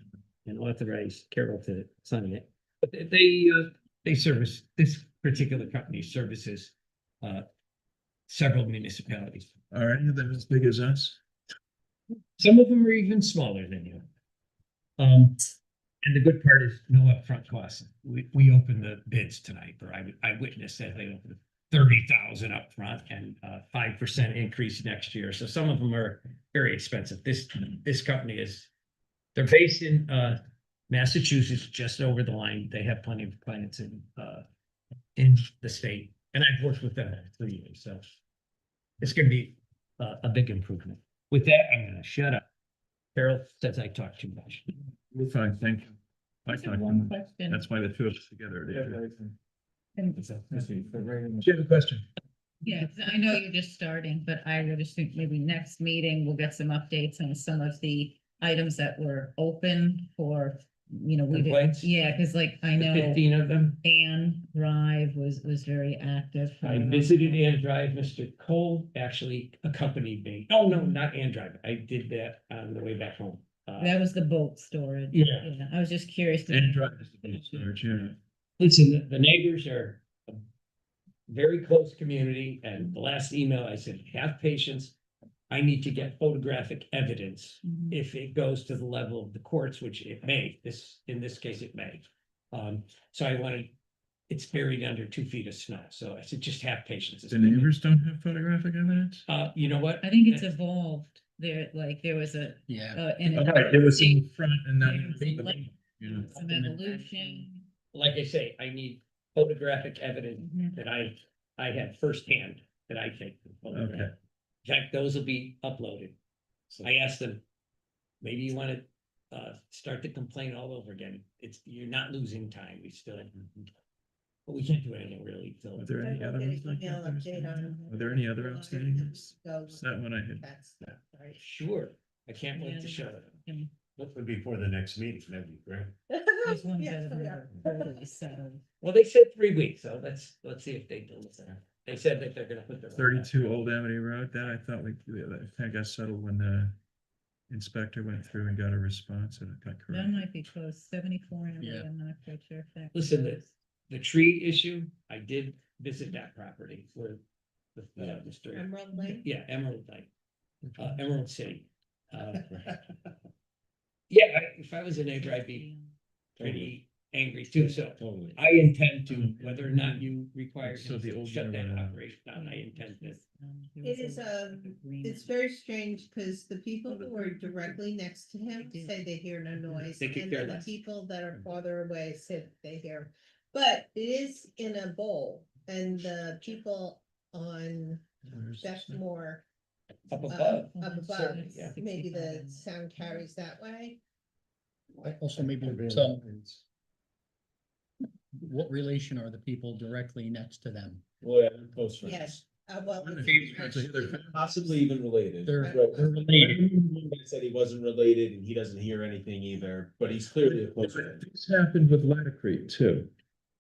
and authorized Carol to sign it. But they service, this particular company services several municipalities. Are any of them as big as us? Some of them are even smaller than you. And the good part is no upfront costs. We opened the bids tonight, or I witnessed that they opened 30,000 upfront and 5% increase next year. So some of them are very expensive. This company they're based in Massachusetts, just over the line. They have plenty of clients in the state, and I've worked with them for 3 years. So it's going to be a big improvement. With that, I'm going to shut up. Carol says I talk too much. We're fine, thank you. I Just talked one too much. question. That's why the two of us together. And- Do you have a question? Yeah, 'cause I know you're just starting, but I would just think maybe next meeting, we'll get some updates on some of the items that were open for, we didn't, Complaints? yeah, because like I The know 15 of them. Ann Drive was very active. for I a long visited time. Ann Drive. Mr. Cole actually accompanied me. Oh, no, not Ann Drive. I did that on the way back home. That was the boat storage. Yeah. I was just curious. to- And drive is the big storage, yeah. Listen, the neighbors are a very close community, and the last email I said, have patience. I need to get photographic evidence Mhm. if it goes to the level of the courts, which it may, in this case, it may. So I wanted, it's buried under 2 feet of snow, so I said, just have patience. The neighbors don't have photographic evidence? You know what? I think it's evolved. There was a, Yeah. an Right, it was in the front and There then. was some evolution. Like I say, I need photographic evidence Mhm. that I had firsthand that I take. the photograph. Okay. In fact, those will be uploaded. I asked them, maybe you want to start the complaint all over again. You're not losing time. We still, but we can't do anything really till. Are there any other ones like that? Are there any other outstanding ones? Is that one I had? That's right. Sure, I can't wait to show it. And Hopefully before the next meeting, that'd be great. there's ones Yes, that we are are. totally settled. Well, they said 3 weeks, so let's see if they deliver. They said that they're gonna put the. 32 Old Amity Road, that I thought that kind of got settled when the inspector went through and got a response and it got That corrected. might be close, 74 and Yeah. I'm not quite sure if that. Listen, close. The tree issue, I did visit that property where the, Mr. Emerald Lane? Yeah, Emerald Lake, Emerald City. Yeah, if I was a neighbor, I'd be pretty angry too, so Totally. I intend to, whether or not you require So him the to old shut that one, operation down, I intend to. There It was is, agreement. it's very strange because the people who are directly next to him say they hear no noise. They could And care then the less. people that are farther away say they hear. But it is in a bowl and the people on Bethmore Up uh, above. up above, Certainly, yeah. maybe the sound carries that way. Also, maybe some, what relation are the people directly next to them? Well, yeah, they're close friends. Yes, well. Possibly even related. They're, Right. they're related. He said he wasn't related and he doesn't hear anything either, but he's clearly a close friend. This happened with Latacrete too.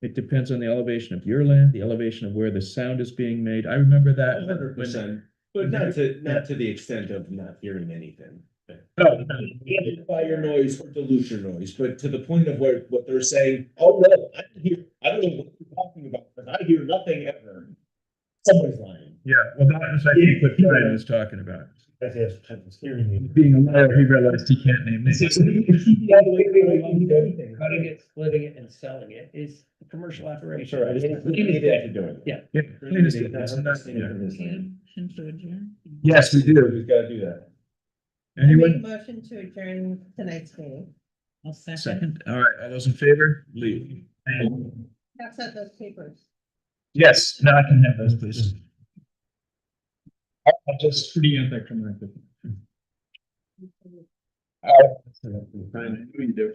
It depends on the elevation of your land, the elevation of where the sound is being made. I remember that. 100%, but not to the extent of not hearing anything. Oh, Fire noise or dilution noise, but to the point of what they're saying, oh no, I don't know what you're talking about, but I hear nothing ever. Somebody's lying. yeah, well, that was, I think, what Brian was talking about. That has hearing. Being a lawyer, he realized he can't name names. Cutting it, splitting it and selling it is a commercial operation. Sure, I just need to do it. Yeah. Yeah, clean as it is. Yeah. Motion to adjourn. Yes, we do. We've got to do that. I make a Anyone? motion to adjourn tonight's meeting. I'll second. Second, all right, all those in favor, leave. Pass out those papers. Yes, now I can have those, please. I'm just Pretty anticlimactic. All right. I knew you do.